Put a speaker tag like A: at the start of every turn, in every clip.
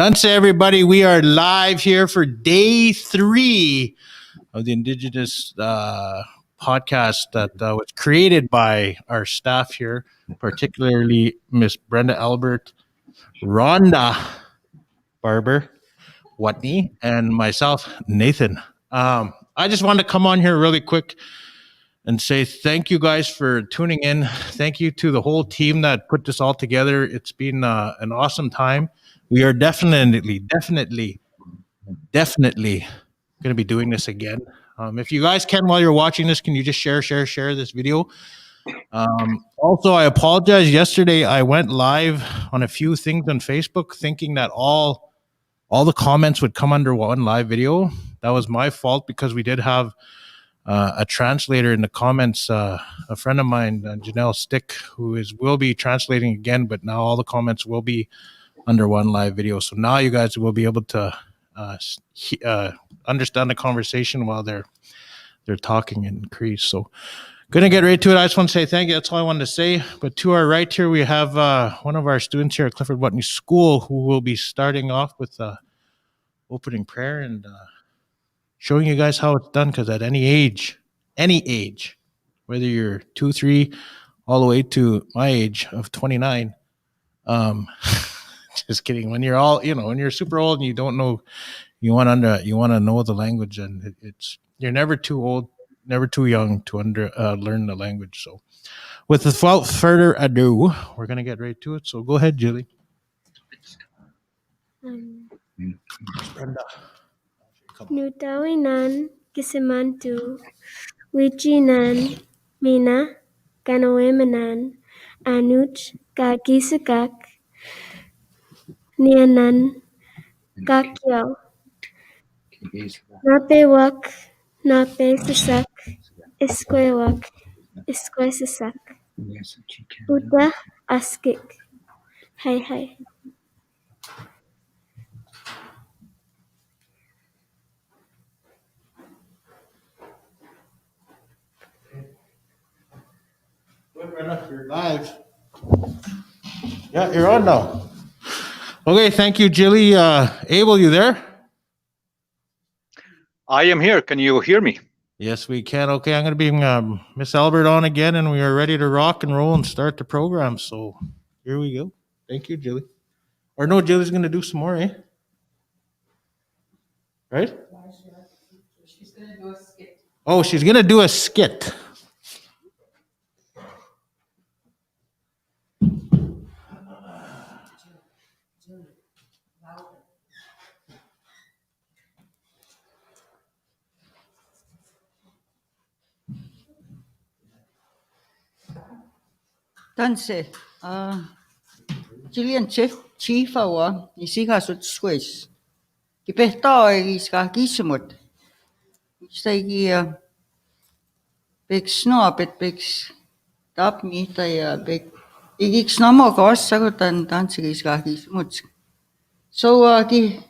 A: Danse, everybody. We are live here for day 3 of the Indigenous podcast that was created by our staff here, particularly Miss Brenda Albert, Rhonda Barber, Watney, and myself, Nathan. I just wanted to come on here really quick and say thank you guys for tuning in. Thank you to the whole team that put this all together. It's been an awesome time. We are definitely going to be doing this again. If you guys can, while you're watching this, can you just share this video? Also, I apologize. Yesterday, I went live on a few things on Facebook thinking that all the comments would come under one live video. That was my fault because we did have a translator in the comments, a friend of mine, Janelle Stick, who will be translating again, but now all the comments will be under one live video. So now you guys will be able to understand the conversation while they're talking in Cree. So gonna get right to it. I just want to say thank you. That's all I wanted to say. But to our right here, we have one of our students here at Clifford Watney School who will be starting off with opening prayer and showing you guys how it's done, because at any age, whether you're 2, 3, all the way to my age of 29, just kidding. When you're when you're super old and you don't know, you want to know the language, and you're never too old, never too young to learn the language. So, without further ado, we're gonna get right to it. So go ahead, Julie. Brenda.
B: Nutawinan kisimantu wichinan mina kanoemanan anuch kakisakak nianan kakyaw napewak napesasak eskwewak eskwesasak uta askik. Hi.
A: Brenda, you're live. Yeah, you're on now. Okay, thank you, Jilly. Abel, you there?
C: I am here. Can you hear me?
A: Yes, we can. Okay, I'm going to bring Miss Albert on again, and we are ready to rock and roll and start the program. So here we go. Thank you, Jilly. Or no, Jilly's going to do some more, eh? Right?
D: She's going to do a skit.
A: Oh, she's going to do a skit.
D: Danse, Jillian Chief awa isigasut squash. Kipehta iska kismut. Istagi big snob it big tap mita ya big igiks namo kawasagutan danse iska kismut. So ki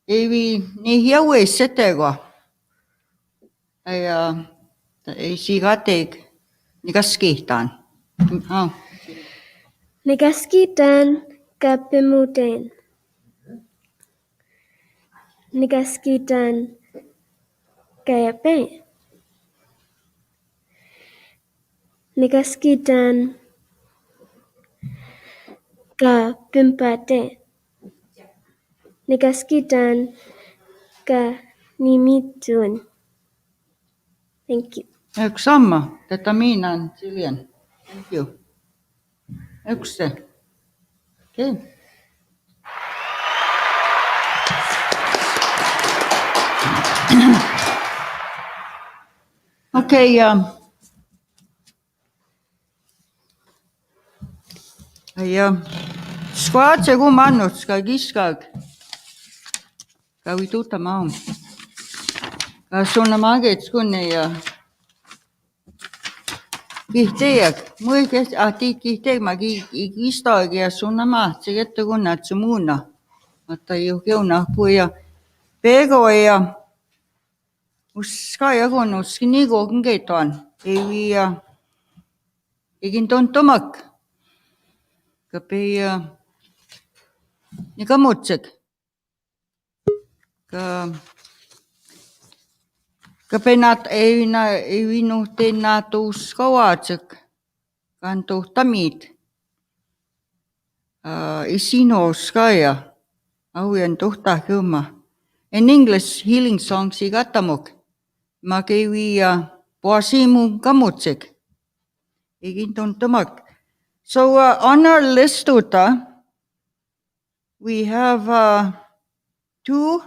D: evi ni hiawe setego. Ay isigateg nigaskitan.
B: Nigaskitan kapimuten. Nigaskitan kayape. Nigaskitan kapimpate. Nigaskitan ka nimitun. Thank you.
D: Sama, tätä miinan Jillian. Thank you. Yksi. Okay. Okay. Squadse kun mannut ska kiskag. Kavi tuta maun. Ka sunna magets kun ja kihteeg, mui kes ahti kihteeg ma kistaag ja sunna ma segette kun natsumuna. Mutta ju keuna puja pego ja uska ja kun uski nigo kengetan. Ei egin ton tomak. Kape ni kamutsik. Kapenat evino tenatus kawatsik kanto tamit. Isinos kaya ahuyan tohta kuma. In English, healing songs igatamuk. Makewi poasimu kamutsik. Iginton tamak. So on our list, we have two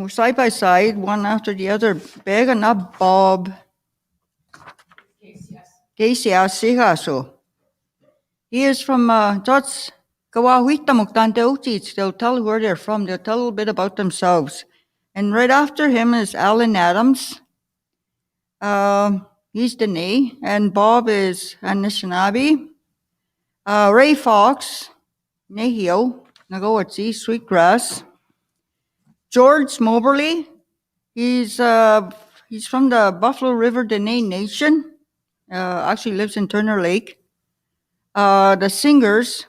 D: side by side, one after the other. Begana Bob. KCS Sigaso. He is from Tots Kawahuitamuk Tanteuchich. They'll tell where they're from. They'll tell a little bit about themselves. And right after him is Alan Adams. He's Dene. And Bob is Anishinaabe. Ray Fox, Nehio, Nagawatsi, Sweetgrass. George Moberly, he's from the Buffalo River Dene Nation. Actually lives in Turner Lake. The singers,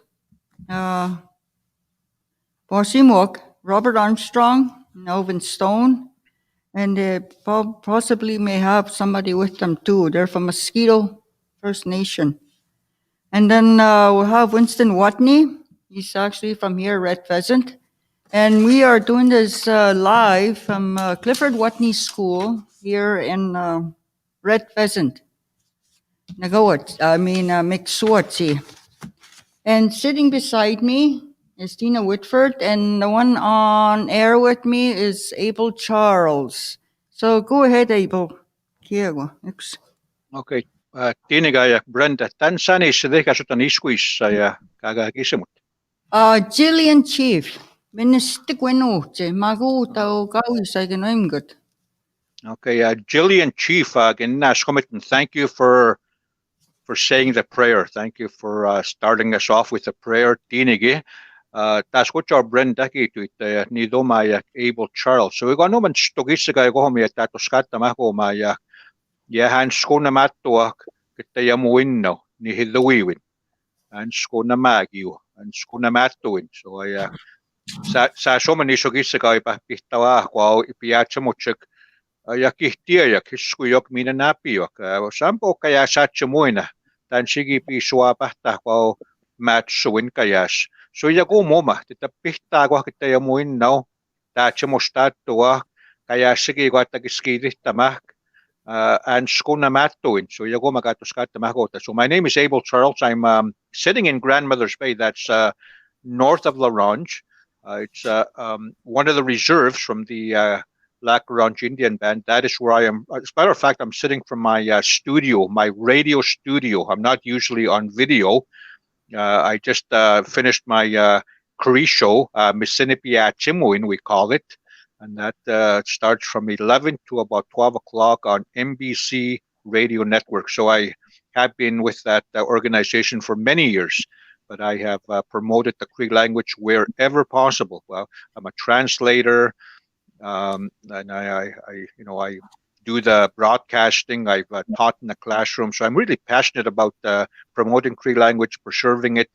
D: Bosimok, Robert Armstrong, Melvin Stone, and they possibly may have somebody with them too. They're from Mosquito First Nation. And then we'll have Winston Watney. He's actually from here, Red Pheasant. And we are doing this live from Clifford Watney School here in Red Pheasant. Mixwatsi. And sitting beside me is Tina Whitford, and the one on air with me is Abel Charles. So go ahead, Abel. Kiego.
C: Okay. Tiiniga ja Brenda, tämän sanissa tehkäsutan iskuissa ja kaga kisemut.
D: Jillian Chief. Minister Gwenuche. Magu tau kawisaigen oimgut.
C: Okay, Jillian Chief, thank you for saying the prayer. Thank you for starting us off with the prayer. Tiinigi. Taas kutsaa Brenda kiityit ni doma ja Abel Charles. So iga nomen stogissa ja kohomia tatos kattamakooma ja hän skona mattua että ja muinno ni hiduiwin. Hän skona magiu, hän skona mattuin. So sa someni stogissa ipa pihtavaa kwa piatsamutsek ja kihtiä kisku jok minä näpiok. Sampokka ja satsa muina. Tän sigi pisua pähtää kwa matsuin kajas. So joku muoma, että pitää kohta ja muinno, täältä mustattua, kajassakin kohtakin skiitittämään, skuna mattuin. So joku mä katsoin skattamaan kohta. So my name is Abel Charles. I'm sitting in Grandmother's Bay. That's north of La Ronge. It's one of the reserves from the Lac Ronge Indian Band. That is where I am. As a matter of fact, I'm sitting from my studio, my radio studio. I'm not usually on video. I just finished my Cree show, Missinipia Chimuin, we call it. And that starts from 11 to about 12 o'clock on NBC Radio Network. So I have been with that organization for many years, but I have promoted the Cree language wherever possible. Well, I'm a translator, and I do the broadcasting. I've taught in the classroom. So I'm really passionate about promoting Cree language, preserving it.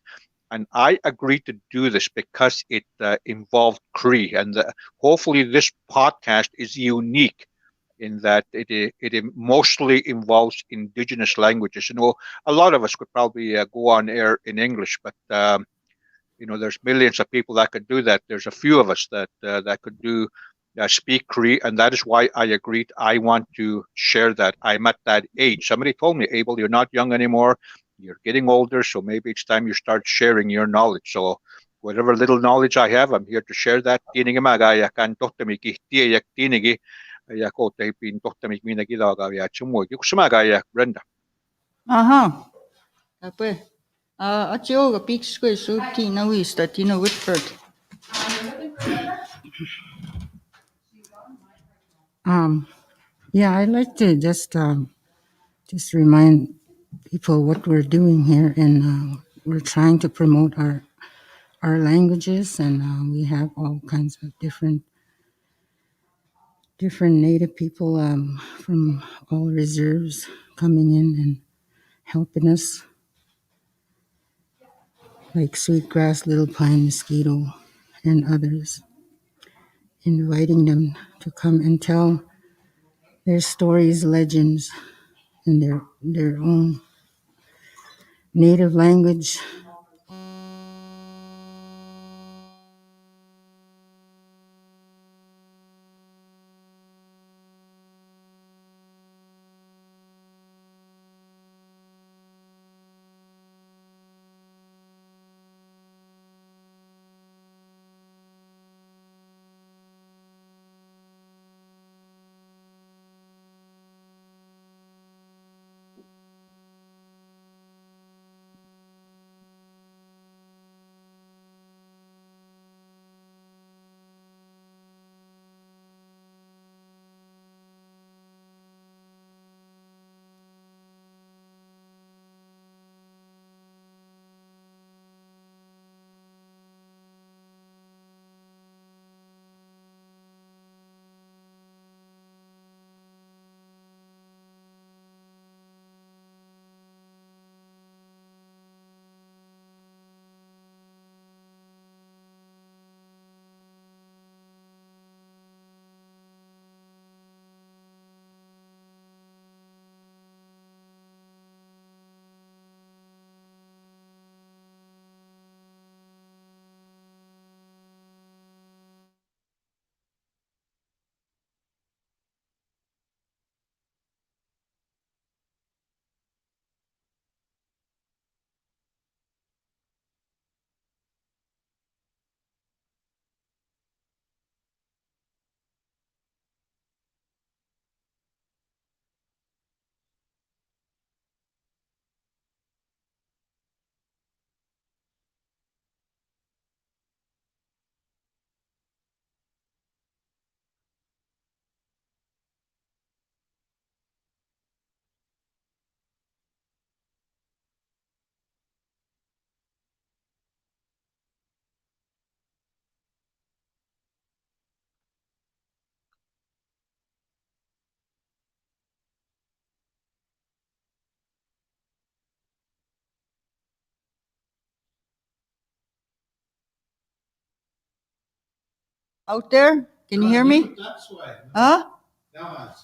C: And I agreed to do this because it involved Cree. And hopefully this podcast is unique in that it mostly involves indigenous languages. A lot of us could probably go on air in English, but there's millions of people that could do that. There's a few of us that could do speak Cree, and that is why I agreed. I want to share that. I'm at that age. Somebody told me, Abel, you're not young anymore. You're getting older, so maybe it's time you start sharing your knowledge. So whatever little knowledge I have, I'm here to share that. Tiinigi maga kan tohtami kihtie ja tiinigi ja kootehipin tohtami mina kidaga ja tsumui. Yksi maga Brenda.
D: Aha. Ape. Atioga pikskoi su Tina Wista, Tina Whitford.
E: Yeah, I'd like to just remind people what we're doing here, and we're trying to promote our languages, and we have all kinds of different Native people from all reserves coming in and helping us like sweetgrass, little pine, mosquito, and others, inviting them to come and tell their stories, legends, in their own native language.
D: Out there? Can you hear me? Huh?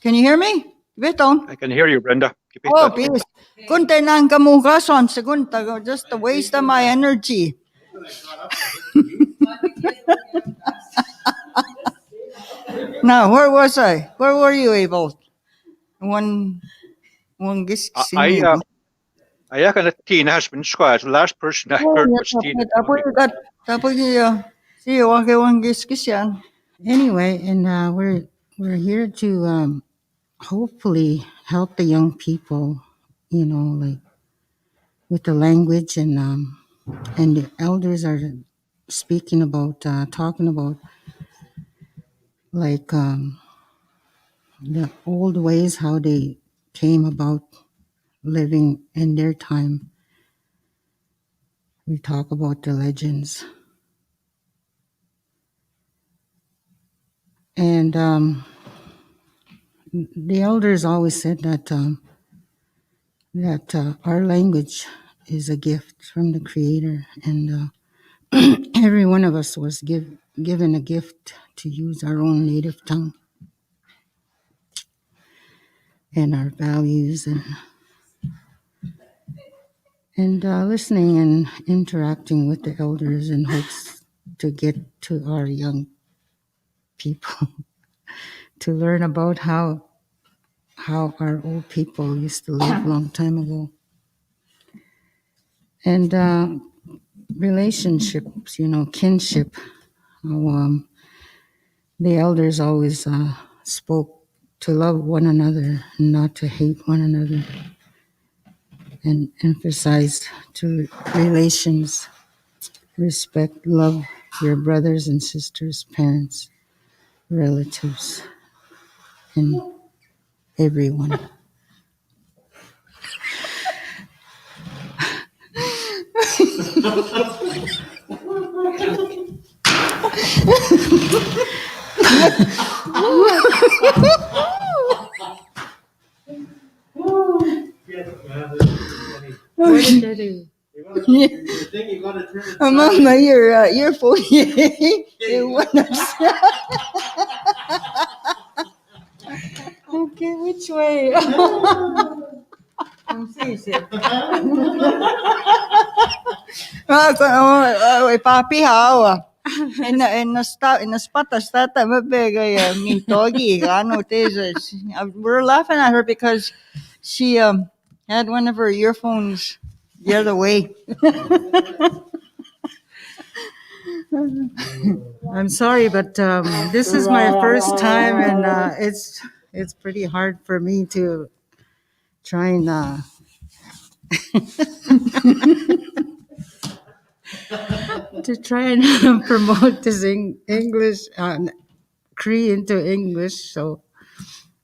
D: Can you hear me? Beton?
C: I can hear you, Brenda.
D: Oh,
C: Kitapatah.
D: please. Kunta nang kamukason, segunta, just a waste of my energy. Now, where was I? Where were you able? One
C: I
D: gisksin.
C: reckon that Tina has been squad. The last person I heard was Tina.
D: Tapos see you one giskisyan.
E: Anyway, and we're here to hopefully help the young people, like with the language, and the elders are speaking about, talking about like the old ways, how they came about living in their time. We talk about the legends. And the elders always said that our language is a gift from the Creator, and every one of us was given a gift to use our own native tongue and our values, and listening and interacting with the elders in hopes to get to our young people to learn about how our old people used to live a long time ago. And relationships, kinship. How, the elders always spoke to love one another, not to hate one another, and emphasized to relations, respect, love your brothers and sisters, parents, relatives, and everyone.
D: What did I do?
A: think you gotta turn it
D: Mama, your earphone. Okay, which way? Papi hawa. In the patas tata mabega mintogi ano tejas. We're laughing at her because she had one of her earphones the other way.
E: I'm sorry, but this is my first time, and it's pretty hard for me to try and promote this English Cree into English. So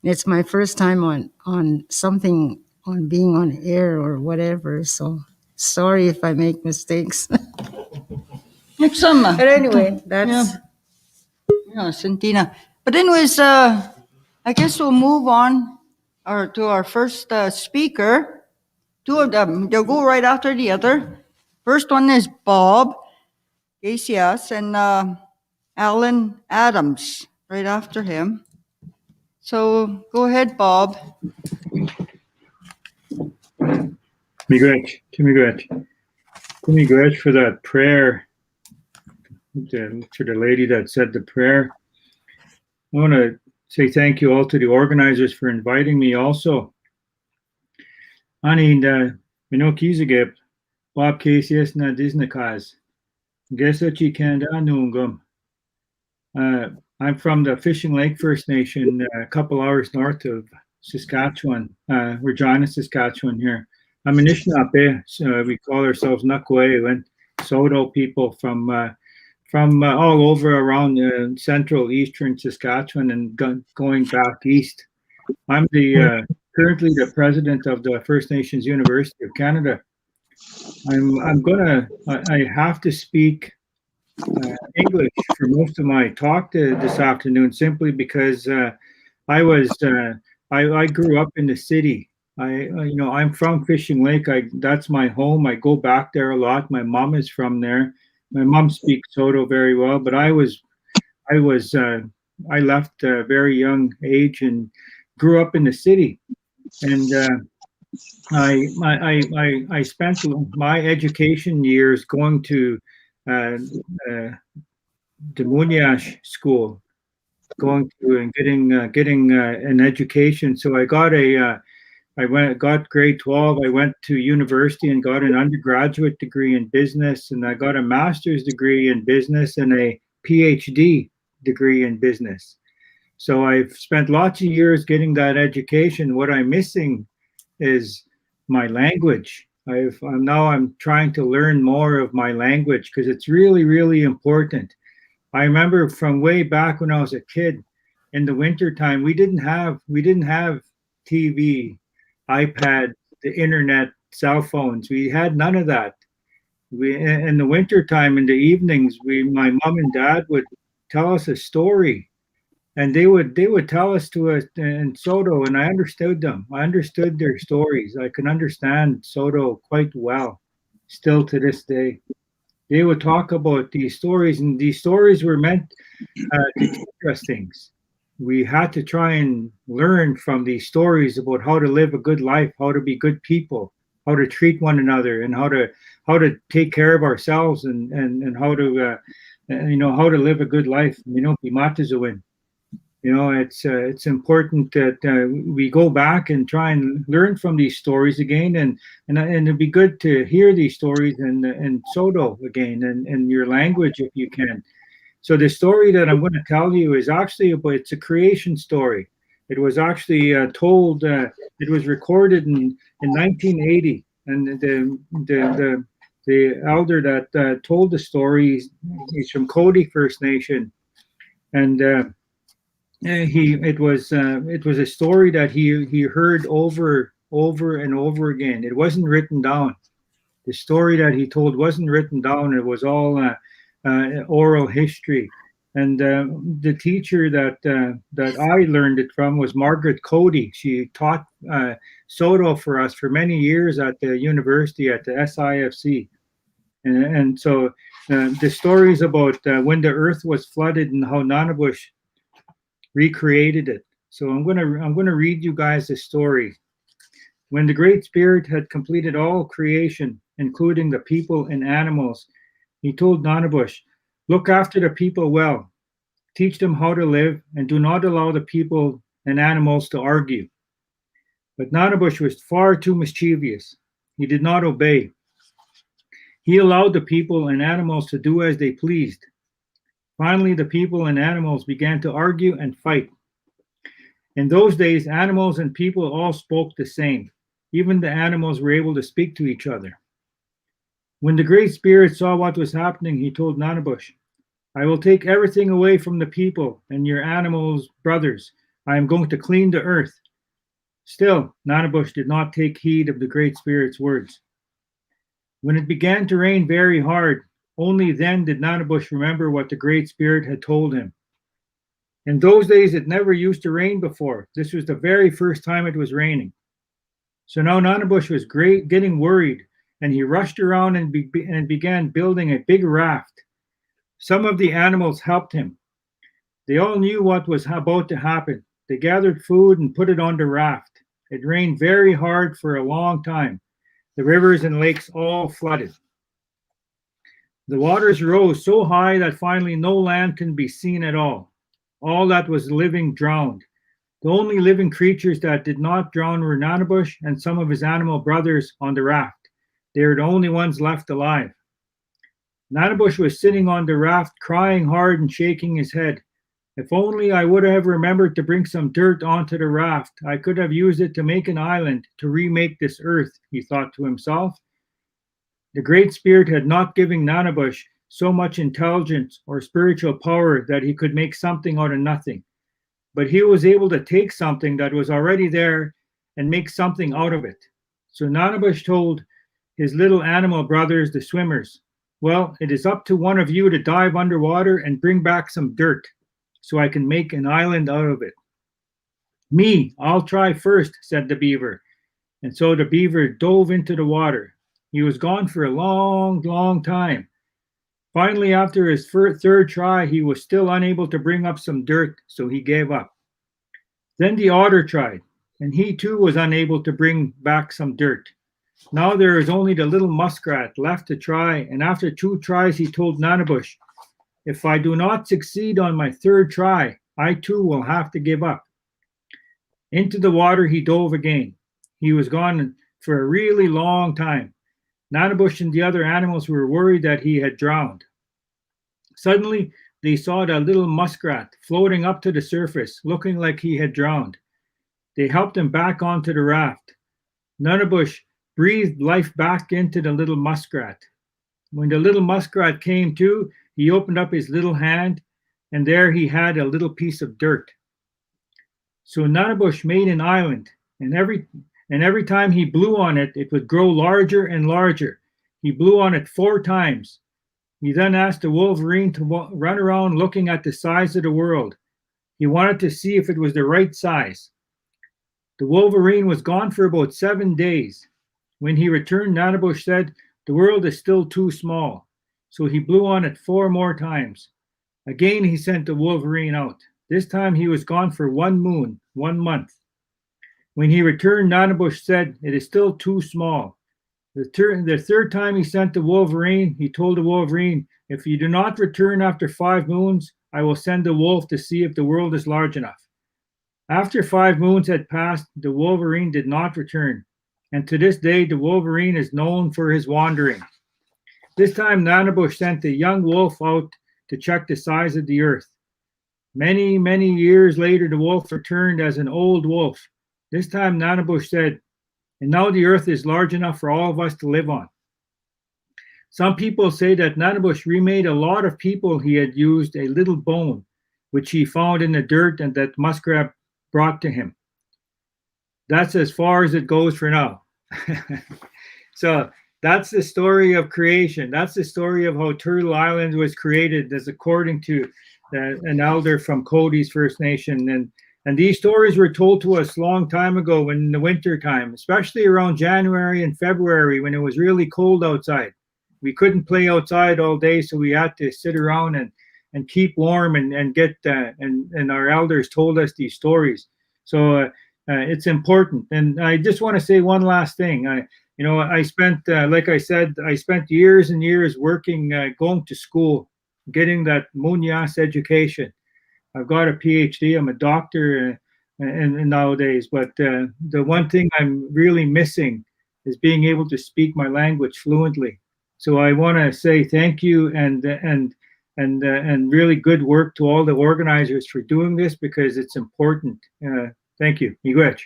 E: it's my first time on something, on being on air or whatever. So sorry if I make mistakes.
D: Next summer.
E: But anyway, that's
D: Santina. But anyways, I guess we'll move on to our first speaker. Two of them, they'll go right after the other. First one is Bob Gasias and Alan Adams right after him. So go ahead, Bob.
F: Miigwech for that prayer, for the lady that said the prayer. I want to say thank you all to the organizers for inviting me also. Ani Minokizagip, Bob Casius na Disneykas. Gesochi Kandanungum. I'm from the Fishing Lake First Nation, a couple hours north of Saskatchewan, Regina, Saskatchewan here. I'm Anishinaabe, so we call ourselves Nakwe and Soto people from all over around central eastern Saskatchewan and going back east. I'm currently the president of the First Nations University of Canada. I have to speak English for most of my talk this afternoon, simply because I grew up in the city. I'm from Fishing Lake. That's my home. I go back there a lot. My mom is from there. My mom speaks Soto very well, but I left at a very young age and grew up in the city. And I spent my education years going to Demuniash school, going to and getting an education. So I got got grade 12. I went to university and got an undergraduate degree in business, and I got a master's degree in business and a PhD degree in business. So I've spent lots of years getting that education. What I'm missing is my language. I'm trying to learn more of my language because it's really, really important. I remember from way back when I was a kid, in the wintertime, we didn't have TV, iPad, the internet, cell phones. We had none of that. In the wintertime, in the evenings, my mom and dad would tell us a story, and they would tell us to us in Soto, and I understood them. I understood their stories. I can understand Soto quite well, still to this day. They would talk about these stories, and these stories were meant to teach us things. We had to try and learn from these stories about how to live a good life, how to be good people, how to treat one another, and how to take care of ourselves, and how to how to live a good life. Bimatazuin. It's important that we go back and try and learn from these stories again, and it'd be good to hear these stories in Soto again, and your language if you can. So the story that I'm going to tell you is actually it's a creation story. It was actually told. It was recorded in 1980, and the elder that told the story is from Cody First Nation, and it was a story that he heard over and over again. It wasn't written down. The story that he told wasn't written down. It was all oral history. And the teacher that I learned it from was Margaret Cody. She taught Soto for us for many years at the university, at the SIFC. And so the stories about when the earth was flooded and how Nanabush recreated it. So I'm gonna read you guys a story. When the Great Spirit had completed all creation, including the people and animals, he told Nanabush, "Look after the people well, teach them how to live, and do not allow the people and animals to argue." But Nanabush was far too mischievous. He did not obey. He allowed the people and animals to do as they pleased. Finally, the people and animals began to argue and fight. In those days, animals and people all spoke the same. Even the animals were able to speak to each other. When the Great Spirit saw what was happening, he told Nanabush, "I will take everything away from the people and your animals' brothers. I am going to clean the earth." Still, Nanabush did not take heed of the Great Spirit's words. When it began to rain very hard, only then did Nanabush remember what the Great Spirit had told him. In those days, it never used to rain before. This was the very first time it was raining. So now Nanabush was getting worried, and he rushed around and began building a big raft. Some of the animals helped him. They all knew what was about to happen. They gathered food and put it on the raft. It rained very hard for a long time. The rivers and lakes all flooded. The waters rose so high that finally no land can be seen at all. All that was living drowned. The only living creatures that did not drown were Nanabush and some of his animal brothers on the raft. They were the only ones left alive. Nanabush was sitting on the raft, crying hard and shaking his head. "If only I would have remembered to bring some dirt onto the raft, I could have used it to make an island, to remake this earth," he thought to himself. The Great Spirit had not given Nanabush so much intelligence or spiritual power that he could make something out of nothing. But he was able to take something that was already there and make something out of it. So Nanabush told his little animal brothers, the swimmers, "Well, it is up to one of you to dive underwater and bring back some dirt, so I can make an island out of it." "Me, I'll try first," said the beaver. And so the beaver dove into the water. He was gone for a long, long time. Finally, after his third try, he was still unable to bring up some dirt, so he gave up. Then the otter tried, and he too was unable to bring back some dirt. Now there is only the little muskrat left to try, and after 2 tries he told Nanabush, "If I do not succeed on my 3rd try, I too will have to give up." Into the water he dove again. He was gone for a really long time. Nanabush and the other animals were worried that he had drowned. Suddenly, they saw that little muskrat floating up to the surface, looking like he had drowned. They helped him back onto the raft. Nanabush breathed life back into the little muskrat. When the little muskrat came to, he opened up his little hand, and there he had a little piece of dirt. So Nanabush made an island, and every time he blew on it, it would grow larger and larger. He blew on it 4 times. He then asked the wolverine to run around looking at the size of the world. He wanted to see if it was the right size. The wolverine was gone for about 7 days. When he returned, Nanabush said, "The world is still too small." So he blew on it 4 more times. Again, he sent the wolverine out. This time he was gone for 1 moon, 1 month. When he returned, Nanabush said, "It is still too small." The third time he sent the wolverine, he told the wolverine, "If you do not return after 5 moons, I will send the wolf to see if the world is large enough." After 5 moons had passed, the wolverine did not return. And to this day, the wolverine is known for his wandering. This time, Nanabush sent the young wolf out to check the size of the earth. Many, many years later, the wolf returned as an old wolf. This time, Nanabush said, "And now the earth is large enough for all of us to live on." Some people say that Nanabush remade a lot of people. He had used a little bone, which he found in the dirt and that muskrat brought to him. That's as far as it goes for now. So that's the story of creation. That's the story of how Turtle Island was created, as according to an elder from Cody's First Nation. And these stories were told to us a long time ago in the winter time, especially around January and February when it was really cold outside. We couldn't play outside all day, so we had to sit around and keep warm and get and our elders told us these stories. So it's important. And I just want to say one last thing. I spent, like I said, I spent years and years working, going to school, getting that Munyas education. I've got a PhD. I'm a doctor, and nowadays. But the one thing I'm really missing is being able to speak my language fluently. So I want to say thank you and really good work to all the organizers for doing this, because it's important. Thank you. Miigwech.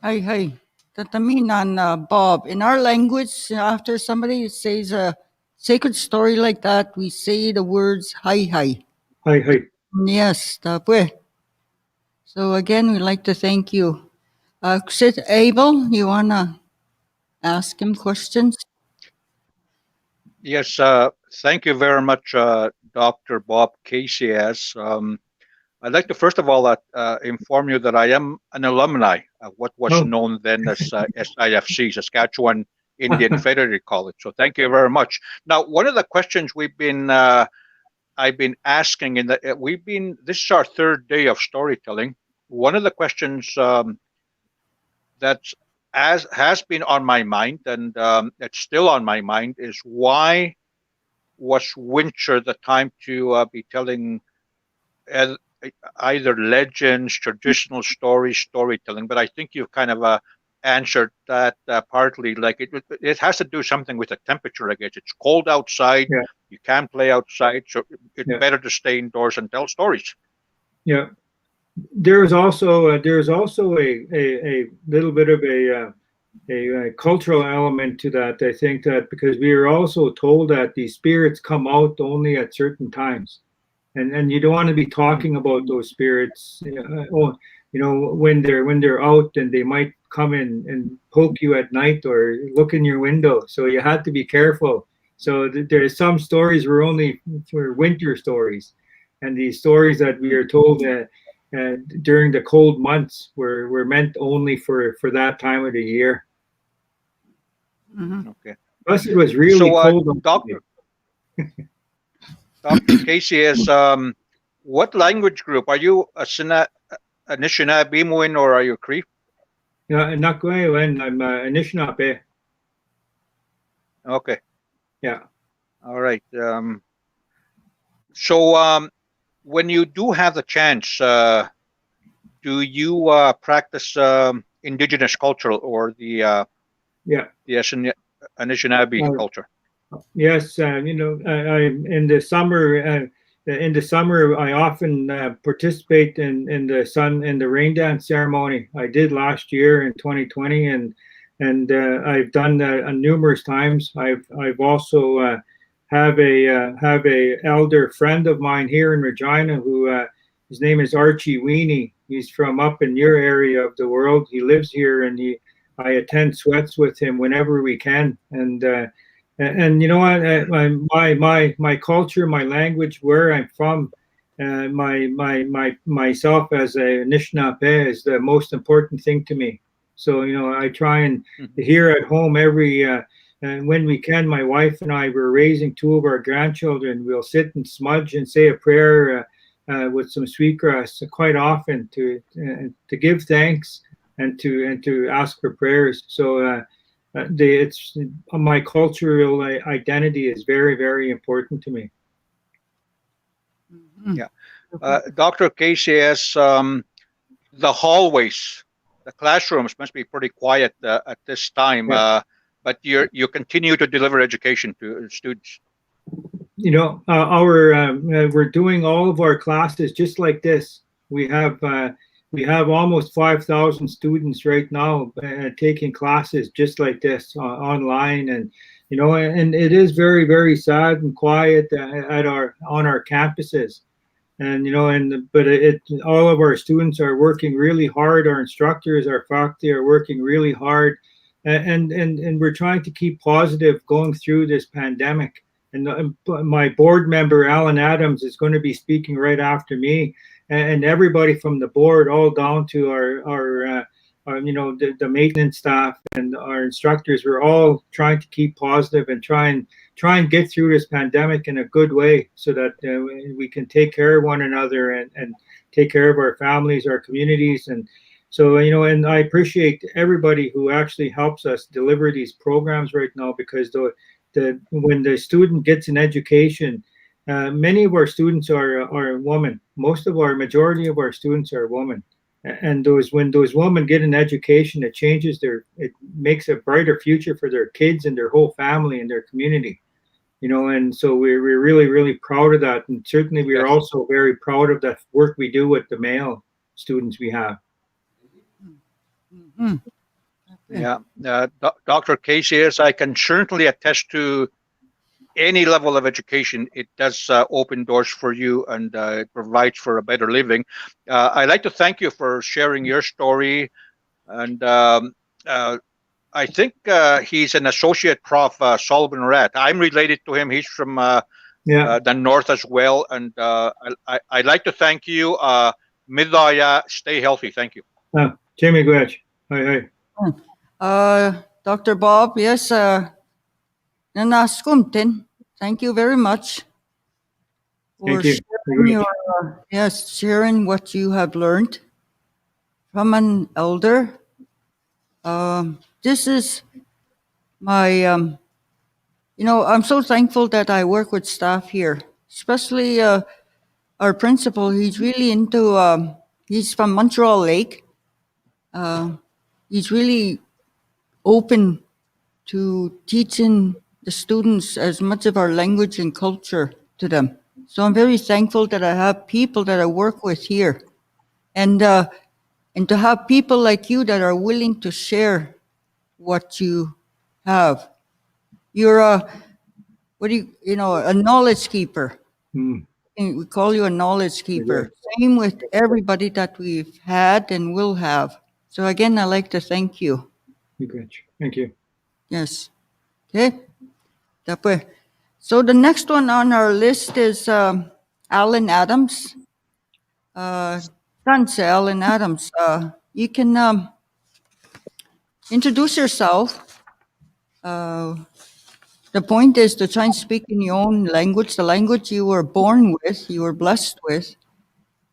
D: Hey. Tataminan, Bob. In our language, after somebody says a sacred story like that, we say the words hi.
F: Hi.
D: Yes, tapwe. So again, we'd like to thank you. Abel, you want to ask him questions?
C: Yes, thank you very much, Dr. Bob KCS. I'd like to first of all inform you that I am an alumni of what was known then as SIFC, Saskatchewan Indian Federation College. So thank you very much. Now, one of the questions I've been asking this is our third day of storytelling. One of the questions that has been on my mind, and it's still on my mind, is why was winter the time to be telling either legends, traditional stories, storytelling? But I think you've kind of answered that partly. Like it has to do something with the temperature. I guess it's cold outside.
F: Yeah.
C: You can't play outside, so it's better to stay indoors and tell stories.
F: Yeah. There's also a little bit of a cultural element to that. I think that because we are also told that the spirits come out only at certain times, and you don't want to be talking about those spirits. When they're out, and they might come in and poke you at night or look in your window. So you have to be careful. So there's some stories were only for winter stories, and the stories that we are told during the cold months were meant only for that time of the year.
D: Mm-hmm.
C: Okay.
F: Plus, it was really cold.
C: Dr. KCS, what language group are you? Anishinaabe, or are you Cree?
F: Yeah, Nakwe, I'm Anishinaabe.
C: Okay.
F: Yeah.
C: All right. So when you do have the chance, do you practice indigenous culture or the Anishinaabe culture?
F: Yes, I in the summer. In the summer, I often participate in the rain dance ceremony. I did last year in 2020, and I've done that numerous times. I've also have a elder friend of mine here in Regina who his name is Archie Weenie. He's from up in your area of the world. He lives here, and I attend sweats with him whenever we can. And you know what? My culture, my language, where I'm from, myself as a Anishinaabe is the most important thing to me. So I try and here at home and when we can, my wife and I were raising two of our grandchildren. We'll sit and smudge and say a prayer with some sweetgrass quite often to give thanks and to ask for prayers. So. It's my cultural identity is very, very important to me.
C: Yeah, Dr. KCS, the hallways, the classrooms must be pretty quiet at this time. But you continue to deliver education to students.
F: We're doing all of our classes just like this. We have almost 5,000 students right now taking classes just like this online, and and it is very, very sad and quiet on our campuses, and all of our students are working really hard. Our instructors, our faculty are working really hard, and we're trying to keep positive going through this pandemic. And my board member Alan Adams is going to be speaking right after me. And everybody from the board, all down to the maintenance staff and our instructors, we're all trying to keep positive and try and get through this pandemic in a good way, so that we can take care of one another and take care of our families, our communities. And so, and I appreciate everybody who actually helps us deliver these programs right now, because when the student gets an education, many of our students are women. Majority of our students are women. And when those women get an education, it makes a brighter future for their kids and their whole family and their community. And so we're really, really proud of that. And certainly we are also very proud of the work we do with the male students we have.
D: Mm-hmm.
C: Yeah, Dr. Casey, as I can certainly attest to, any level of education, it does open doors for you, and it provides for a better living. I'd like to thank you for sharing your story. And I think he's an associate prof, Solomon Rat. I'm related to him. He's from the north as well. And I'd like to thank you. Midaya, stay healthy. Thank you.
F: Jamie Gwetch. Hi.
D: Dr. Bob, yes, Nanaskumtin, thank you very much for sharing what you have learned from an elder. This is my, I'm so thankful that I work with staff here, especially our principal. He's really into, he's from Montreal Lake. He's really open to teaching the students as much of our language and culture to them. So I'm very thankful that I have people that I work with here, and to have people like you that are willing to share what you have. You're a knowledge keeper. We call you a knowledge keeper. Same with everybody that we've had and will have. So again, I'd like to thank you.
F: Thank you.
D: Yes. Okay. So the next one on our list is Alan Adams. Thanks, Alan Adams. You can introduce yourself. The point is to try and speak in your own language, the language you were born with, you were blessed with,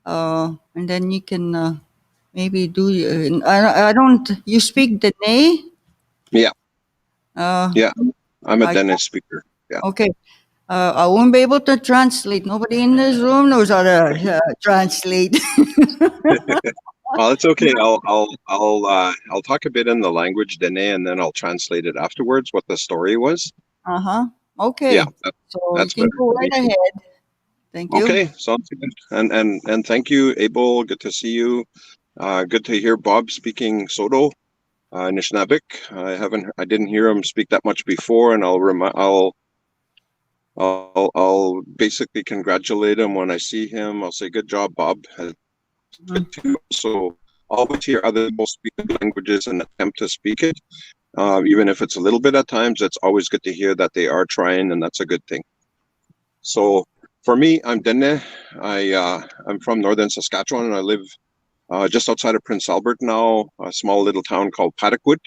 D: and then you can maybe do. You speak Dene?
G: Yeah. Yeah, I'm a Dene speaker. Yeah.
D: Okay. I won't be able to translate. Nobody in this room knows how to translate.
G: Well, it's okay. I'll talk a bit in the language Dene, and then I'll translate it afterwards. What the story was.
D: Okay.
G: Yeah.
D: So you can go right ahead. Thank you.
G: Okay. Sounds good. And thank you, Abel. Good to see you. Good to hear Bob speaking Soto, Nishnabik. I didn't hear him speak that much before, and I'll basically congratulate him when I see him. I'll say, good job, Bob. Good too. So always hear other people speak languages and attempt to speak it. Even if it's a little bit at times, it's always good to hear that they are trying, and that's a good thing. So for me, I'm Dene. I'm from northern Saskatchewan, and I live just outside of Prince Albert now, a small little town called Paddockwood.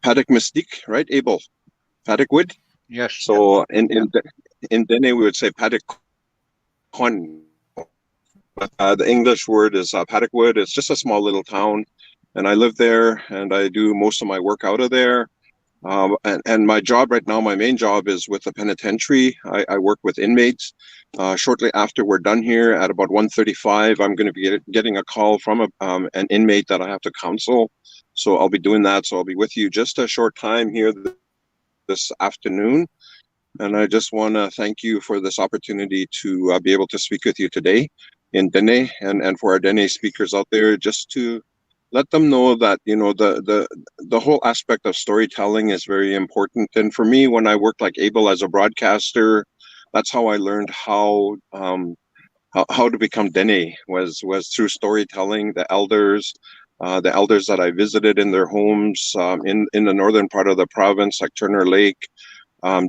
G: Paddock Mystique, right, Abel? Paddockwood?
C: Yes.
G: So in Dene, we would say Paddock. But the English word is Paddockwood. It's just a small little town, and I live there, and I do most of my work out of there. And my job right now, my main job is with the penitentiary. I work with inmates. Shortly after we're done here, at about 1:35, I'm going to be getting a call from an inmate that I have to counsel. So I'll be doing that. So I'll be with you just a short time here this afternoon. And I just want to thank you for this opportunity to be able to speak with you today in Dene, and for our Dene speakers out there, just to let them know that, the whole aspect of storytelling is very important. And for me, when I worked like Abel as a broadcaster, that's how I learned how to become Dene was through storytelling. The elders that I visited in their homes in the northern part of the province, like Turner Lake,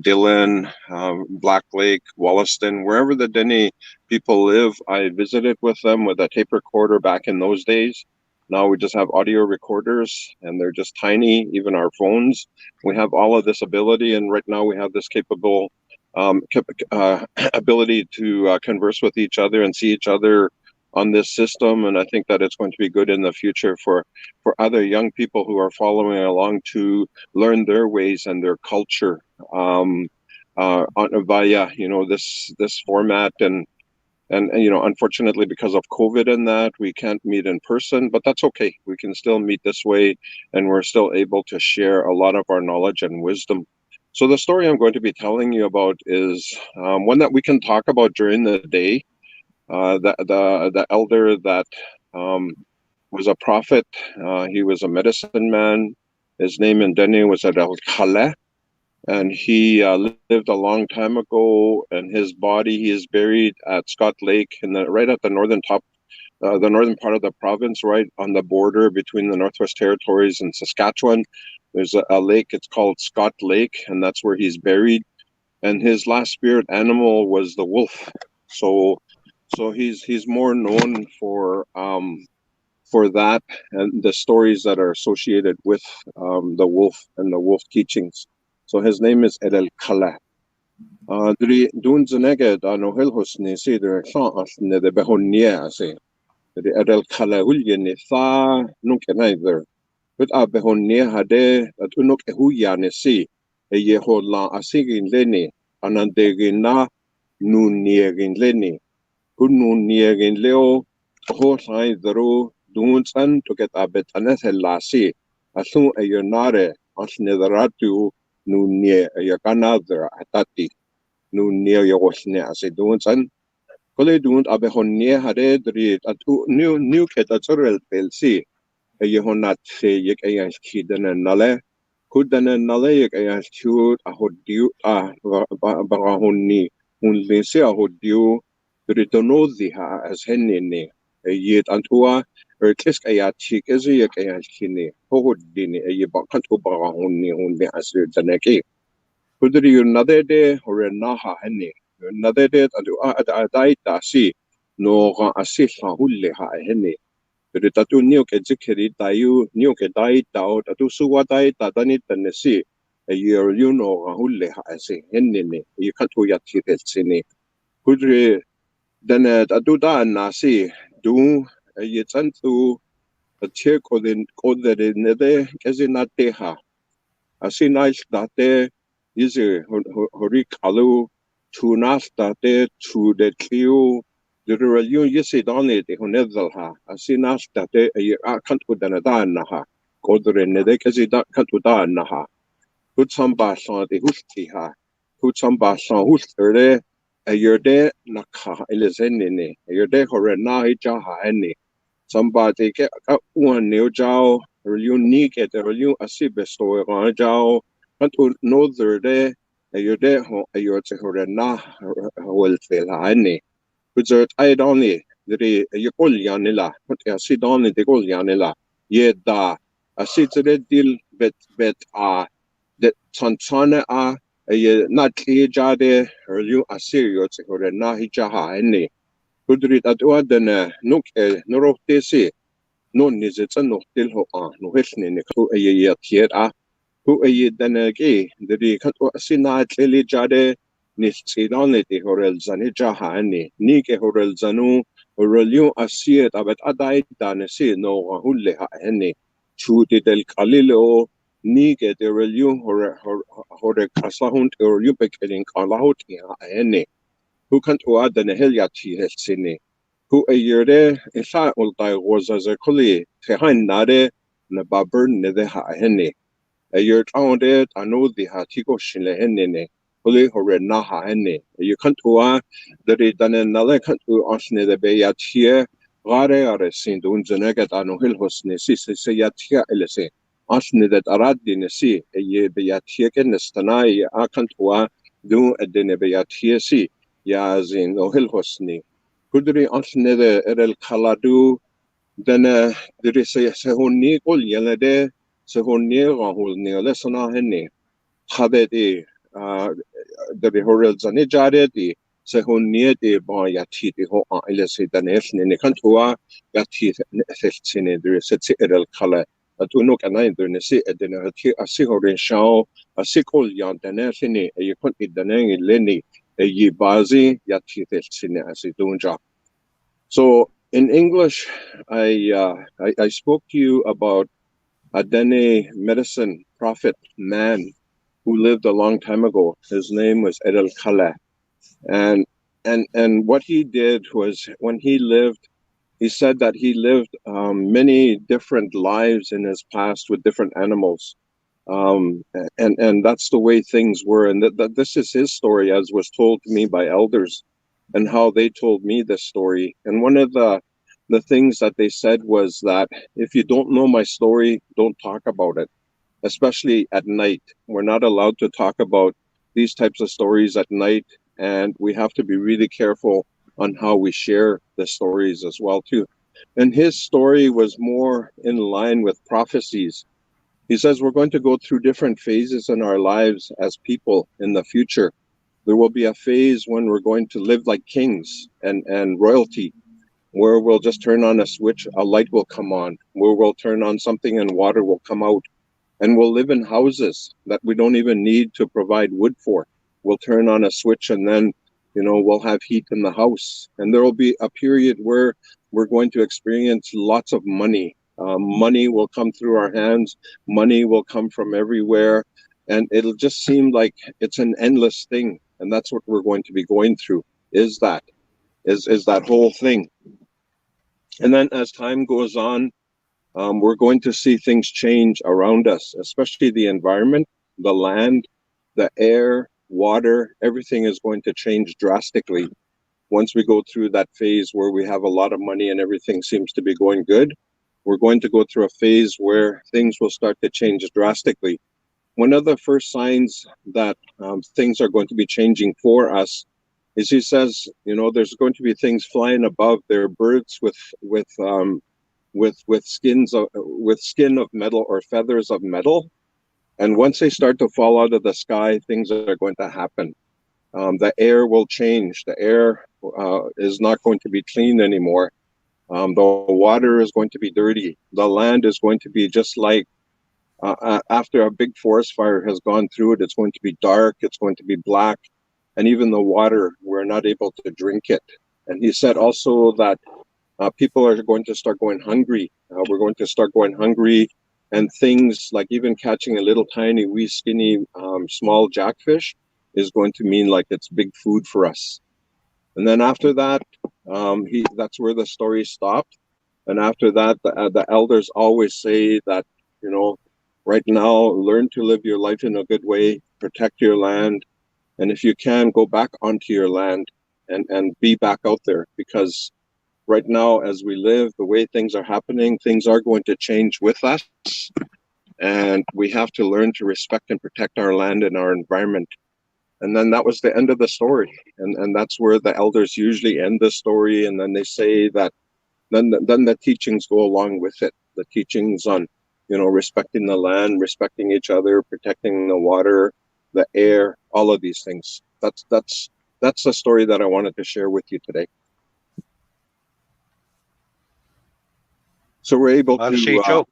G: Dillon, Black Lake, Wollaston, wherever the Dene people live, I visited with them with a tape recorder back in those days. Now we just have audio recorders, and they're just tiny. Even our phones, we have all of this ability, and right now we have this capable ability to converse with each other and see each other on this system. And I think that it's going to be good in the future for other young people who are following along to learn their ways and their culture via this format. And unfortunately, because of COVID and that, we can't meet in person, but that's okay. We can still meet this way, and we're still able to share a lot of our knowledge and wisdom. So the story I'm going to be telling you about is one that we can talk about during the day. The elder that was a prophet. He was a medicine man. His name in Dene was Adel Khaleh, and he lived a long time ago. And his body, he is buried at Scott Lake, right at the northern part of the province, right on the border between the Northwest Territories and Saskatchewan. There's a lake. It's called Scott Lake, and that's where he's buried. And his last spirit animal was the wolf. So he's more known for that and the stories that are associated with the wolf and the wolf teachings. So his name is Edel Khaleh. Dri dun zanege da no hel hosni si der sa asne de behonnie ase. Dri Edel Khaleh hulje ni sa nuk enaider. But a behonnie hade at unok ehuya ne si e ye hodla asigin leni anandegin na nun niegin leni. Kun nun niegin leo ho sai dro dunsan to get a bit anethellasi asu a yonare asnedaratu nun nie a yakanadra atati nun nie yosne ase dunsan kole dunt abe honnie hade dri atu new ketatorel pelsi a yehonat se yek ayan kidana nale kudana nale yek ayan chut a hodiu a barahonni unlese a hodiu ritonozi ha as hennene yet antua kisk ayat chik is a kayan kine hohodini a bakanto barahuni only as the neki. Kudri another day or a naha henny, another day at daita si no asisha hulle ha henny. The tatu new kedzikeri tayu new kedaita out atu suwatai tatanit and si a year you know hulle ha say henny you can't yat sini. Kudri then at aduda nasi do yetsantu a check odin kodere nede kezinate asinais date is a horikalu tunas date to the kiu the religion yesi done the honedal ha asinas date a can't put an adan ha kodere nede kezida can't put an ha put some bash on the husti ha put some bash on husterde a year de naka elizenine a year de horena hijaha any somebody get one new job unique at the real asibesto job and no there a year de a year to horena will fail any which I only the Yakolyanilla but I sit on the Golyanilla yet da a sit deal bet that Santana are a not clear jade or you a serious or a nahijaha any. Kudrit at Wadana, Nuk Norotesi, no Nizits and no Tilho, no Hesni, who a year Tiera, who a year than a gay, the Sina Cleli Jade, Nisidonity Horel Zanijaha any, Nike Horel Zanu, or Reliu Asiet about Adaita Nesi, no Huleha any, Chuti del Calilo. Nige de religion hore kasahunt or yubekeling kalahoti ene who can't add the heliati helsini who a year de isa ultai was as a collie tehan nade na babur ne de ha hene a year town de anu the hatiko shile hene hole hore na ha hene you can't the dane nale can't asne de beyatia gare are sin dun zenegat anu hil hosne si se yatia elese asne that araddi nesi ye beyatia kenstanai akantua do adene beyatia si ya zin ohil hosni kudri asne de erel kaladu then there is se honni kol yelade se honni rahul ne lesana henne habe de the horel zane jare di se ho nie de ba ya ti de ho a ile se da ne ne kan tua ya ti se ne de se el kala atu no kana de ne se de ne ti a se ho ren shao a se kol yan da ne ne e kon i da ne le ni e yi bazi ya ti se ne as dunja. So in English, I spoke to you about a Dene medicine prophet man who lived a long time ago. His name was Edel Kale. And what he did was when he lived, he said that he lived many different lives in his past with different animals. And that's the way things were. And that this is his story as was told to me by elders and how they told me this story. And one of the things that they said was that if you don't know my story, don't talk about it, especially at night. We're not allowed to talk about these types of stories at night, and we have to be really careful on how we share the stories as well too. And his story was more in line with prophecies. He says we're going to go through different phases in our lives as people in the future. There will be a phase when we're going to live like kings and royalty, where we'll just turn on a switch, a light will come on, where we'll turn on something and water will come out. And we'll live in houses that we don't even need to provide wood for. We'll turn on a switch and then, we'll have heat in the house. And there will be a period where we're going to experience lots of money. Money will come through our hands. Money will come from everywhere. And it'll just seem like it's an endless thing. And that's what we're going to be going through, is that whole thing. And then as time goes on, we're going to see things change around us, especially the environment, the land, the air, water, everything is going to change drastically. Once we go through that phase where we have a lot of money and everything seems to be going good, we're going to go through a phase where things will start to change drastically. One of the first signs that things are going to be changing for us is he says, there's going to be things flying above. There are birds with skin of metal or feathers of metal, and once they start to fall out of the sky, things are going to happen. The air will change. The air is not going to be clean anymore. The water is going to be dirty. The land is going to be just like after a big forest fire has gone through it. It's going to be dark. It's going to be black, and even the water, we're not able to drink it. And he said also that people are going to start going hungry. We're going to start going hungry, and things like even catching a little tiny, wee, skinny, small jackfish is going to mean like it's big food for us. And then after that, that's where the story stopped. And after that, the elders always say that, right now, learn to live your life in a good way, protect your land, and if you can, go back onto your land and be back out there, because right now, as we live, the way things are happening, things are going to change with us. And we have to learn to respect and protect our land and our environment. And then that was the end of the story. And that's where the elders usually end the story. And then they say that then the teachings go along with it. The teachings on, respecting the land, respecting each other, protecting the water, the air, all of these things. That's the story that I wanted to share with you today. So we're able to,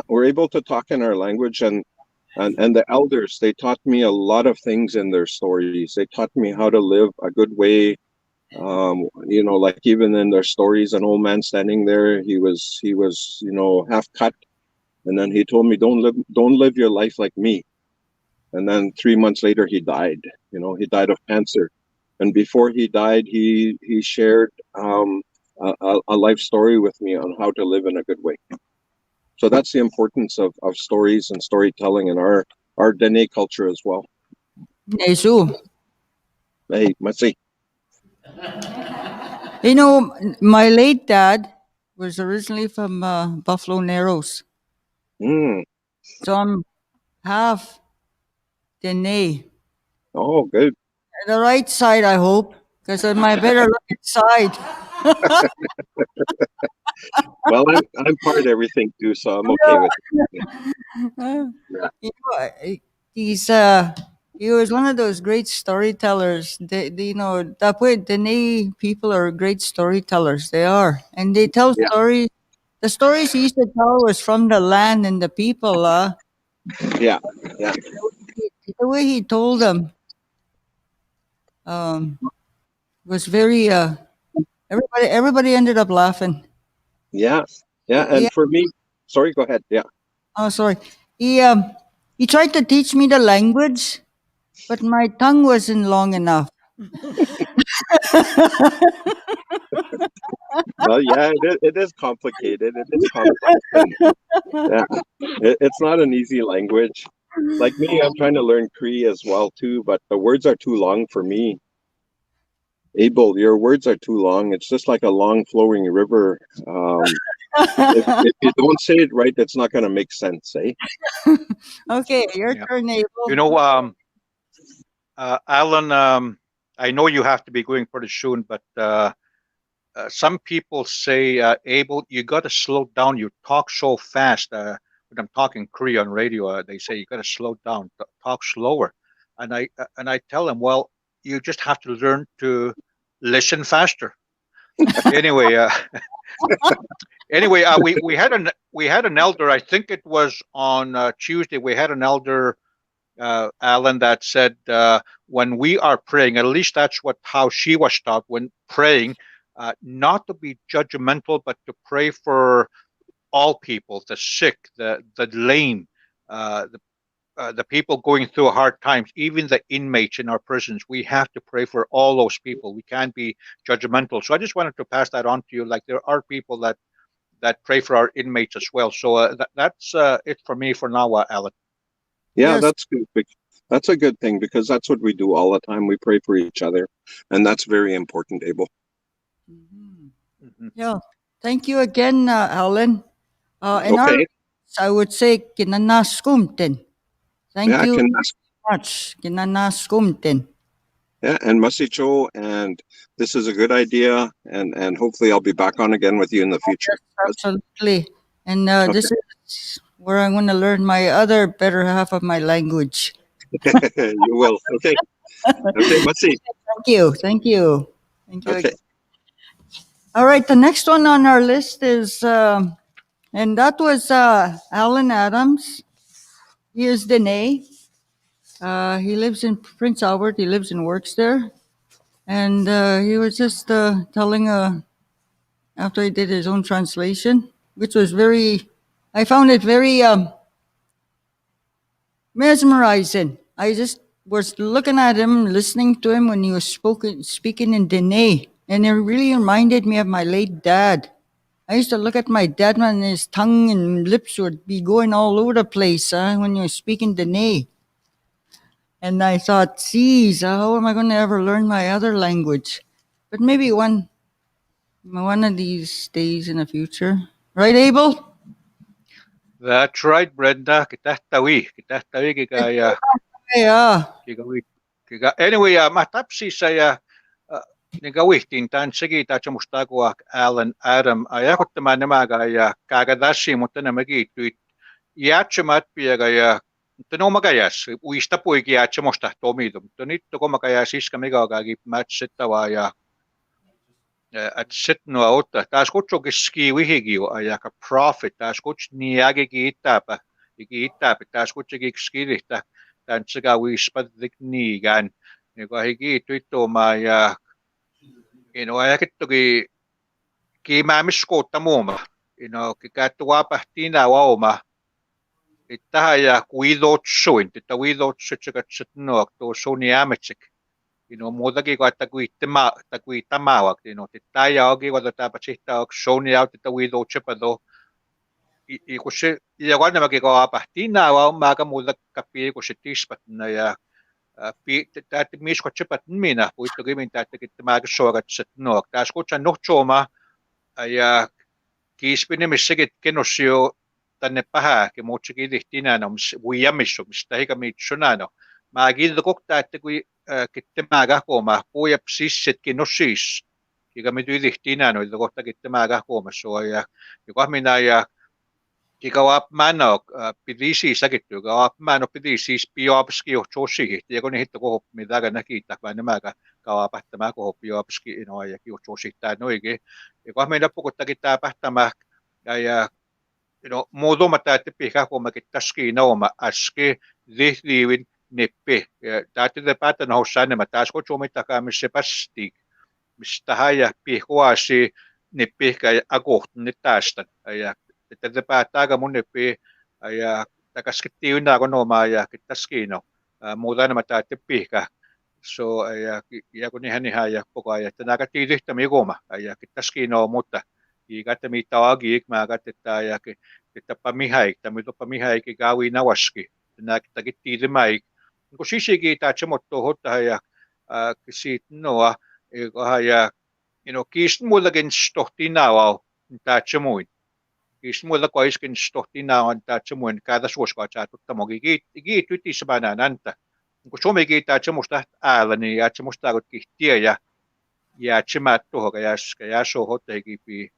G: we're able to talk in our language, and the elders, they taught me a lot of things in their stories. They taught me how to live a good way. Like even in their stories, an old man standing there, he was, half cut, and then he told me, don't live your life like me. And then 3 months later, he died. He died of cancer. And before he died, he shared a life story with me on how to live in a good way. So that's the importance of stories and storytelling in our Dene culture as well.
D: Nesu.
G: Hey, Matsi.
D: My late dad was originally from Buffalo Narrows. So I'm half Dene.
G: Oh, good.
D: The right side, I hope, because I'm my better looking side.
G: Well, I'm part of everything too, so I'm okay with it.
D: He's he was one of those great storytellers. You know, that way, Dene people are great storytellers. They are, and they tell
G: Yeah.
D: stories. The stories he used to tell was from the land and the people.
G: Yeah. Yeah.
D: The way he told them was very. Everybody ended up laughing.
G: Yeah. Yeah.
D: Yeah.
G: And for me, sorry, go ahead. Yeah.
D: Oh, sorry. He tried to teach me the language, but my tongue wasn't long enough.
G: Well, yeah, it is complicated. It is complex. And yeah, it's not an easy language. Like me, I'm trying to learn Cree as well too, but the words are too long for me. Abel, your words are too long. It's just like a long flowing river. If you don't say it right, it's not going to make sense, eh?
D: Okay, your
C: Yeah.
D: turn, Abel.
C: You know, Alan, I know you have to be going pretty soon, but some people say, Abel, you got to slow down. You talk so fast. When I'm talking Cree on radio, they say you got to slow down, talk slower. And I tell them, well, you just have to learn to listen faster. Anyway, we had an elder. I think it was on Tuesday. We had an elder, Alan, that said when we are praying, at least that's how she was taught when praying, not to be judgmental, but to pray for all people, the sick, the lame, the people going through hard times, even the inmates in our prisons. We have to pray for all those people. We can't be judgmental. So I just wanted to pass that on to you. Like, there are people that pray for our inmates as well. So that's it for me for now, Alan.
G: Yeah,
D: Yes.
G: that's good. That's a good thing because that's what we do all the time. We pray for each other, and that's very important, Abel.
D: Yeah. Thank you again, Alan. And
G: Okay.
D: I would say kinanaskumten. Thank
G: Yeah,
D: you
G: can
D: much. Kinanaskumten.
G: yeah, and Masicho, and this is a good idea, and hopefully I'll be back on again with you in the future.
D: Absolutely. And this
G: Okay.
D: is where I'm going to learn my other better half of my language.
G: You will. Okay. Okay, Masi.
D: Thank you. Thank you. Thank you.
G: Okay.
D: All right. The next one on our list is, and that was Alan Adams. He is Dene. He lives in Prince Albert. He lives and works there. And he was just telling, after he did his own translation, which was I found it very mesmerizing. I just was looking at him, listening to him when he was speaking in Dene. And it really reminded me of my late dad. I used to look at my dad and his tongue and lips would be going all over the place when he was speaking Dene. And I thought, geez, how am I going to ever learn my other language? But maybe one of these days in the future. Right, Abel?
C: That's right, Brenda. Kitahtawi kikaya
D: Yeah.
C: Anyway, matapsi saya nagawihtin tan sige ta chamustagwa Alan Adam ayakot naman namaga ya kagadashi mo tanamagi tuit yachamat piagaya tunomagayas uista puigi yachamosta tomidum tunit to komagayas iskamiga gagi matsitawa ya at sitno auta taas kutso kiski wihigio ayaka prophet taas kuts niage giitapa igiitapa taas kutso kiskirihta tan siga wispadik nigan Niko higi tuito maya ayakit to ki mamis ko tamoma kikatuwa pa tina waoma itahaya kuido tsuin titawido tsutsikat sitno to soniametsik modagi ko tagui tamawak titaya ogi ko tapachita ok sonia titawido chipado ikusi iyawan na magikawa pa tina waoma mudag kapi ko sitispat na ya tati mis ko chipat mina puito gimin tati kitamaga sogat sitno tas ko chan no choma aya kiispini missigit kenosio tänne paha ke muutsikin tihtinä no vuijamissu mistä hikä miitsuna no mä kiitos kokta että kui kittemää kahkoma puja sissetkin no siis hikä me tihtinä no kohta kittemää kahkoma so ja joka minä ja kikawap mano pidisi sakit tu kawap mano pidisi piopski ochosi ti ko ni hito ko midaga nakita ba namaga kawapat tama ko piopski inoya ki ochosi ta no ige ko may napo ko tagita pa tama kaya modo mata tipika ko makitaski no ma aski liwin nippe dati de pata no sana matas ko chumita ka misepasti mistahaya pihwasi nippe kaya agot nitasta kaya Tadapataga mo nipi ay takaskitiw na ako no maya kitaskino muda na matatipi ka so ay iya ko ni hanihaya po kaya tanakatili tamigoma ay kitaskino muta ikat mi tawagi magat taya kita pamihay tamito pamihay ki gawi na waski tanakitagitili mai ko sisigi ta chamo to hot ay kisit no haya kis mo lagin stohti nawaw ta chamo ismulla ko iskin stohti na on ta chumuin kada suoska cha tutta mogi gi tyti sabana nanta ko some gi ta chumusta aalani ja chumusta ko kihtiä ja chimat toho ja so hotte gi pi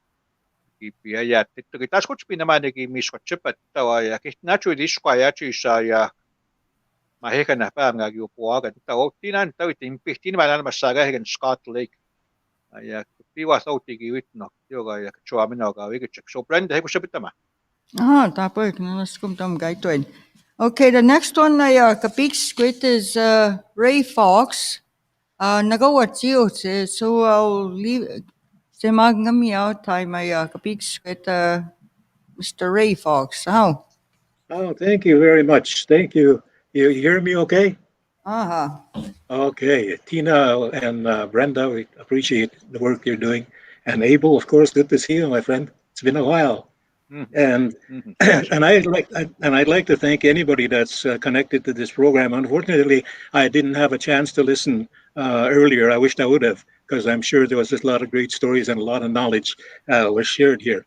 C: ja tittu gi tas kutspina manegi misko chipat tawa ja ki nachu diskwa ja chisa ja ma hekana päänga gi puaga ta ottinan tawtin pihtin manan massaga heken Scott Lake ja piwa sautigi vitno joka ja chuamina ga wigitsek so Brenda he ko sabitama
D: tapos nós contamos gaitoin. Okay, the next one kapik squid is Ray Fox. Nagawatio so I'll leave se magami out time kapik squid Mr. Ray Fox. How?
H: Oh, thank you very much. Thank you. You hear me okay?
D: Aha.
H: Okay. Tina and Brenda, we appreciate the work you're doing. And Abel, of course, good to see you, my friend. It's been a while. And and I'd like to thank anybody that's connected to this program. Unfortunately, I didn't have a chance to listen earlier. I wished I would have, because I'm sure there was just a lot of great stories and a lot of knowledge was shared here.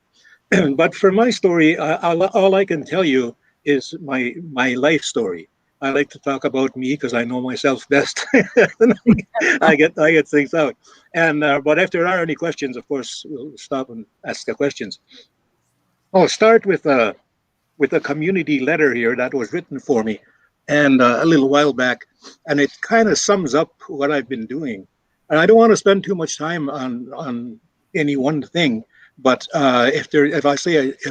H: But for my story, all I can tell you is my life story. I like to talk about me because I know myself best. I get things out. And but if there are any questions, of course, we'll stop and ask the questions. I'll start with a community letter here that was written for me, and a little while back, and it kind of sums up what I've been doing. And I don't want to spend too much time on any one thing, but if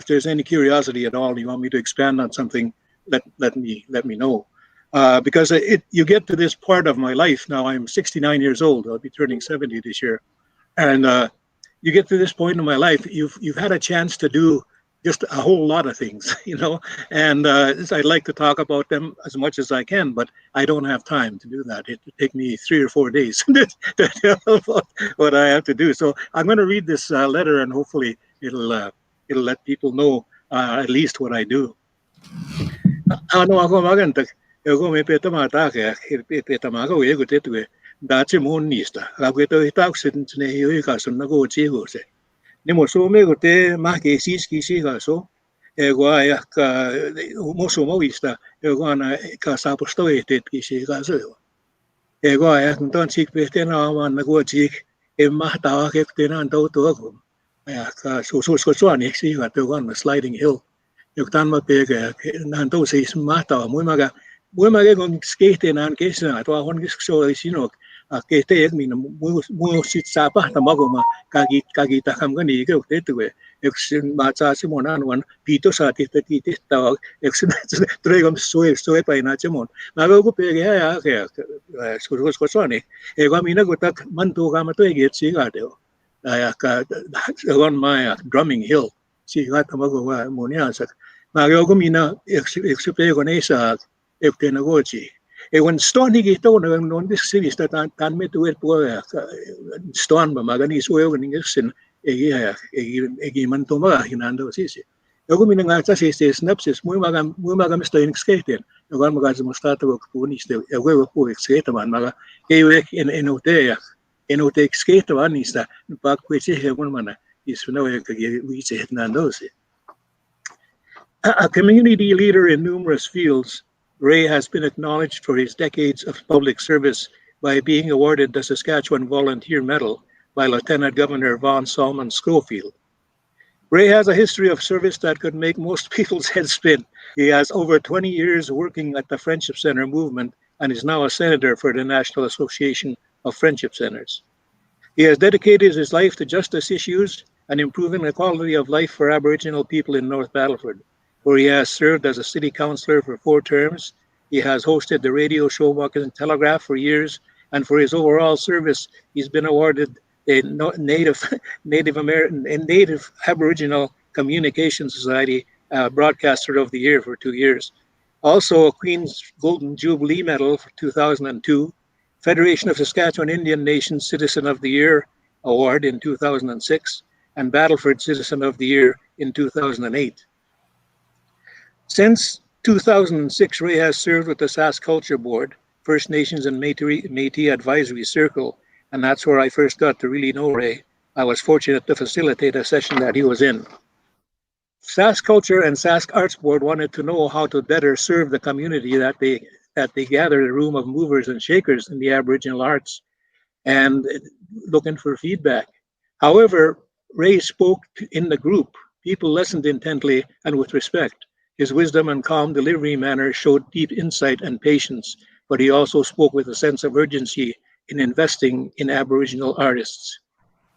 H: there's any curiosity at all, you want me to expand on something, let me know. Because you get to this part of my life now. I'm 69 years old. I'll be turning 70 this year, and you get to this point in my life. You've had a chance to do just a whole lot of things, and I'd like to talk about them as much as I can, but I don't have time to do that. It would take me 3 or 4 days to tell what I have to do. So I'm going to read this letter, and hopefully it'll let people know at least what I do. Ano ako maganda? Ako may petamata kaya petamaga uye gutetwe. Dachi monista. Ako ito itaksin snehiyo ikasun nago chigo se. Nimo so me gote mahke kisi kaso. Ego ayak moso mawista. Ego ana kasapusto etet kisi kaso. Ego ayak nton chik petena man nago chik. Mahtawa ke tena ndo to ako. Ayak so anexi kato kan sliding hill. Joktan ma pega nanto se mahtawa muy maga con skate nan kesa to hon so sinok kete ek min mu sit sapa tamago ma kagi ta kam gani ke te tuwe ek ma cha simonan wan pito sa ti ta ek tregam so pa ina chemon mago ko pege ya ke so ne e ga mina go tak man to ga ma to ge chi ga de ya ka on my drumming hill si ga tamago wa monia sa mago ko mina ek pe go ne sa Ektenagochi. When Stony Gito, on this series that I met to it, Stone, Maganis, Wearing, Egimantoma, Hinando Sisi. Yoguminanga says, Snaps, Mumagam staying skating. The one Magazam started of Punis, a way of poor skaterman, Maga, Gawek in Enotea. Enotek skater is that back which one man is no we say Nandosi. A community leader in numerous fields, Ray has been acknowledged for his decades of public service by being awarded the Saskatchewan Volunteer Medal by Lieutenant Governor Von Salmon Schofield. Ray has a history of service that could make most people's heads spin. He has over 20 years working at the Friendship Center movement and is now a senator for the National Association of Friendship Centers. He has dedicated his life to justice issues and improving the quality of life for Aboriginal people in North Battleford, where he has served as a city councillor for 4 terms. He has hosted the radio show Market Telegraph for years, and for his overall service, he's been awarded a Native American and Native Aboriginal Communication Society Broadcaster of the Year for 2 years. Also, a Queen's Golden Jubilee Medal for 2002, Federation of Saskatchewan Indian Nations Citizen of the Year Award in 2006, and Battleford Citizen of the Year in 2008. Since 2006, Ray has served with the Sask Culture Board, First Nations and Métis Advisory Circle, and that's where I first got to really know Ray. I was fortunate to facilitate a session that he was in. Sask Culture and Sask Arts Board wanted to know how to better serve the community that they gather the room of movers and shakers in the Aboriginal arts, and looking for feedback. However, Ray spoke in the group. People listened intently and with respect. His wisdom and calm delivery manner showed deep insight and patience, but he also spoke with a sense of urgency in investing in Aboriginal artists.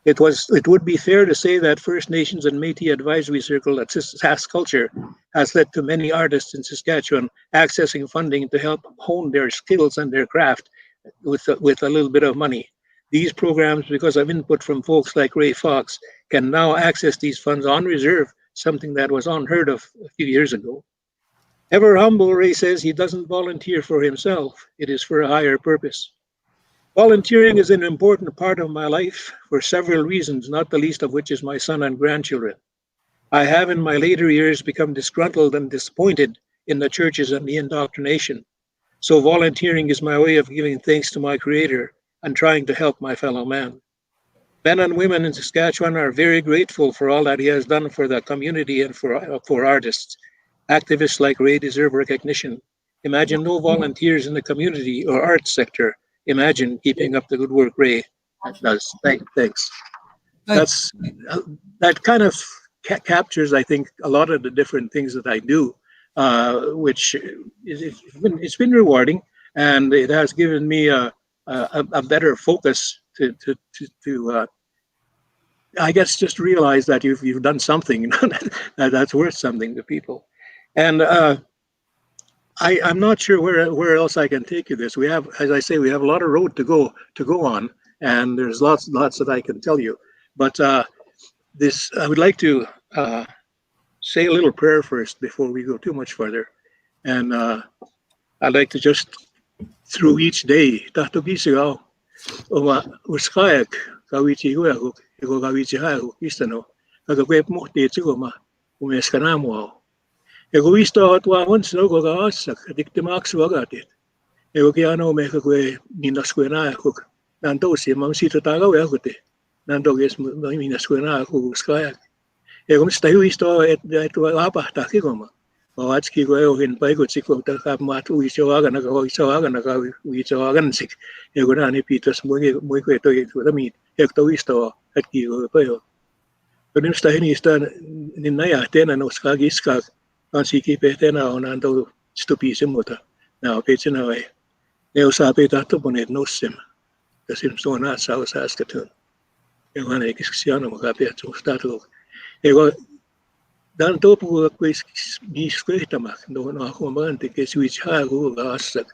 H: It would be fair to say that First Nations and Métis Advisory Circle at Sask Culture has led to many artists in Saskatchewan accessing funding to help hone their skills and their craft with a little bit of money. These programs, because of input from folks like Ray Fox, can now access these funds on reserve, something that was unheard of a few years ago. Ever humble, Ray says he doesn't volunteer for himself. It is for a higher purpose. Volunteering is an important part of my life for several reasons, not the least of which is my son and grandchildren. I have in my later years become disgruntled and disappointed in the churches and the indoctrination. So volunteering is my way of giving thanks to my Creator and trying to help my fellow man. Men and women in Saskatchewan are very grateful for all that he has done for the community and for artists. Activists like Ray deserve recognition. Imagine no volunteers in the community or arts sector. Imagine keeping up the good work Ray does. Thanks. That kind of captures, I think, a lot of the different things that I do, which it's been rewarding, and it has given me a better focus to I guess just realize that you've done something that's worth something to people. And I'm not sure where else I can take you this. We have, as I say, we have a lot of road to go on, and there's lots that I can tell you. But this, I would like to say a little prayer first before we go too much further. And I'd like to just, through each day, tahtogisao, oma uskayak kawichi huahu, ego kawichi hahu, istano, kagakwep mohti chigoma, umeskanamo. Egoisto atwa once no go gasak, dictimax wagatit. Ego kiano mekakwe minasquena hook, nandosi, mamsita tago yakuti, nandoges minasquena huskayak. Ego stahuisto et apa takigoma. Watski go in Paigotiko to have mat Uichoagan, Uichoagansik, Egonani Peters Muequeto to the meat, Hectoisto at Kigo Peo. But in Stahinistan in Naya, Tena no Skagiska, Ansiki Petena on Ando Stupisimota, now pitching away. Neosapeta Toponet no sim, the Simsona South Saskatoon. Egonek Xiano Capet Stato. Ego dan topo quis discretamak no comandante che switch hago gasak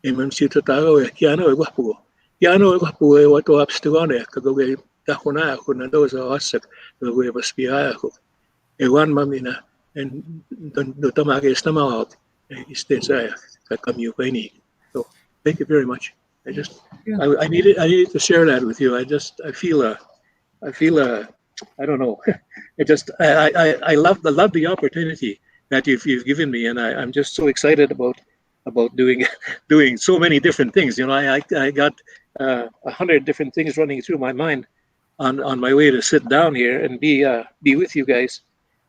H: emam sitatago e chiano e guapo e wato abstugone kago tahona kuna doza asak go baspiaco e one mamina and do tamage estama istensa kakamyu pani. So thank you very much. I needed to share that with you. I feel I don't know. I love the opportunity that you've given me, and I'm just so excited about doing so many different things. You know, I got 100 different things running through my mind on my way to sit down here and be with you guys,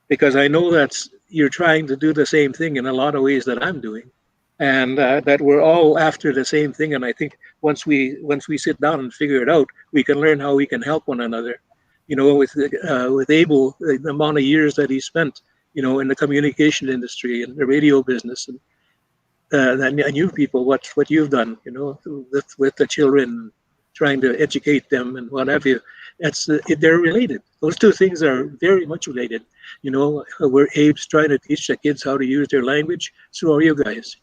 H: because I know that you're trying to do the same thing in a lot of ways that I'm doing, and that we're all after the same thing. And I think once we sit down and figure it out, we can learn how we can help one another. with Abel, the amount of years that he spent, in the communication industry and the radio business, and you people, what you've done, with the children, trying to educate them and what have you. They're related. Those two things are very much related. Where Abe's trying to teach the kids how to use their language, so are you guys.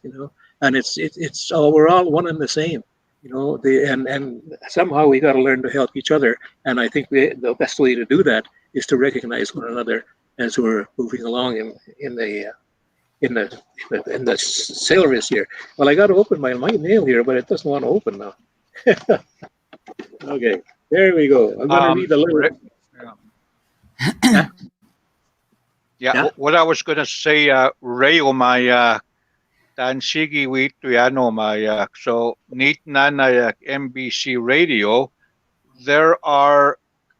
H: And it's all, we're all one and the same. And somehow we got to learn to help each other. And I think the best way to do that is to recognize one another as we're moving along in the syllabus here. Well, I got to open my mail here, but it doesn't want to open now. Okay, there we go. I'm going to read the little.
C: Yeah, what I was going to say, Ray, my Dan Sigi Witu my so Neat Nana MBC Radio, there are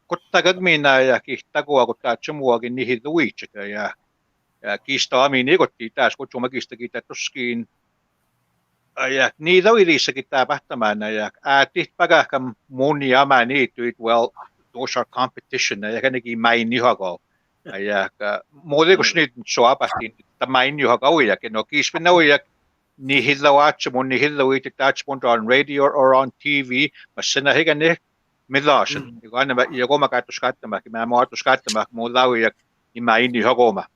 C: Kutagagmina Kitago Kutachumuag in Nihiduich, Kistami Nigoti, that's what Chumagista Gitatuskin. Neither it is a kitapatah. Tit pagakam monia mani to it. Well, those are competition. I can give my new hago. More snit show up at the mine you hago. Kispinoyak Nihilawach, Monihilawit attachment on radio or on TV, but Senahigane Milashan. You go to Scatamak, Mamma to Scatamak, Molawiak in my new hagoma.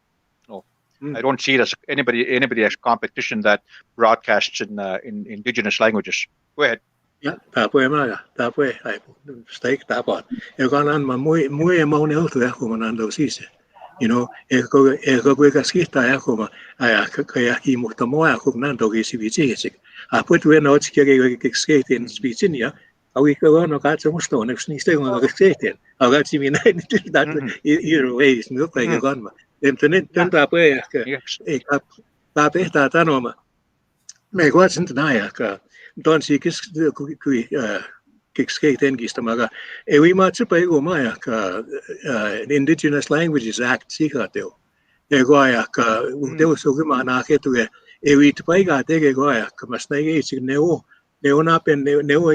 C: I don't see it as anybody as competition that broadcasts in indigenous languages. Go ahead.
H: Yeah, tapwe, I steak tapon. You gone on my muy money to Ecumanando Sise. Ego Gaskita Ecuma, Ayaki Mutamoa, Hugnando Gisivici. I put when not skate in Spicinia. A week ago, no got some stone, if sneezed on the skating. I got you that either way is milk like a gunman. Internet tape tatanoma. Make what's in Nayak. Don't see kick skate and gistamaga. We much pay go mayak, Indigenous Languages Act, Sikateo. Egoyak, Deusugimana to a we to pay got Egoyak, Mastay, Neonap and Neo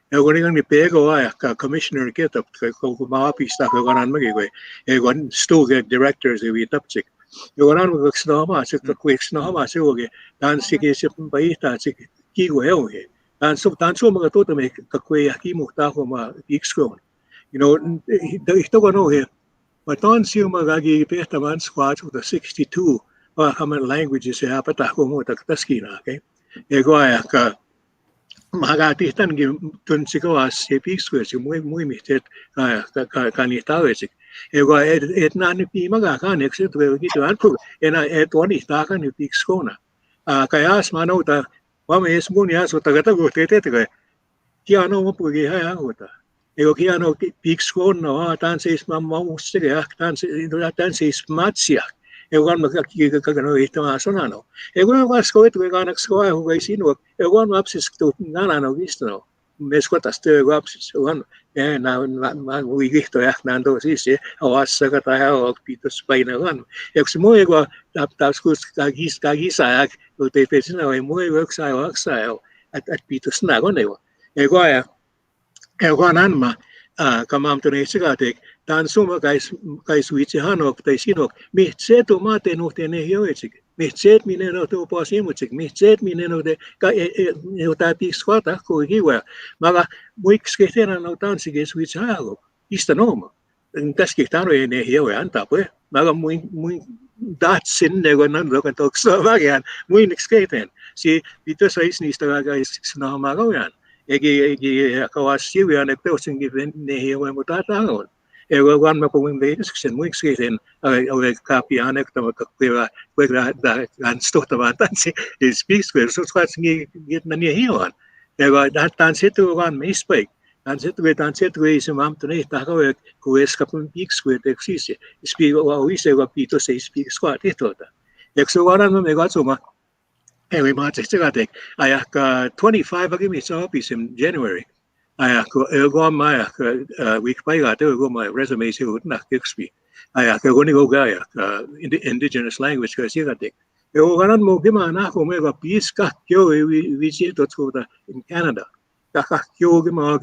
H: They're going to pay a commissioner get up to Mapi stuff on Magway. A one still get directors if we top chick. You go on with Snoma, the quick Snoma, Soge, dancing by Kigo, and so Tanso to make a quay Kimutahoma Ixcon. He don't know here. But on Siumagagi Petaman squads with the 62 common languages, Apatahomo, Taskina, okay? Egoyak. Magati tan tun sikawas episquis muy mistet kanitawesik. Ego et nani pi magakan exit we gitu anpu ena et one istaka ni pixkona. Kayas manota wame es munias utagata gutete kiano mopugi hayangota. Ego kiano pixkona tan seis mamma mustige tan seis matsia. Ewan magkakagano ito sonano. Ewan wasko ito ganak skoa who I seen work. Ewan wapsis to nanano gisto. Mesquata stir wapsis one and now we get to Nando Sisi, or Sakataha or Peter Spina one. Exmoego tapskus Kagisayak, who they face in a muy worksile at Peter Snagonevo. Egoya Ewan Anma. Kamam to Nesigatek, Dan Suma guys which Hanok, they sinok, me set to mate no tenehoic, me set me no to posimutic, me set me no de Tati Squata, who he were. Maga weeks get in and no dancing which Hago, Istanoma, and Tascitano in a hill and tape, Maga muy that sin never none look and talk so again, muy skaten. See, Peter says Nistaga is Snamagoyan. Egi kawasi and a person given here when we got out. Ever one mapping Vegas and weeks in a copy anecdote and sort of fancy. It speaks with so what's get many here on. There were that dance it to one may speak. And sit with and sit with some Amtony Tahoe who is couple peaks with the Xisi. Speak we say what Peter says speak squat it. Exo one of them they got so much. Anyway, I have 25 agreements office in January. I have go my week by go my resume would not XP. I have going to go guy indigenous language because you got it. You want to move him and I will make a peace cut in Canada. kakakyo mga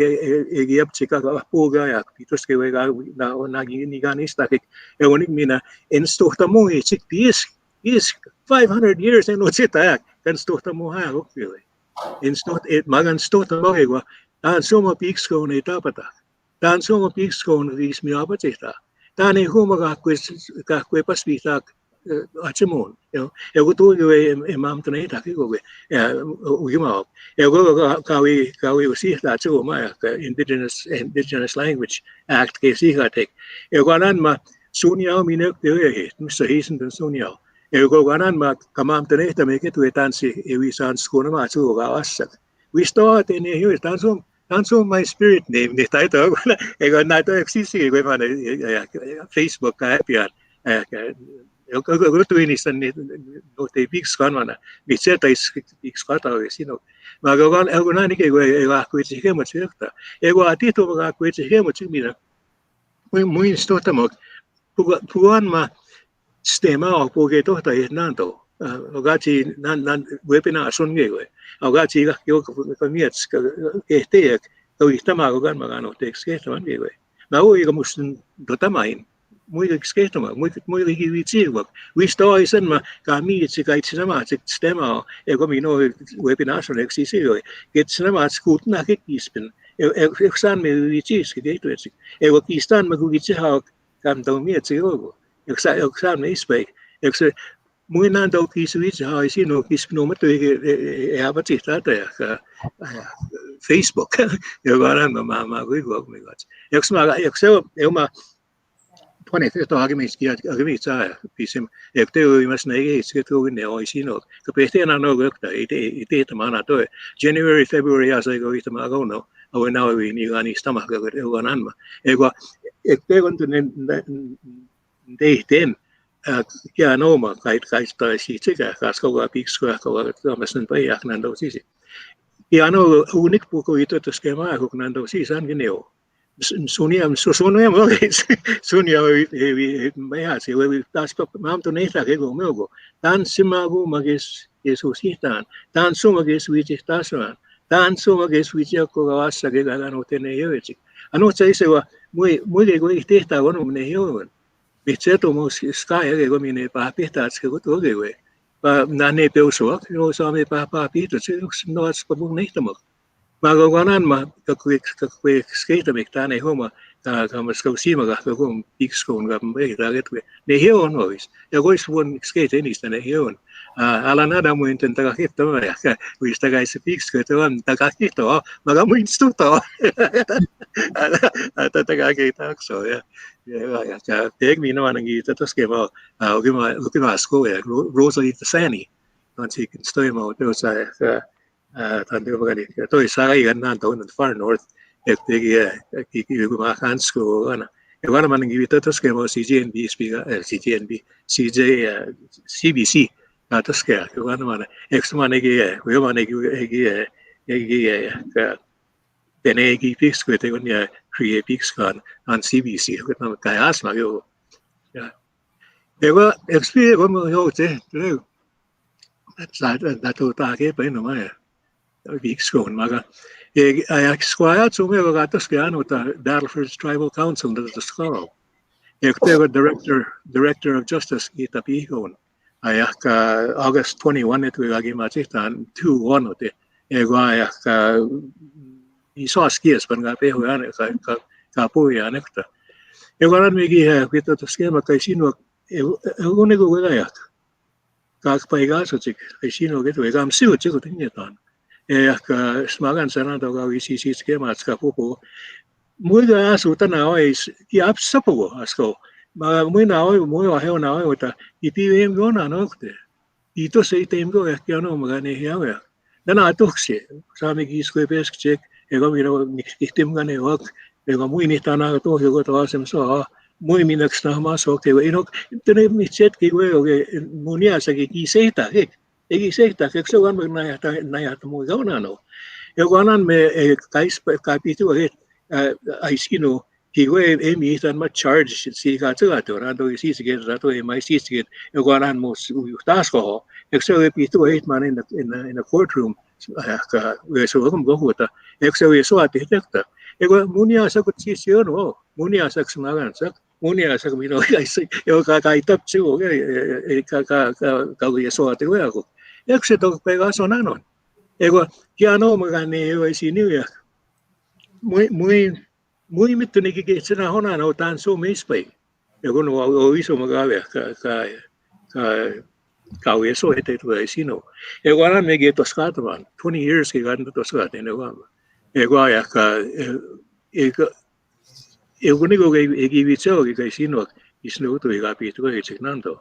H: egiyap chika puga ya pitos ke wega na nagi ni ganis takik ewonik mina en stohta mo chik is 500 years en ochita kan stohta mo ha okwe en stoht et magan stohta mo egwa tan soma piksko ne tapata tan soma piksko ne vis mi apatita tan e huma ka kwe paspita achimon ego tu mam tane takik oge ugima ego kawi usi ta chu ma indigenous language act ke si ga tek ego nan ma sunya minek te Mr. Hazen den sunya ego ganan ma kamam tane ta me ke tu etansi ewi san skona ma chu ga wasak we start in here tanso my spirit name ni tayo ego na to exisi ego man Facebook ka pian eu tu ini san no te big scan mana bice ta big scan ta sino ma gogan ego na ni ke ego aku chi ke mo chekta ego atito ga aku chi ke mo chi mira muy sto ta mo puan ma stema o poge to ta nando ogachi nan webinar sun ge ogachi ga yo ko miets ke te ko istama gogan magano te ke to ge ma o ego mus do tamain muy sketama muy hiwichi we sto isen ma kami chikai cinema stema ego mino webinar sun exisi get cinema skut na ke kispin eksan me wichi ske to ego kistan ma gugichi ha kam do mi ego eksan me ispe ekse muy nando kiswichi ha isino kispino ma to e abatita ta Facebook ego ran ma go me got eksma ekse ma pone to agimi sa pisim ekte mas nege isketo ne oisino kapete na no gokta ite mana to January February as I go itama go no o na we ni gani stama go ganan ma ego ekte gon to de ten ya no ma kai sta si chika kasko ga pix ko mas pa yak nando si ya no unik poco ito to skema ko nando si san gineo Sunia maya si we tas pa mam to neta ke go mego tan simago magis Jesusitan tan sumagis wichi tasan tan sumagis wichi ko gawasa ke gano tene yechi ano chai se wa muy ke go itesta go no ne yo bicheto mo sky ke go mine pa pistas ke go to ge we pa na ne pe so no sa me pa pito se no as pa mo neta mo magawanan ma kakwe skate me tane homa ka mas ko sima ga ko big skon ga me ga getwe ne hion hois ya gois won skate ni stane hion ala nada mo intenta ka hit to ya we sta ga se big skate wan ta ka hit to maga mo insto to ta ta ga ke ta so ya ya ka teg mi no anangi ta to skema o ma sko ya Rosalie Tasani once he can stay mo to sa tanto magani to isa ga nan to in the far north ki ma kan school ana e wala man ngi to ske mo CGNB speaker CGNB CJ CBC to ske ko wala man ex man ngi we man ngi ka tene gi fix ko te gonya create fix kan on CBC ko na ka asma yo ya ego experience mo yo te that to ta ke pa no ma Vikskon maga. Ik squaat zo meer gaat te scan with the Battleford's Tribal Council dat de school. Ik tegen director of justice kitapihon. Ayak August 21 het we agi machitan 2-1 ote. Ego ayak iso skis pan ga pe hoan ka po ya nekta. Ego ran megi kita to skema kai sino ego nego ayak. Ka pa igas chik kai sino get we gam siu chik tinyetan. Smagan sana to ga WCC skema ska popo muy ga asu ta na oi ki ap sapo asko ma muy na oi muy wa he na oi ta I pi em go na no te I to se tem go ya no ma ne ya ya na to se sa me gi sko pesk check e go mi no ni tem ga ne ok e go muy ni ta na to go to asem so muy mi nak sta ma so ke we no te ne mi chet ki we o ge munia sa ki se ta ke egi sekta ke so gan na ya mo ga na no e ganan me kais kapitu ge ai sino ki we e mi tan ma charge si ga tsa to na do si ge ra to e mai si ge e ganan mo tas ko e so e pitu e man in the courtroom we so kom go huta ek so we so ati tekta ego munia sa ko chi sio no munia sa smagan sa munia sa mi no kai se yo ka tap chi o ka we so ati we ko ek se to pega so na no ego ya no ma ne we si ni ya muy mittu ni ke sena hona no tan so me spai ego no o iso ma ga ka we so ete tu si no ego ana me ge to skatman 20 years ke gan to skat ne wa ego ya ka ego ni go ge vi so ge si no isno to ga pi to ge chiknando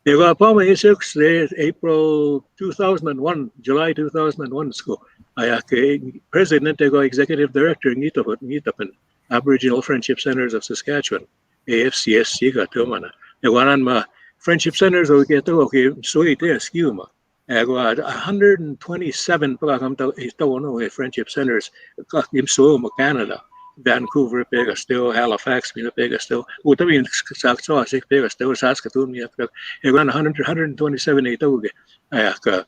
H: ego pa ma esek April 2001 July 2001 school I president ego executive director ngitapan Aboriginal Friendship Centers of Saskatchewan AFCSC ga to mana ego anan ma Friendship Centers o ke to okay so ite skill ma ego 127 pa kam to no Friendship Centers ka im so mo Canada Vancouver pega still Halifax mina pega still utamin sakso asik pega still Saskatoon mi ego 127 ito ge ka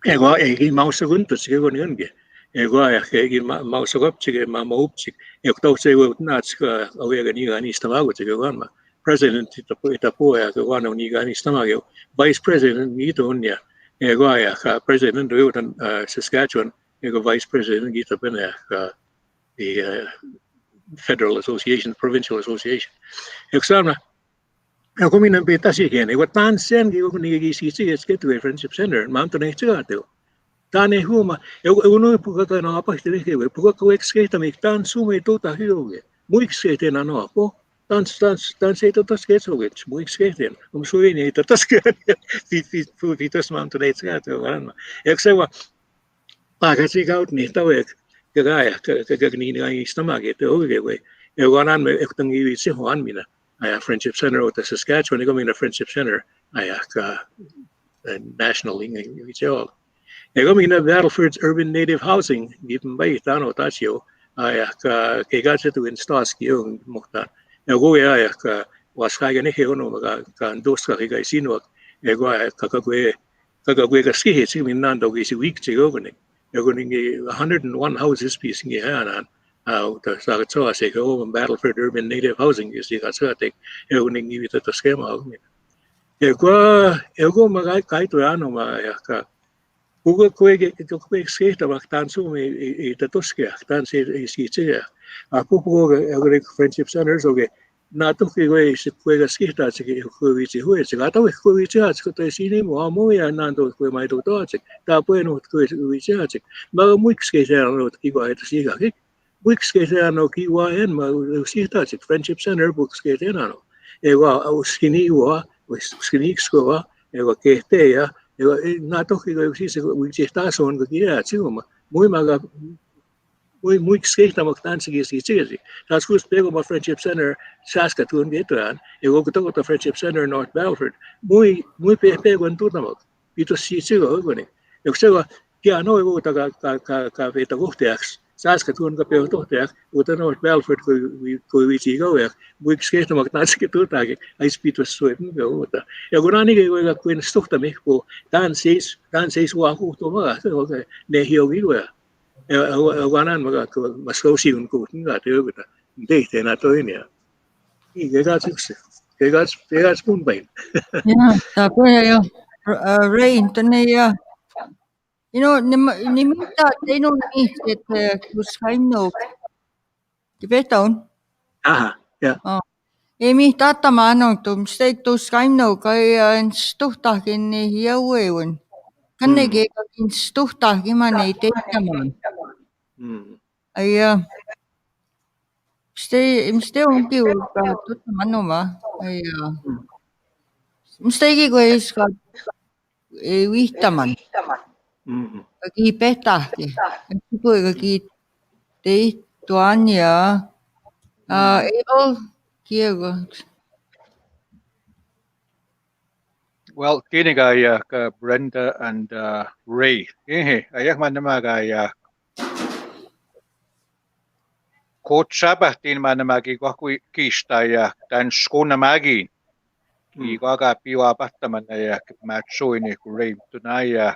H: ego egi mausagun to sige gon ge ego egi mausagop sige ma maupsik ego to se wo na ska awega ni gani stamago sige gon ma president ita po ya ke wano ni gani stamago vice president ni to nya ego ka president do Saskatchewan ego vice president gita bena the Federal Association, Provincial Association. Examna, ako minang pita si Ken. Iwa tansen ki ko nigigisi es ke to Friendship Center. Mam to na itsga to. Tane huma. Uno puka ka na apa tire ke. Puka ko eksketa mi tan sume to ta hiyoge. Mu eksketa na no apo. Tan se to tas ke so ge. Mu eksketa. Suwe ni to tas ke. Fitas mam to na itsga to. Eksewa. Pa kasi kaut ni tawek. Kagaya kagagni nga istamag ito okay we ewanan me ektang iwi si Juan mina ay Friendship Center o Saskatchewan iko mina Friendship Center ay national ing iwi siya iko mina Battleford's urban native housing given by tano tasyo ay kagasa to instas yung mukta iko ay waskaya ni heo no maga kandos ka kagay sino iko ay kagagwe kasi si minando gisi week sigo gani ego ningi 101 houses piece ngi hanan the so say go on Battleford urban native housing is the take ego ningi with the schema ego magai kai to ano ma ka ugo koege to koege sketa bak tan so me to toske tan se si che a pugo ego Friendship Centers okay na to ke we se koege sketa che ko wi che ho che ga to ko wi che ko to si ni mo mo ya nan to ko mai to che ta po no ko wi che ma mu sketa no ki wa to si ga ki mu sketa no ki wa en ma si ta che Friendship Center book sketa no e wa skini wa skini sko wa e wa ke te ya na to ke si se wi che ta son ko ki ya chi ma mu ma ga muy skate na magtan sige sige. Tas kus pego ma Friendship Center Saskatoon getan. Ego ko to Friendship Center North Battleford. Muy pego en tu namok. Ito si sige go ni. Ego sego kia no ego ta ka veta go teaks. Saskatoon ka pego to teak. Uta North Battleford ko wi go ya. Muy skate na magtan sige tu ta ke. Ai speed was so go uta. Ego nani ke go ka kuin stokta me ko dan seis wa ko to ma. Ne hio gi go Guanan maskosi un kutin ga te uta de te na to ini I gegas pun bain
D: ta ko yo rain to ne ya ni minta te no ni set kuskain no ti beton
H: aha ja
D: e mi tata mano tum steak to skain no kai en stuhta kin ni hiawen kan ne ge kin stuhta ki man ne te man ai mste unki ka tut mano ma ai mste ki ko is ka e wihtaman ki peta ki ko ki te tuania kiego
C: Well, kini ga Brenda and Ray. Ayak man nama ga coach sabah tin man nama ki ko kista ya dan skona magi. Ki ga piwa patta man ya match ini ku Ray tunaya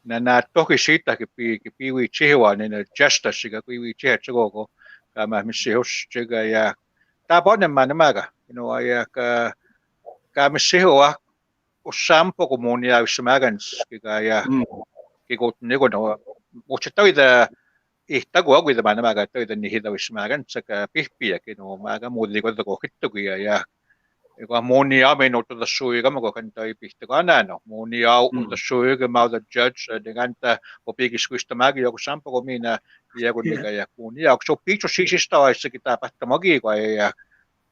C: na toki siitä ki piwi chiwa ni na justice ga piwi chiha chigo ka ma misihos chiga ya ta bonne manamaga ya ka misihoa usampo komunia usmagans ki ya ki got nego no ochitawi da ihtago agwi da manamaga tawi da nihida usmagan saka pihpia maga mudi ko da ko hitto ya Iko moni au me no to the sui ga mo kan tai piste ga na no moni au the sui ga mau the judge dengan ta o pigi squista magi yo sampo ko mina ya go ni ga ya moni au so picho si sta se kita pa ta magi ko ya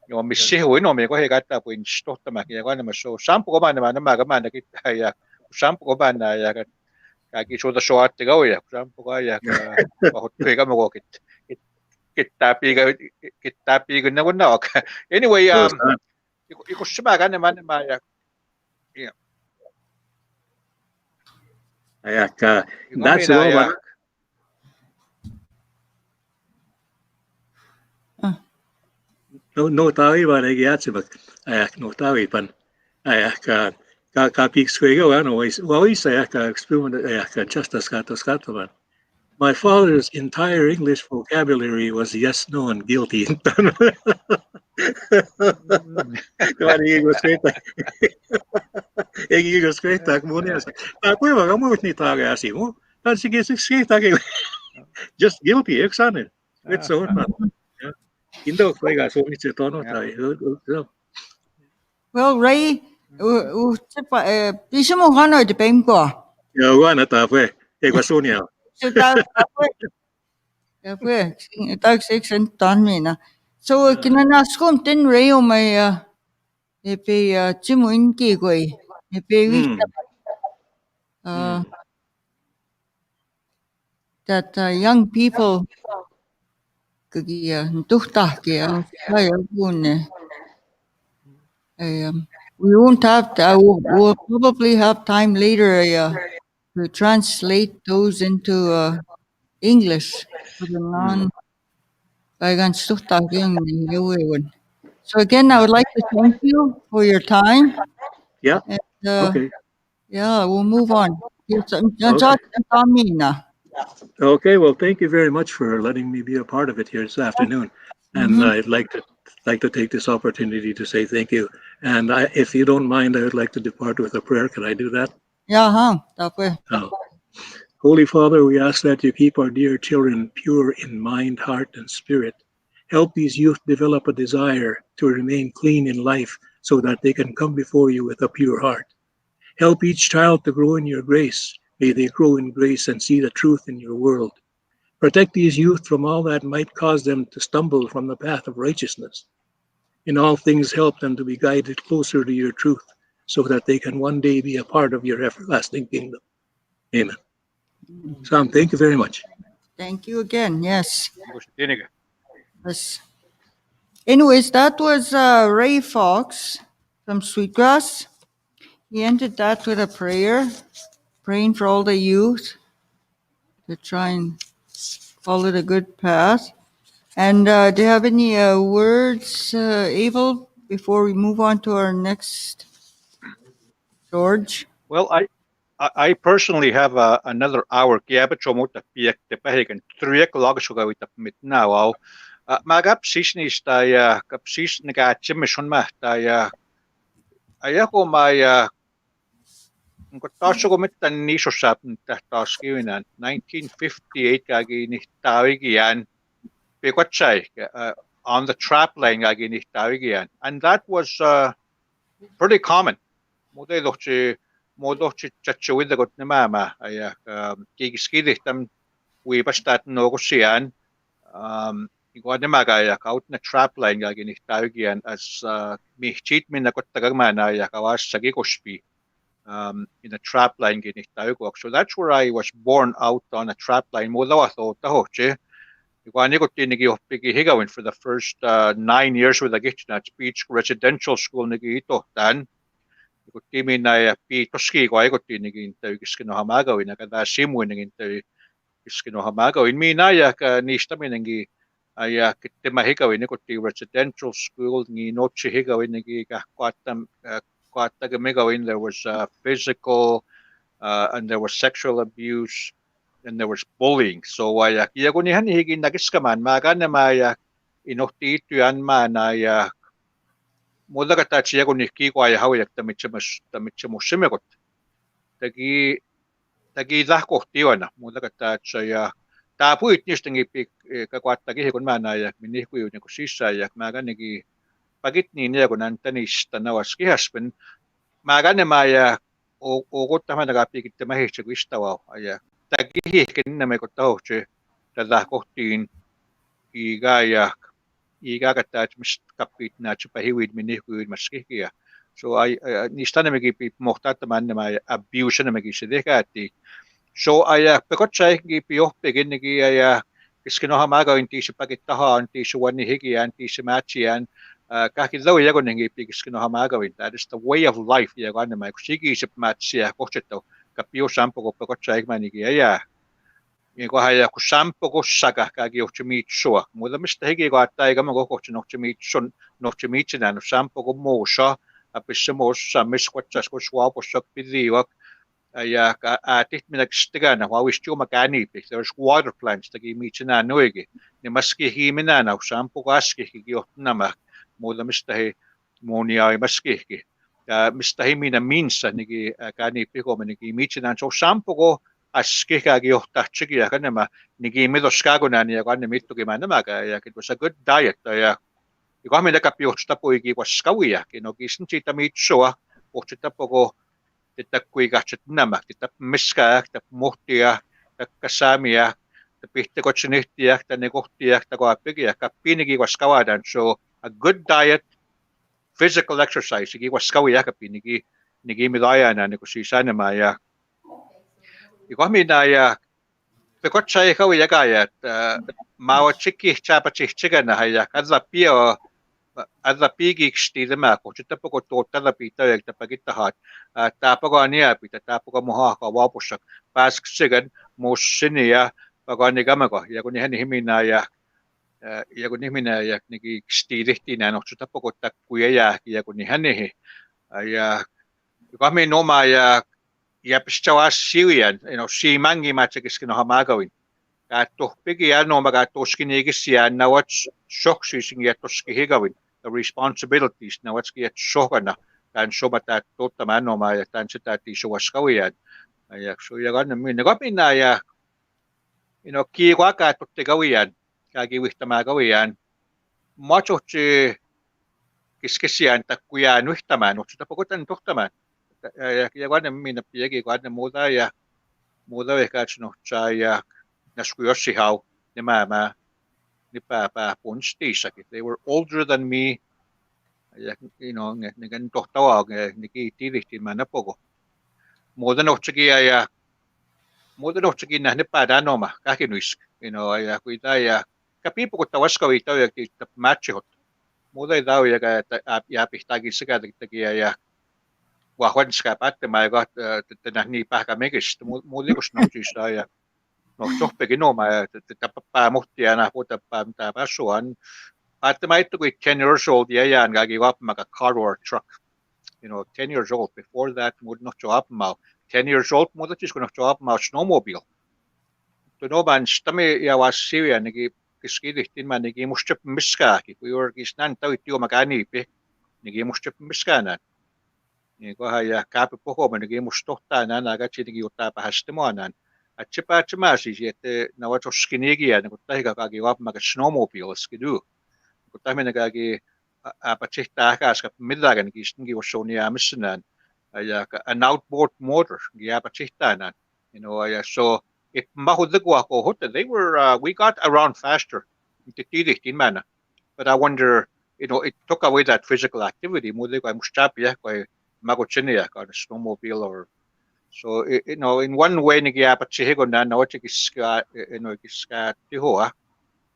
C: yo mi se ho no me ko he ga ta po in sto ta magi ya ga na so sampo ko ma ga ma na kita ya sampo ko ba na ya ga ka ki so the so at ga ya sampo ga ya ka ho te ga mo ko kita pi ga na no anyway Iko simaga naman maya. Yeah.
H: Ayak, that's all. No tawi ba na gyatsi ba? Ayak no tawi pan. Ayak ka pik skwego ano always ayak experiment ayak justas katos katoman. My father's entire English vocabulary was yes, no, and guilty. Just guilty, eksanen. It's so not. Indo kaya so it's a tono tayo.
D: Well, Ray, bisa mo hano de bengko.
H: Ya wana ta fue. Ekwa sonia.
D: So that fue tag 6 and tan mina. So kinanaskom tin Ray o may epe chimuin ki koy. Epe wita that young people kagi tuhtah kaya kaya bune. We won't have to, we'll probably have time later to translate those into English. So again, I would like to thank you for your time.
H: Yeah.
D: And,
H: Okay.
D: Yeah, we'll move on.
H: Okay. Well, thank you very much for letting me be a part of it here this afternoon. And I'd like to take this opportunity to say thank you. And if you don't mind, I would like to depart with a prayer. Can I do that?
D: Yeah,
H: Holy Father, we ask that you keep our dear children pure in mind, heart, and spirit. Help these youth develop a desire to remain clean in life so that they can come before you with a pure heart. Help each child to grow in your grace. May they grow in grace and see the truth in your world. Protect these youth from all that might cause them to stumble from the path of righteousness. In all things, help them to be guided closer to your truth so that they can one day be a part of your everlasting kingdom. Amen. Sam, thank you very much.
D: Thank you again. Yes. Anyways, that was Ray Fox from Sweetgrass. He ended that with a prayer, praying for all the youth to try and follow the good path. And do you have any words, Abel, before we move on to our next, George?
C: Well, I personally have another hour kiaba chomota piek te pahigan 3 o'clock suga with mit now. Magap sisnis ta ya kapsis naga chimishon ma ta ya ayako my ko mit tan nisho sap ta taskiwinan 1958 kagi ni tawigian pe kwachai on the trap line kagi ni tawigian, and that was pretty common. Modochi chachuida got ni mama ay kigiskidi tam we bastat no ko sian igual ni magaya out na trap line gagi ni tawigian as mi cheat min na got tagagmana ya kawas sagi kospi in a trap line gini tawigok. So that's where I was born, out on a trap line. Mo thought tahoche. Igual ni got tinigi pigi higawin for the first 9 years with the Gitchnat Beach Residential School nigi ito dan. Got timi na pi toski ko ay got tinigi into kiskino hamagawin na kada simu nigi into kiskino hamagawin. Mi na ya ka nista mi nigi ay kitima higawin ni got ti residential school ni noche higawin nigi ka kwatam there was physical and there was sexual abuse, and there was bullying. So iya ko nihan higin nagiskaman magana maya inokti tuyan manaya muda kata siya ko niki ko ay hawiyak tamitsamus simekot tagi dahko tiwana muda kata siya tapu itnis tingi pik kakwat tagi hikon manaya minihku yun ko sisaya magana gi pagit niya ko nantanis tanawas kihaspen magana maya o tama nagapikit tamahit wistawa aya tagihi kinna me ko tawche tadahkohtiin iga kataat mis kapit na chupahiwid minihkuid maskikia so ay nista na magi mohta taman na may abuse na magi sidekati so ay pekot say gi pio pegin nigi ay iskino hamaga inti sa pagitaha inti sa wani higi anti sa machian kakilaw yago ngi iskino hamaga that is the way of life yago na may kusigi sa machia kocheto kapio sampo ko pekot say manigi ay ko haya ko sampo ko saga ka gi ochmi chua mo da mista higi ko atai ga mo ko ochmi chun ochmi china no sampo ko mo sha apis mo sa mis ko chas ko swa ko sak pidiwa ya ka atit minak stiga na wa wish tu makani pe there's water plants ta gi mi china no igi ni maski hi mina na sampo ko aski gi otna ma mo da mista he mo ni ai maski gi mista hi mina minsa ni gi kani pe ko ni gi mi china so sampo ko askikagi yohtachiki ya kanema nigi midoskago na ni ya mittu ki manema ka ya it was a good diet ya iko mi naka piochta po igi waskawi ya kino gisin chita mitsoa ochita pogo titakui gachet nama titap miska ta mohtia ta kasamia ta pihte kochinihtia ta negohtia ta ko apigi ya kapinigi waskawadan so a good diet physical exercise igi waskawi ya kapinigi nigi midaya na ni ko sisana ma ya iko mi na ya pekot say ikaw ya mawa chiki chapa chichiga na haya adla pigi stile ma ko chita poko tota la pita ya tapagita hat tapago ania pita tapago moha ka wapusak pask sigan mosinia pagani gamago ya kuni hani himina ya kuni himina ya niki stile tina no chita poko takuya ya kuni hani ya kami no ma ya pistawas sirian si mangi machikis kino hamagawin to pigi no maga toskinigis ya na what shokshi sing ya toskihigawin the responsibilities na what's get shokana kan somata tota mano ma ya tan sitati showaskawian ya so ya gan min gapi na ya ki kwa ka totigawian kagi wihtamagawian macho chi kiskisian takuyan wihtaman usta pokotan tohtaman ya gan min piegi gan moda ya moda we ka chno cha ya naskuyoshi how ni mama ni papa punstisa they were older than me nigan tohtawa niki tidihti manapogo moda nochigi na ni pada no ma kakinuisk ya kuita ya kapipo ko tawaska ito ya matchot moda daw ya pihtagi siga ya wahwan ska patte ma ga tanahni pa kamegis muli ko sno ya no sohpegi no ma tappa muhti ana puta pa pasuan at the might 10 years old yeah and gagi up maka car or truck 10 years old before that would not show up mal 10 years old mo just going to show up mal snowmobile to no ban stami ya was syria nigi kiskidi tin man nigi mushchip miska ki we were gisnan taw tio makani pe nigi mushchip miska na ni ko haya kap poho man nigi mushtohta na naga chidi uta pa hastimoanan atchipa chimasi yete na wacho skinigi ya ko tahiga gagi up maka snowmobile skidu kutame nagagi apachita kas kap midagan gistin gi osonia misnan an outboard motor gi apachita nan so it mahudagwa ko hot they were we got around faster in mana but I wonder it took away that physical activity mo ko mustapia ko magochinia ka snowmobile or so in one way nigi apachihigo na no chikiska kiska tihoa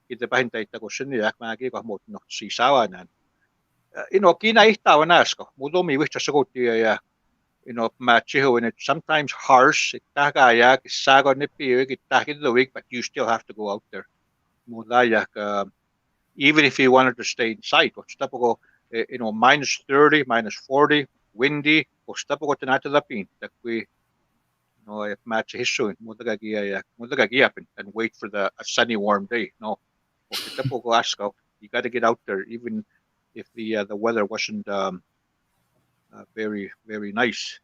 C: kita pahintay ta ko siya magi ko mo no si sawanan kinaihtawan nasko mudo mi wish sa ko ya machiho and it's sometimes harsh itagaya sago ni piyo kitahid the week but you still have to go out there mudaya even if you wanted to stay inside what's tapo minus 30 minus 40 windy what's tapo tinata lapin that we No, if match history, mudagagi up and wait for a sunny, warm day. No, you got to get out there, even if the weather wasn't very very nice.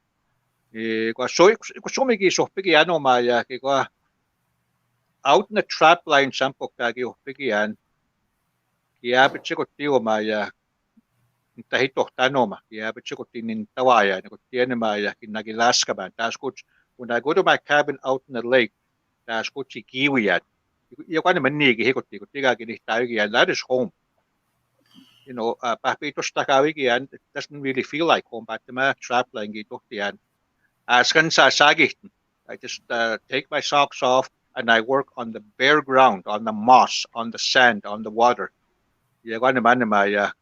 C: Out in the trap line sampok tagi pigian. Kiabit siya ko maya tahito tanoma. Kiabit siya ko tinin tawaya. Ko tiyan maya kinagilas ka ba. When I go to my cabin out in the lake, tas ko chikiwiyan. Yung ano man nigi hikot tiga tayo giyan. That is home. You know, papito stakawi giyan. It doesn't really feel like home. But the mga trap line gito tiyan. Askan sa sagit. I just take my socks off and I work on the bare ground, on the moss, on the sand, on the water. Yago naman maya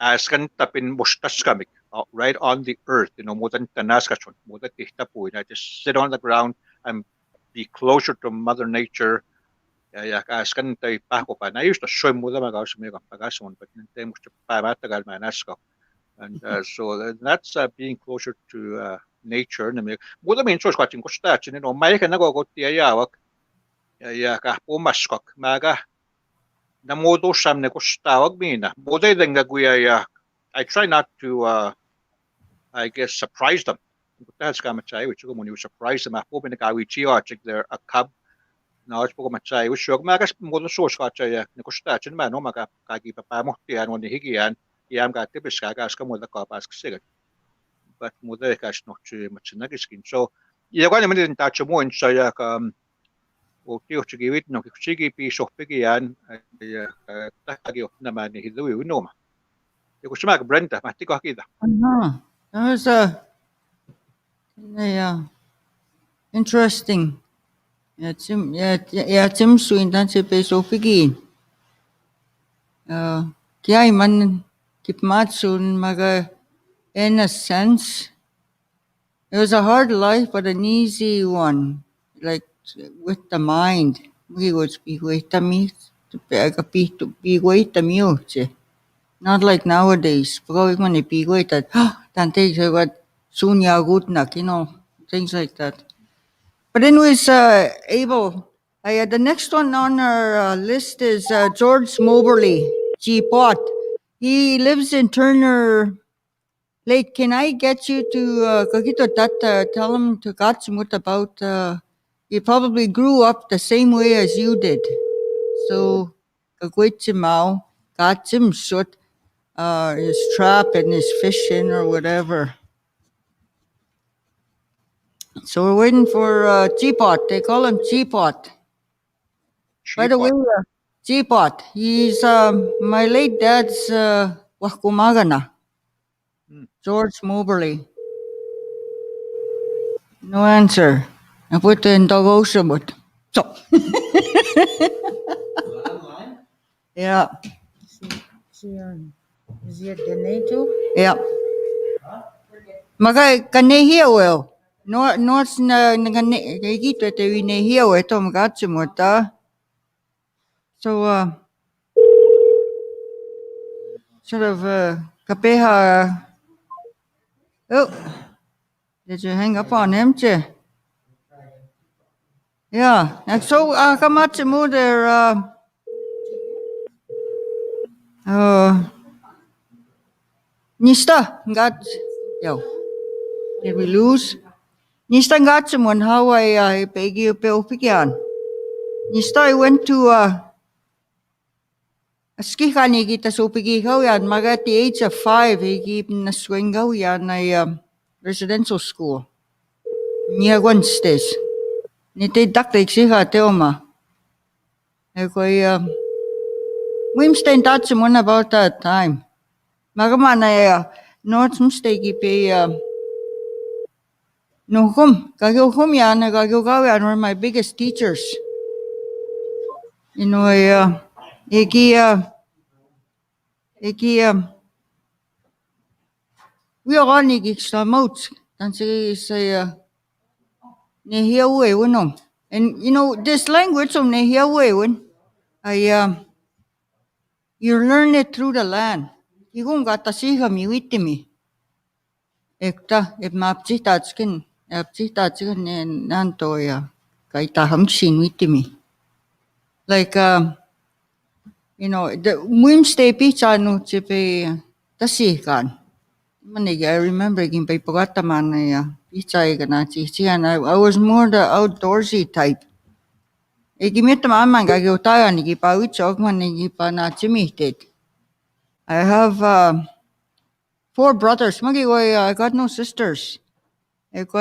C: askan tapin mustas kamik right on the earth. You know, mudan tanas kason, mudan tihtapuin. I just sit on the ground and be closer to Mother Nature. Askan tay pako pa. I used to swim muda magawas mga pagason, but nintay mo siya pamatagal manasko. And so that's being closer to nature. Muda min sos kwatin kusta, you know, may ka nagogot tiyawak. Ka pumaskok maga. Namodo sam ne kustawag mina. Boday den gaguya I try not to I guess surprise them. That's kamachay which when you surprise them ako binagawi chiyo check their a cub. Now it's poko machay which yung magas modo sos kachay ne kustachin man no maga kagi papamo tiyan on higian yam ka tipis ka gas ka moda ka pas sigat. But moda kas no chi machinagiskin. So yago naman din tacho mo in saya o tiyo chigibit no chigi pi sohpigian tagi naman ni hiluwi unoma. Yung kusumag Brenda, matiko hakida.
D: That was interesting. Tim suin dan se pe sohpigin. Kaya man kipmatsun maga in a sense. It was a hard life, but an easy one. Like with the mind, we would be with the meat, to be with the mute. Not like nowadays. Because when it be with that, then takes what soon ya good nak, you know, things like that. But anyways, Abel, the next one on our list is George Moberly, G. Pot. He lives in Turner Lake. Can I get you to tell him to Gatsumut about he probably grew up the same way as you did. So Kagwitsimau, Gatsim Shut, his trap and his fishing or whatever. So we're waiting for G-Pot. They call him G-Pot. By the way, G-Pot, he's my late dad's Wakumagana, George Moberly. No answer. I put in dog ocean, but so. Yeah.
E: Is he a Ganejo?
D: Yeah. Maga kanehia well. No na nagigito te winehia we to magatsumota. So sort of kapeha. Oh, did you hang up on him, che? Yeah. And so kamatsumu there Nista got yo. Did we lose? Nista got someone how I beg you again. Nista I went to a ski kita so pigi yan maga at the age of 5 I keep na swing yan a residential school. Near Wednesdays. Nite dakta iksiha teoma. We stay in touch someone about that time. Magamana North mistake pay no hum kagyo yan one of my biggest teachers. You know we all need extra modes. Dan say nehiawe unom. And you know this language of nehiawe you learn it through the land. You got to see him, you eat me. Ekta, if mapsitat skin. Apchita chicken nantoya. Kaita hamsin with me. Like, you know, the Wednesday pizza no chipe tasikan. Manig, I remember gin pa pagata man na pizza na chichian. I was more the outdoorsy type. Igimit man gagawtayan ni pa wichok man ni pa na chimited. I have 4 brothers. I got no sisters. That's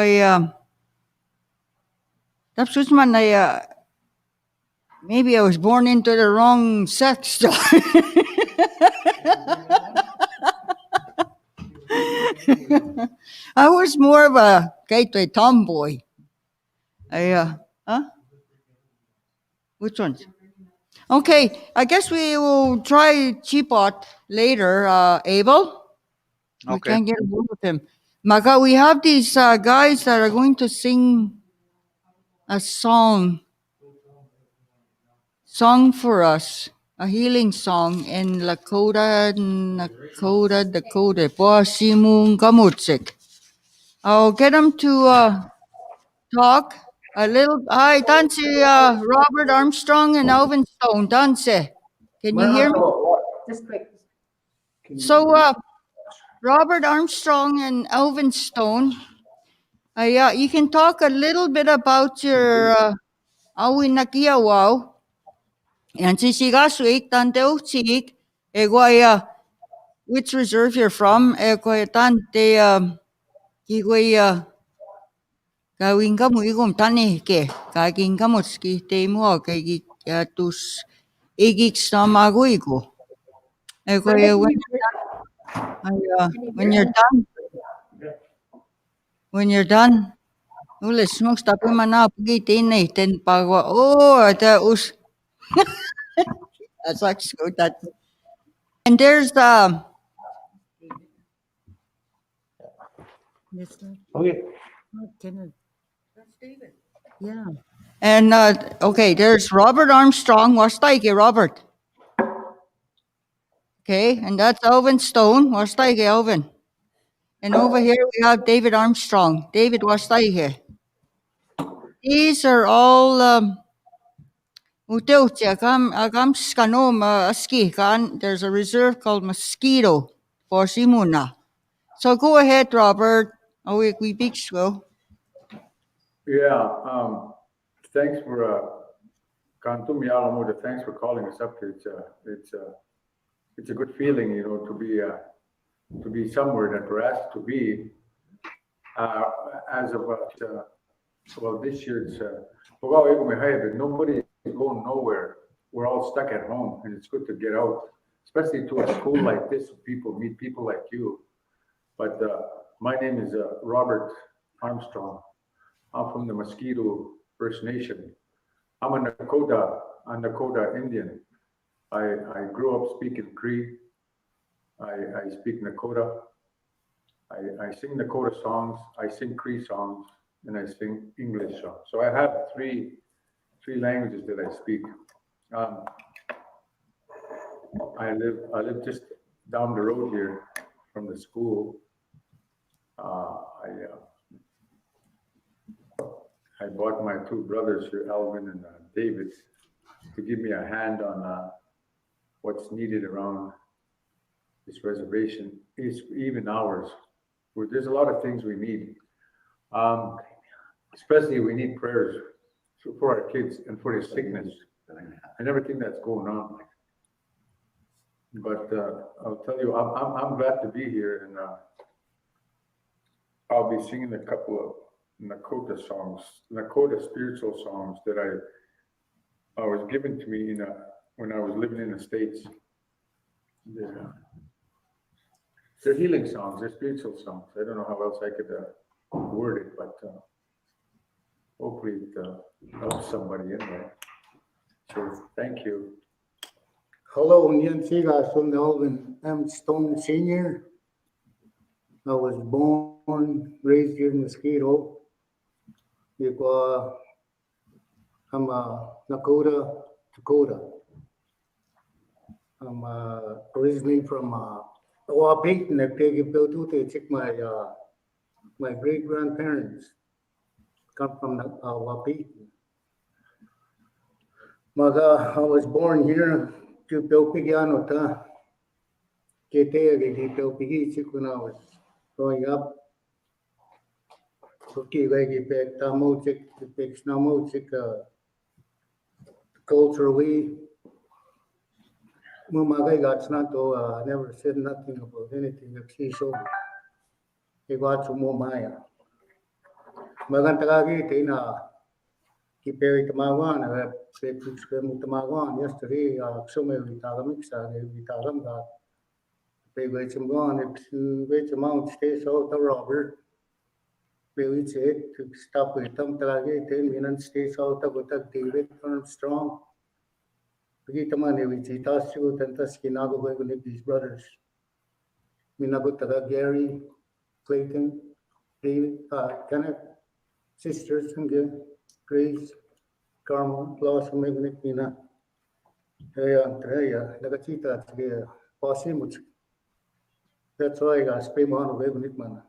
D: man maybe I was born into the wrong sex. I was more of a gateway tomboy. Which ones? Okay, I guess we will try Chipot later, Abel. We
C: Okay.
D: can't get a hold of him. Maga, we have these guys that are going to sing a song for us, a healing song in Lakota, Dakota. Boasimun Gamutsik. I'll get them to talk a little. Hi, Dance, Robert Armstrong and Alvin Stone. Dance, can you hear me?
I: Just quick.
D: So, Robert Armstrong and Alvin Stone, you can talk a little bit about your Awinakiawao. And sisigaswik tante uchik, which reserve you're from, tante, kigwaya, gawin ka mo igom tani ke, kagin ka mo ski te mo, kay tus igik sa maguigo. When you're done, ulis mo stop man na pagitin na ten pagwa. Oh, that was that's actually that. And there's
I: Okay.
E: That's David. Yeah.
D: and okay, there's Robert Armstrong. What's like Robert? Okay, and that's Elvin Stone. What's like Elvin? And over here we have David Armstrong. David, what's like here? These are all there's a reserve called Mosquito for Simuna. So go ahead, Robert. Oh, we big school.
J: Yeah, thanks for Kantum Yalamuda. Thanks for calling us up. It's a good feeling, you know, to be somewhere that we're asked to be. As of well, this year it's nobody is going nowhere. We're all stuck at home, and it's good to get out, especially to a school like this. People meet people like you. But my name is Robert Armstrong. I'm from the Mosquito First Nation. I'm a Nakota Indian. I grew up speaking Cree. I speak Nakota. I sing Nakota songs. I sing Cree songs, and I sing English songs. So I have three languages that I speak. I live just down the road here from the school. I bought my 2 brothers here, Alvin and David, to give me a hand on what's needed around this reservation, even ours. There's a lot of things we need. Especially we need prayers for our kids and for the sickness and everything that's going on. But I'll tell you, I'm glad to be here, and I'll be singing a couple of Nakota songs, Nakota spiritual songs that I was given to me when I was living in the States. They're healing songs, they're spiritual songs. I don't know how else I could word it, but hopefully it helps somebody in there. So thank you.
I: Hello, Nyan Sigas from Alvin M. Stone Sr. I was born, raised here in Mosquito. I'm Dakota. I'm originally from Oapic, and I take my great grandparents come from Wapiti. Maga, I was born here to Pelpigiano ta. Kete agi Pelpigi when I was growing up. Kuki lagi pek tamutik, pek snamutik culturally. Mumaga got snato. I never said nothing about anything of Sisho. He got to Mumaya. Magantagagi tina. Kiperi tamawan, pek tamawan. Yesterday, sume vitagamiksa, vitagam got. Pek vechimgon, if vechimon stays out the Robert. Pek to stop with them tagagi, 10 minutes stays out the Gotak David Armstrong. Pigitamani, which he tossed you, and Taskinago with these brothers. Minabutaga, Gary, Clayton, David, Kenneth, sisters, and Grace, Carmel, Claus, and Magnitina. Nagachita, Posimuch. That's why I got spray on away with it, man.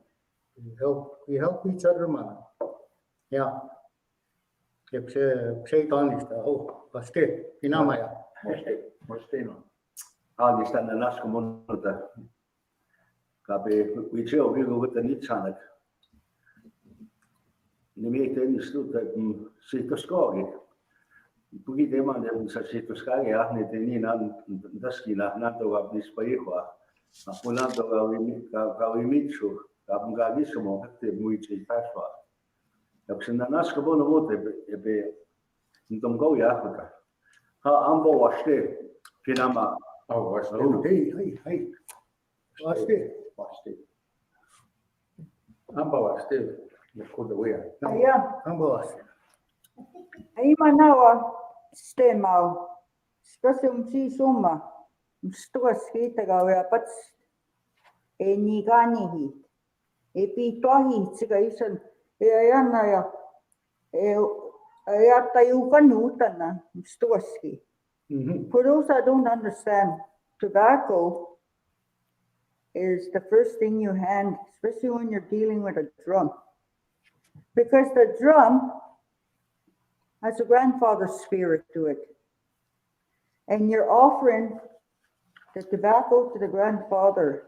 I: We help each other, man. Yeah. If say honest, oh, Paste, Pinamaya.
K: Mosteno. Agis tan nas komunita. Kabe wicheo vivo with the nitsanak. Nimete in stuta sitoskogi. Pugi demand in sa sitoskagi ahne tenina daskina nato abnis paihwa. Apunato kawimichu, kabungagismo, te muichi paswa. Yakshina nas kobono mote ebe ntomgo Africa. Ha ambo washte pinama.
I: Oh, washte. Hey. Washte. Ambo washte. Yakuda wea.
D: Yeah.
I: Ambo washte.
D: Ima nawa stemau. Spesum si summa. Mstuas hitaga wea pats. E nigani hit. E pitohi tsiga isan. E ayana ya. For those that don't understand, tobacco is the first thing you hand, especially when you're dealing with a drum. Because the drum has a grandfather spirit to it. And you're offering the tobacco to the grandfather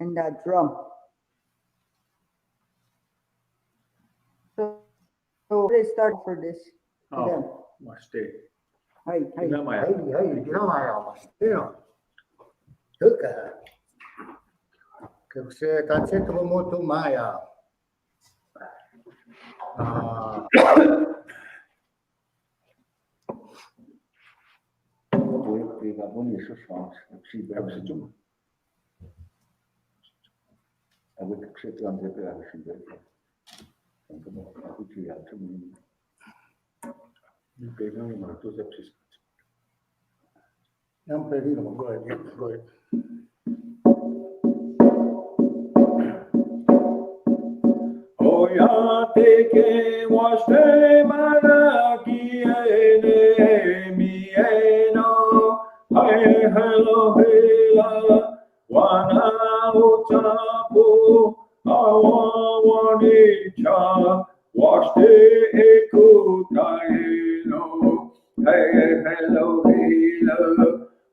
D: in that drum. So they start for this to them.
I: Washte.
D: Hey.
I: Pinamaya, washte. Tuka. Kapse tatseto moto maya. I'm pretty good. Go ahead.
L: Oh, ya te que washte maraki ene mi eno. Hai hello hela wana utapu awawani cha washte ekutaino. Hey hello hela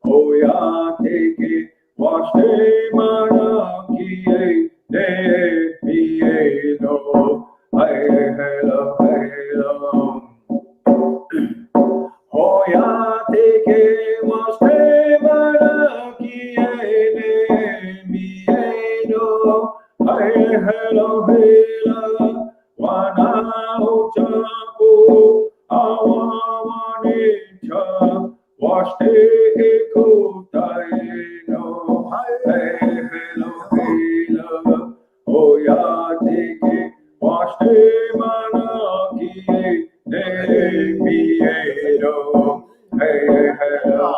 L: oh ya te que washte maraki ene mi eno. Hai hello oh ya te que washte maraki ene mi eno. Hai hello wana uchapu awawani cha washte ekutaino. Hai hello oh ya te que washte maraki ene mi eno. Hey hello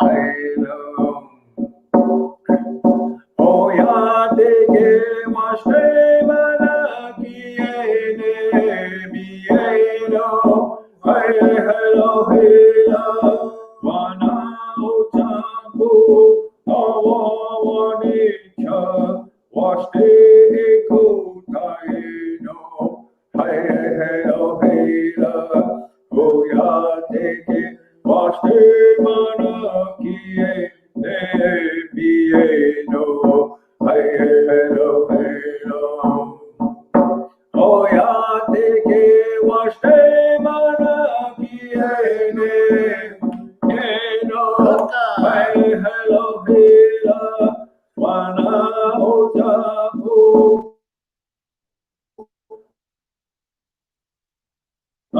L: oh ya te que washte maraki ene mi eno. Hey hello wana utapu awawani cha washte ekutaino. Hey hello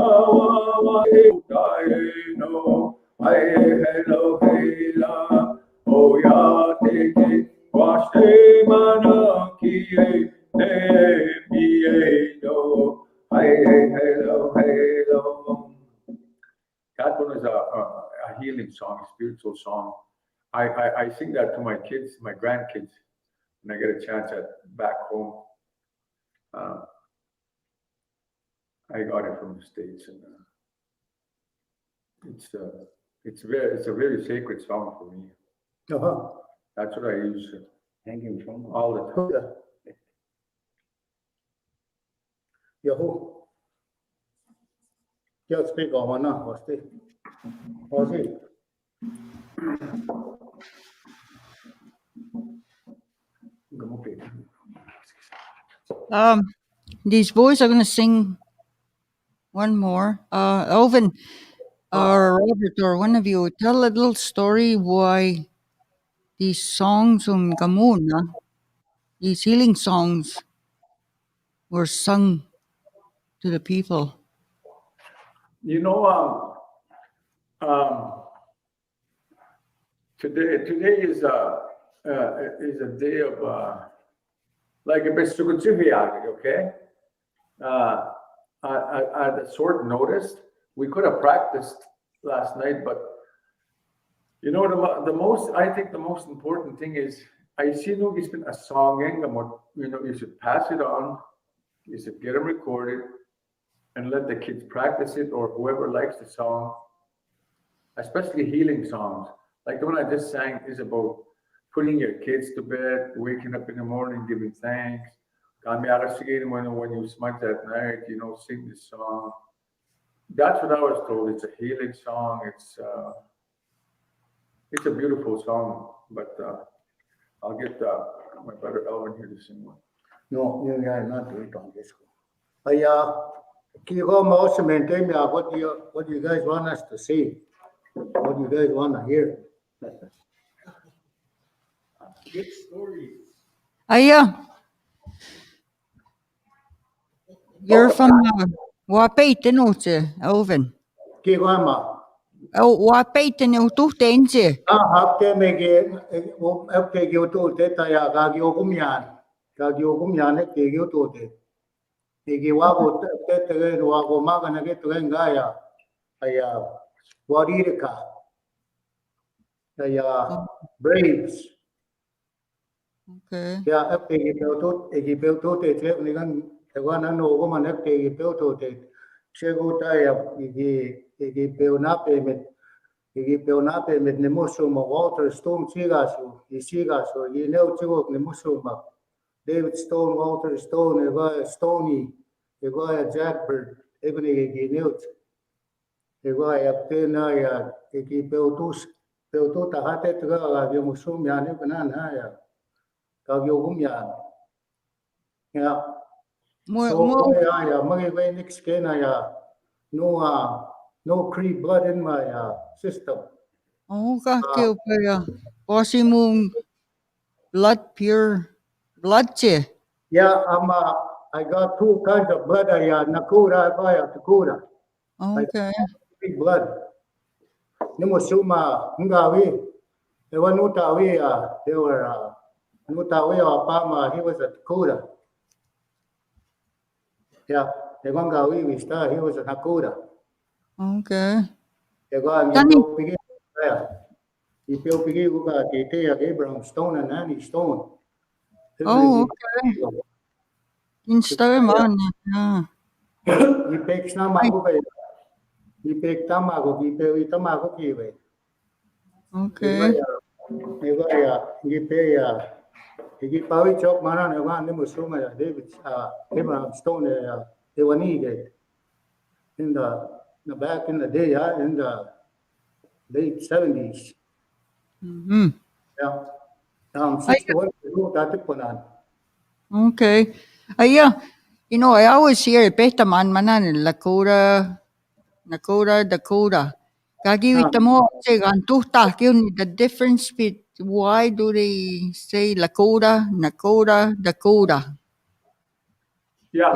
L: awawa no ai hello hela o ya te waste mana ki ne mi no ai hello. That one is a healing song, a spiritual song. I sing that to my kids, my grandkids, when I get a chance back home. I got it from the States, and it's a very sacred song for me. That's what I use hanging from all the time. Yahoo. Just speak on one, what's it?
D: These boys are going to sing one more. Alvin or Robert or one of you, tell a little story why these songs Gamuna, these healing songs, were sung to the people.
J: You know, today is a day of like a bit okay? At a short notice, we could have practiced last night, but you know, I think the most important thing is I see no been a song, you know, you should pass it on, you should get them recorded and let the kids practice it, or whoever likes the song, especially healing songs. Like the one I just sang is about putting your kids to bed, waking up in the morning, giving thanks. When you smudge at night, you know, sing this song. That's what I was told. It's a healing song. It's a beautiful song, but I'll get my brother Elvin here to sing one. No, you are not doing it on this one. Can you go also maintain what you guys want us to see? What you guys want to hear? Good stories.
D: You're from Wapeitanute, Alvin.
J: Kiwama.
D: Oh, Wapeitanute.
J: Hakte mege, okay, you told that I got you Gumian, you told it. Igiwago, Wago Magana get to Engaya, Wadirika, Braves.
D: Okay.
J: Yeah, up a built it, the one and no woman up a built it. Chegotaya, Igi Pelnape, Igi Pelnape, with Nemusuma, Walter Stone Chigasu, Isigasu, you know, Chigok Nemusuma, David Stone, Walter Stone, Eva Stony, Eva Jackbird, even a newt. Eva Pena, Igi Peltus, Peltuta Hate to go, Yamusum Yanibanaya, Kagyogumyan. Yeah. So my next no Cree blood in my system.
D: Oh, Posimum blood, pure blood.
J: Yeah, I got two kinds of blood. Nakura, Takura.
D: Okay.
J: Big blood. Nimusuma, Ngawi. They were Nutawi, they were Nutawi or Pama, he was a Takura. Yeah, they were Ngawi, we started, he was a Nakura.
D: Okay.
J: They go begin there. He built begin with Abraham Stone and Annie Stone.
D: Oh, okay. Instagram.
J: He picks Namago. He picked Tamago, he paid Tamago Kiwi.
D: Okay.
J: He pay he Pawi Chok Maran, one Musuma, David Abraham Stone, they were needed in the back in the day, in the late 70s.
D: Mm-hmm.
J: Yeah. 61 that.
D: Okay. Yeah. You know, I always hear Petaman Manan, Lakota, Dakota. Kagi mo the difference between why do they say Lakota, Dakota?
J: Yeah,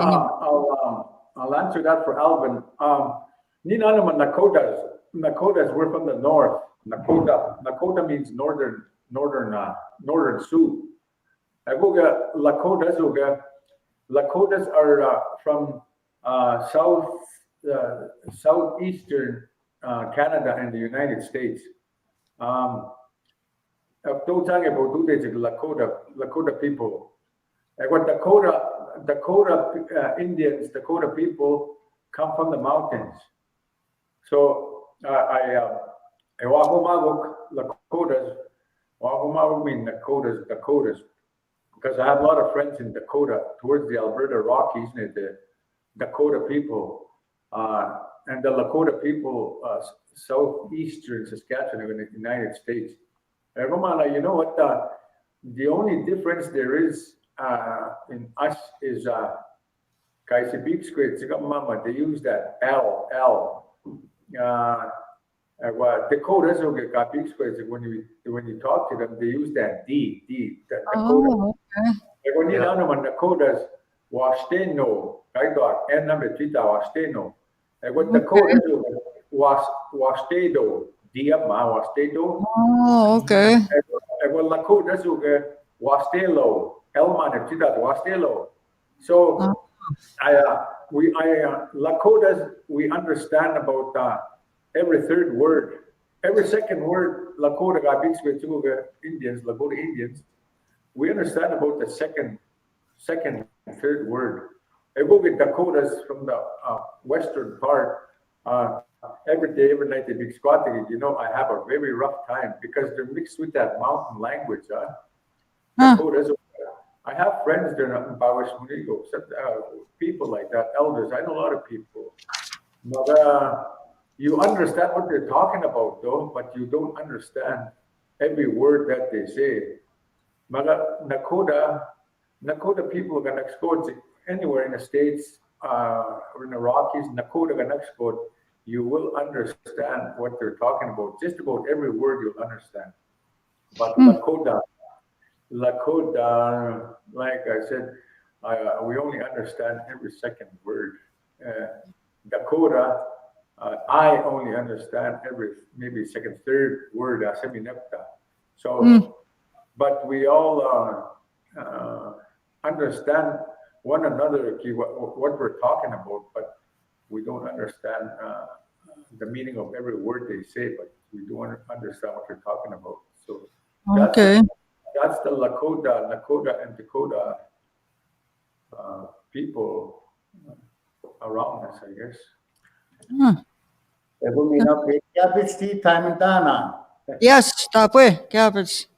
L: I'll answer that for Alvin. Ninanaman Nakotas. Nakotas, we're from the north. Nakota means northern Sioux. Lakotas are from southeastern Canada and the United States. Lakota people. What Dakota Indians, Dakota people come from the mountains. So Wahumagok Lakotas, Wahumagok mean Dakotas, because I have a lot of friends in Dakota, towards the Alberta Rockies, and the Dakota people, and the Lakota people, southeastern Saskatchewan in the United States. Romana, you know what? The only difference there is in us is they use that L. Dakotas when you talk to them, they use that D. Dakota.
D: Oh, okay.
L: When you know them, Dakotas, Wasteno, N number 3, Wasteno. What Dakotas Wastedo, Wastedo.
D: Oh, okay.
L: Well, Lakotas Wastelo, Elman, Wastelo. So, Lakotas, we understand about every third word, every second word. Lakota Indians, Lakota Indians, we understand about the second and third word. Dakotas from the western part, every day, every night they be squatting. You know, I have a very rough time because they're mixed with that mountain language. Dakotas. I have friends there in Bawish Munigo, people like that, elders. I know a lot of people. But you understand what they're talking about, though, but you don't understand every word that they say. Nakota people are going to export anywhere in the States or in the Rockies. Nakota going to export. You will understand what they're talking about. Just about every word you'll understand. But Lakota, like I said, we only understand every second word. Dakota, I only understand every maybe second, third word. So, but we all understand one another, what we're talking about, but we don't understand the meaning of every word they say, but we do understand what they're talking about. So that's the Lakota and Dakota people around us, I guess.
D: Yes, tapwe, cabbage.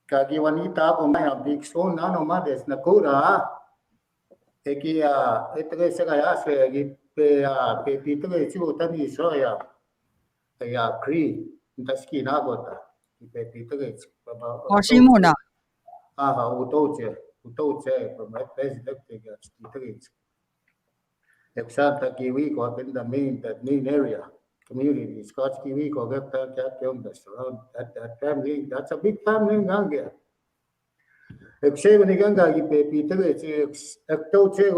I: Kagiwanita po maya big stone nano mades nakura eki etre segaya se pe pitre chu tani soya ya kri ndaski na gota pe pitre
D: Osimuna.
I: utoche from my president pitre example kiwi ko in the main area community Scotch kiwi ko get around that family, that's a big family ganga. Except when ganga ki pe pitre ektoche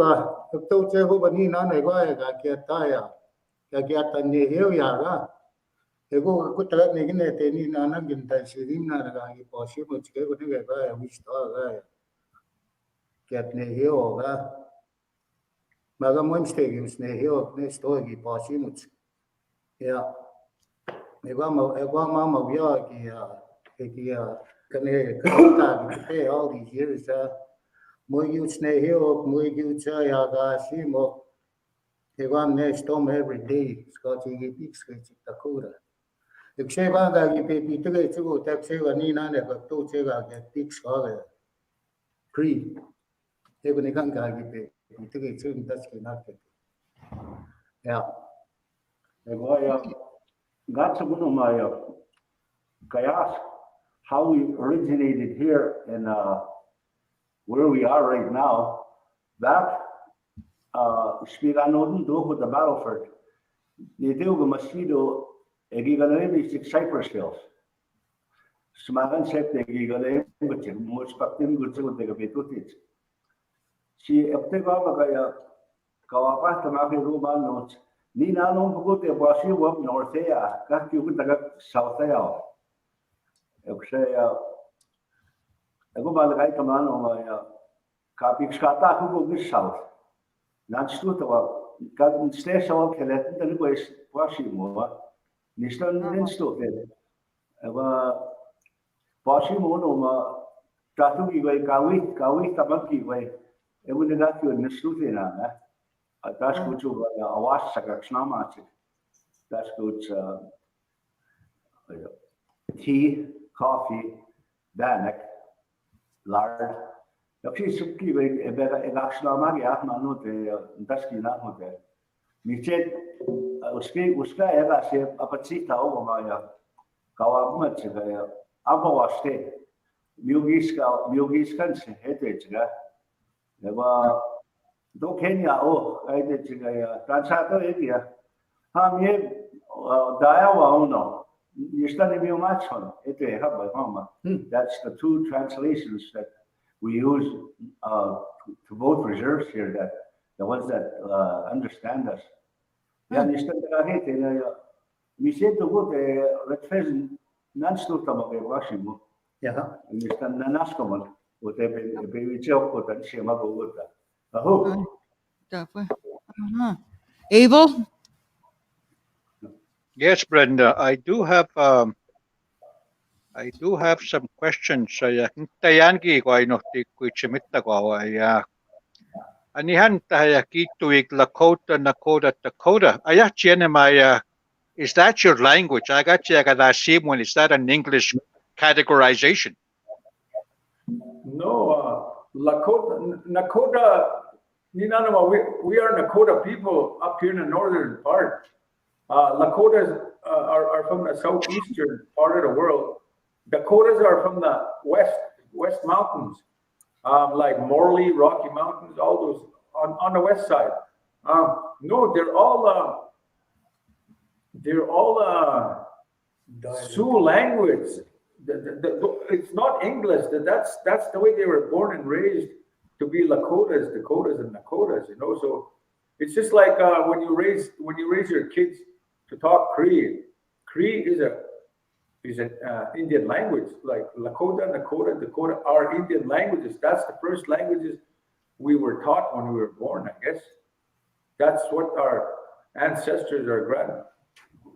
I: ho bani na ne go ga kiataya ya kiatani hiyo ya ga ego kutala ne gine te ni na na ginta sirim na ga ki poshi mo chike ko ne ga we sta ga kiatne hiyo ga maga monste gi usne hiyo ne sto gi poshi mo ya ego mama via ki kane ka all these years mo use ne hiyo mo use ya ga simo ego ne storm every day scotch gi pix ki takura ekse ba ga gi pe pitre chu tak se ga ni na ne ga to che ga ge pix ga pre ego ne kan ga gi pe pitre chu das ki na ke ya ego ya got to know my Kayas, how we originated here and where we are right now. That Spiranodun do with the Battleford. They do the mosquito a gigalemi 6 cypress hills. Smagan set the gigalem, which most pactin good to the Betutis.
K: si aptega kaya kawapa tamaki rumano ni nanon pugote wasi wap northea kaki utaga southea eksaya ako malagay kamano maya kapik skata ko go south nanstuta wa kad station wa kelet tani ko is wasi mo wa nistan ninsto te aba wasi mo no ma tatu ki vai kawi tamaki vai ebu negaki nistuta na das gut so awas sagak snamatik das gut tea coffee danak lard 역시 습기 왜 에베가 에각스나마게 아마노데 다스키나 호데 미체 우스가 에바세 아파치타 오마야 가와마치가 아바와스테 뮤기스칸스 헤데치가 내가 도 케냐 오 아이데 지가 단사도 얘기야 함예 다야와오노 이스타네 미오마촌 에테 하바 마마 that's the two translations that we use to both reserves here, that the ones that understand us. Yeah, understand that I hate it. We said to go to Redfern, non-stop about the washing. Yeah, understand the Nascoman, what they be joke with and shame about with that. I hope.
D: Abel?
C: Yes, Brenda, I do have some questions. Tayangi ko ay no ti kuichimitta ko ay anihan tayo kituig Lakota, Nakota, Dakota. Ayah chiene maya, is that your language? I got you when is that an English categorization?
L: No, Lakota, Nakota, we are Nakota people up here in the northern part. Lakotas are from the southeastern part of the world. Dakotas are from the west mountains, like Morley, Rocky Mountains, all those on the west side. No, they're all Sioux language. It's not English. That's the way they were born and raised to be Dakotas and Nakotas. So it's just like when you raise your kids to talk Cree. Cree is an Indian language, like Lakota, Nakota, Dakota are Indian languages. That's the first languages we were taught when we were born, I guess. That's what our ancestors, our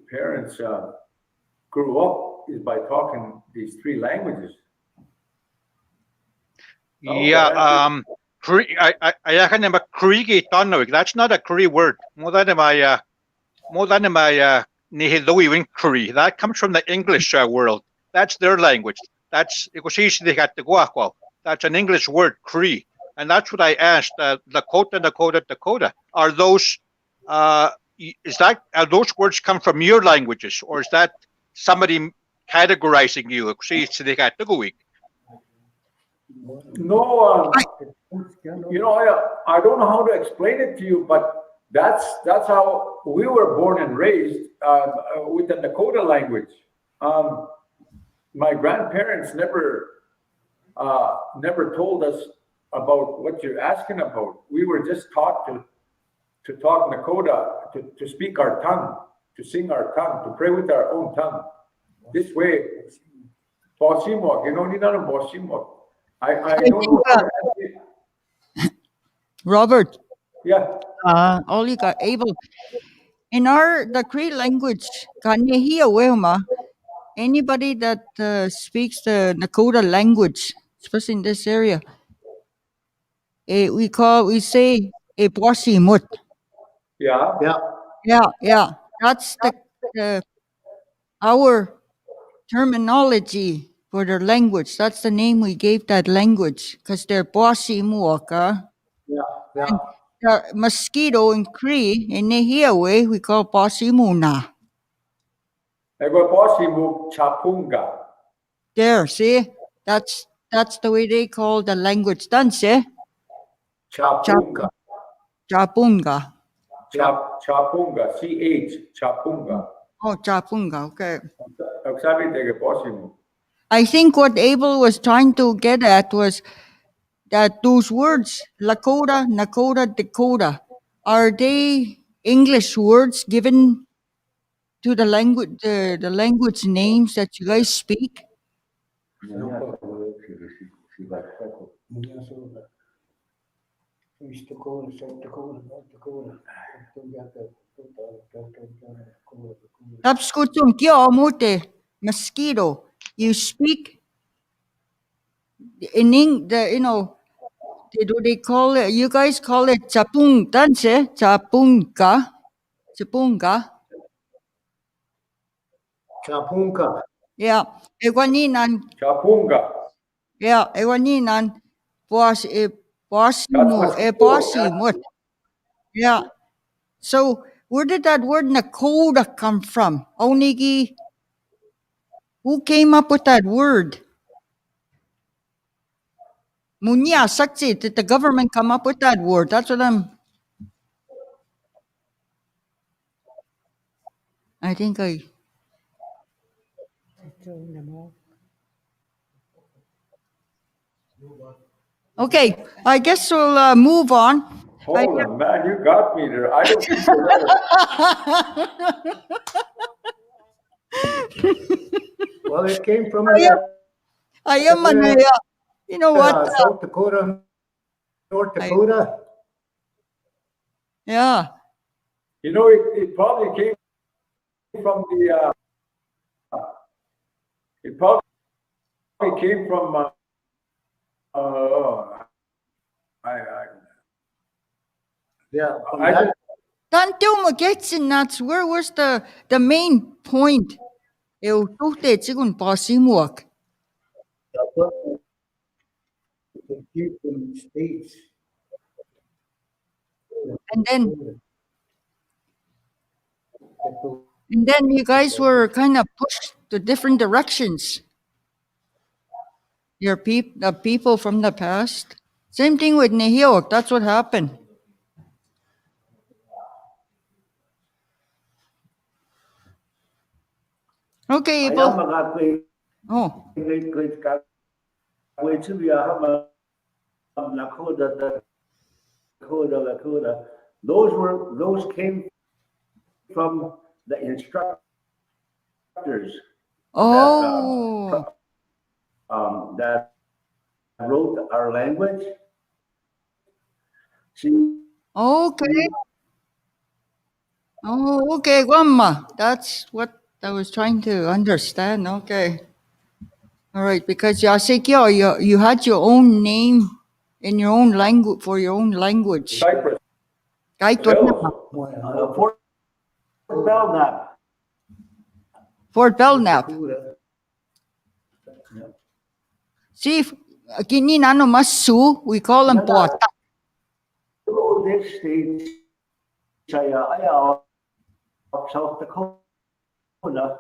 L: grandparents grew up, is by talking these three languages.
C: Yeah, Cree, I can remember Cree. That's not a Cree word. More than my Cree. That comes from the English world. That's their language. That's an English word, Cree. And that's what I asked. Lakota, Dakota. Are those those words come from your languages, or is that somebody categorizing you?
L: No, I don't know how to explain it to you, but that's how we were born and raised with the Dakota language. My grandparents never told us about what you're asking about. We were just taught to talk Nakota, to speak our tongue, to sing our tongue, to pray with our own tongue. This way, Bosimok, Bosimok. I don't know how to ask it.
D: Robert.
L: Yeah.
D: Olika, Abel. In the Cree language, anybody that speaks the Nakota language, especially in this area, we say a Bosimut. Yeah. That's our terminology for their language. That's the name we gave that language, because they're Bossimuoka.
L: Yeah.
D: And the mosquito in Cree, in Nehiawe, we call Bossimuna.
L: Chapunga.
D: There, see? That's the way they call the language. Dance?
L: Chapunga.
D: Chapunga.
L: Chapunga. CH. Chapunga.
D: Oh, Chapunga. Okay. I think what Abel was trying to get at was that those words, Lakota, Nakota, Dakota, are they English words given to the language names that you guys speak?
I: East Dakota, South Dakota, North Dakota.
D: Tapskutum kyo mote mosquito. You speak in do they call it? You guys call it chapung danse, chapunga.
I: Chapunka.
D: Yeah, eguaninan.
L: Chapunga.
D: Yeah, eguaninan.
L: That's
D: Bossimo. Yeah. So where did that word Nakota come from? Onigi, who came up with that word? Munya Sakti, did the government come up with that word? That's what I think Okay, I guess we'll move on.
L: Hold on, man, you got me there. I don't think
I: Well, it came from
D: I am you know what?
I: South Dakota, North Dakota.
D: Yeah.
L: You know, it probably came from the. It probably came from.
I: Yeah.
D: That's where was the main point? Eu tutte chigun pasimuak.
I: States.
D: And then you guys were kind of pushed to different directions. The people from the past. Same thing with Nehiok. That's what happened. Okay, Abel. Oh.
K: Those came from the instructors.
D: Oh.
K: That wrote our language.
D: Okay. Oh, okay, Grandma. That's what I was trying to understand. Okay. All right, because Yasekyo, you had your own name in your own language for your own language.
L: Cyprus.
K: Fort Belknap.
D: Fort Belknap. See, kini nano masu, we call them Pota.
K: Next stage, South Dakota,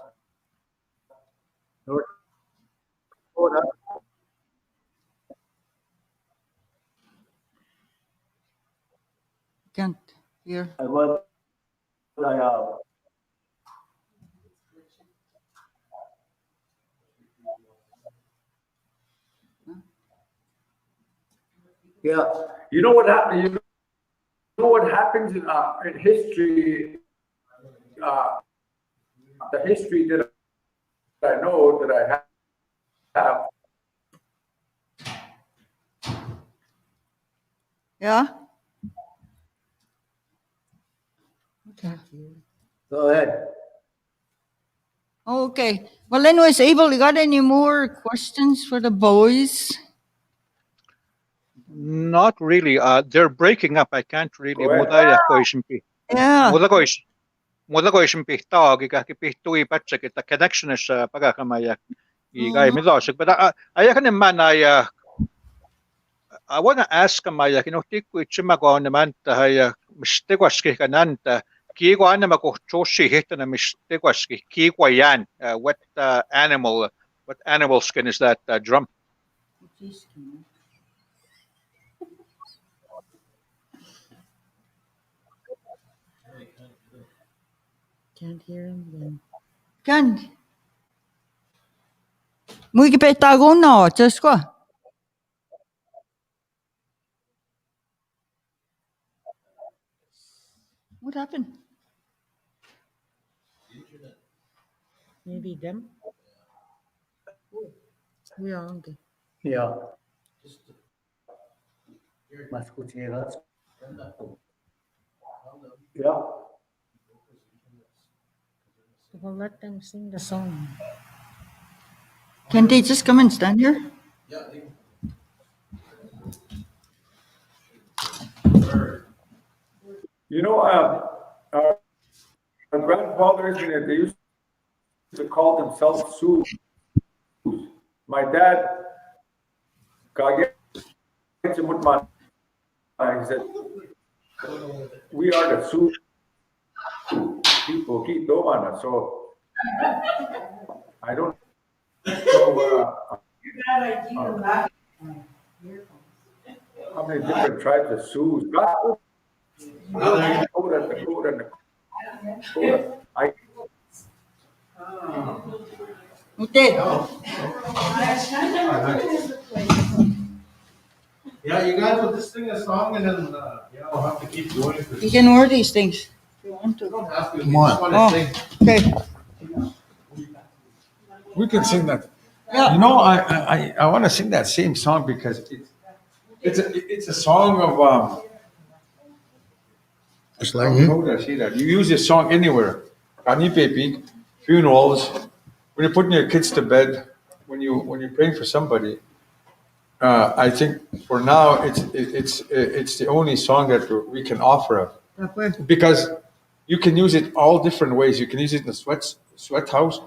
K: North Dakota.
D: Can't hear.
L: Yeah, you know what happened. You know what happens in history. The history that I know that I have.
D: Yeah.
I: Okay. Go ahead.
D: Okay. Well, anyways, Abel, you got any more questions for the boys?
C: Not really. They're breaking up. I can't really.
D: Yeah.
C: The connection is pagakamaya. But I want to ask Maya, tikku chimago naman tahaya mistegwaski kananta kigo anama ko choshi hitana mistegwaski kigo yan. What animal skin is that drum?
E: Can't hear him then.
D: Can't. Muy que petago no, just quoi. What happened?
E: Maybe them? Yeah, okay.
I: Yeah. Yeah.
E: Well, let them sing the song.
D: Can they just come and stand here?
J: You know, our grandfathers, they used to call themselves Sioux. My dad, he said, we are the Sioux people, so I don't know how many different tribes of Sioux. Dakota.
D: Okay.
A: Yeah, you guys will just sing a song and then I'll have to keep going.
D: You can order these things if you want to.
A: Don't have to.
M: Come on.
D: Oh, okay.
M: We can sing that.
D: Yeah.
M: You know, I want to sing that same song because it's a song of
I: Just like
M: how would I say that? You use this song anywhere. Kanipepi, funerals, when you're putting your kids to bed, when you're praying for somebody. I think for now it's the only song that we can offer because you can use it all different ways. You can use it in the sweat house,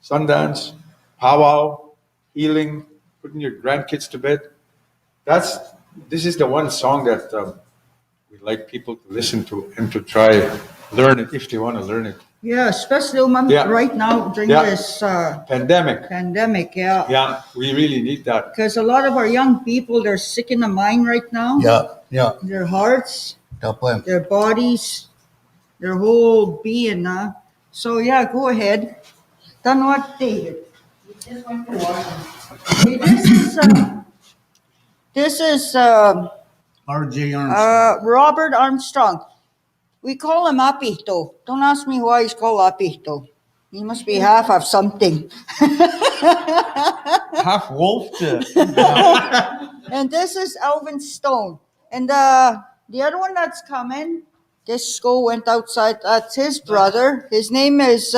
M: Sundance, powwow, healing, putting your grandkids to bed. This is the one song that we'd like people to listen to and to try learn it if they want to learn it.
D: Yeah, especially right now during this
M: pandemic. Yeah, we really need that.
D: Because a lot of our young people, they're sick in the mind right now.
I: Yeah.
D: Their hearts, their bodies, their whole being. So yeah, go ahead. Done what, David? Hey, this is
I: R.J. Armstrong.
D: Robert Armstrong. We call him Apito. Don't ask me why he's called Apito. He must be half of something.
M: Half wolf.
D: And this is Alvin Stone. And the other one that's coming, this skull went outside. That's his brother. His name is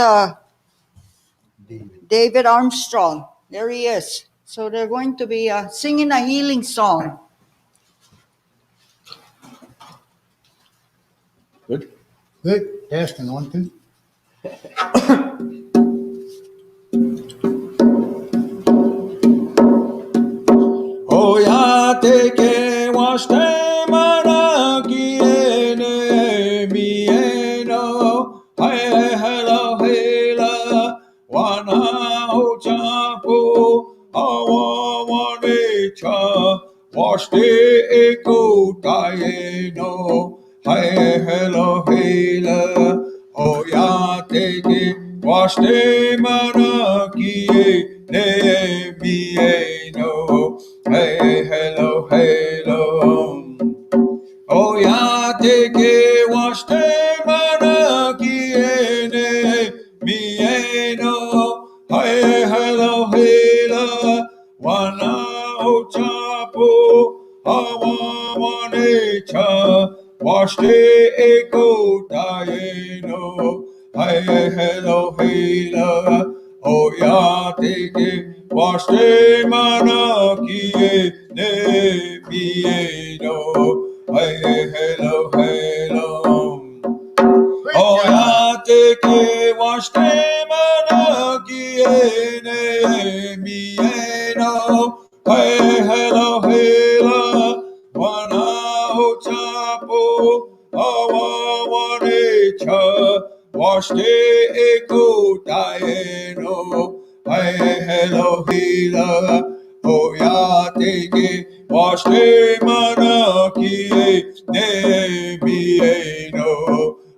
D: David Armstrong. There he is. So they're going to be singing a healing song.
M: Good.
I: Testing 1, 2.
M: Oh ya te que was te mana kiene mieno hai hello hela wana ho chapo awa wane cha was te eko taeno hai hello hela oh ya te que was te mana kiene mieno hey, hello, hello. Oh, ya te que was te mana kiene mieno. Hey, hello, hello. Wana o chapo, awa wanecha. Was te eko taeno. Hey, hello, hello. Oh, ya te que was te mana kiene mieno. Hey, hello, hello. Oh, ya te que was te mana kiene mieno. Hey, hello, hello. Wana o chapo, awa wanecha. Was te eko taeno. Hey, hello, hila, oh ya te que was te mana kiene mieno.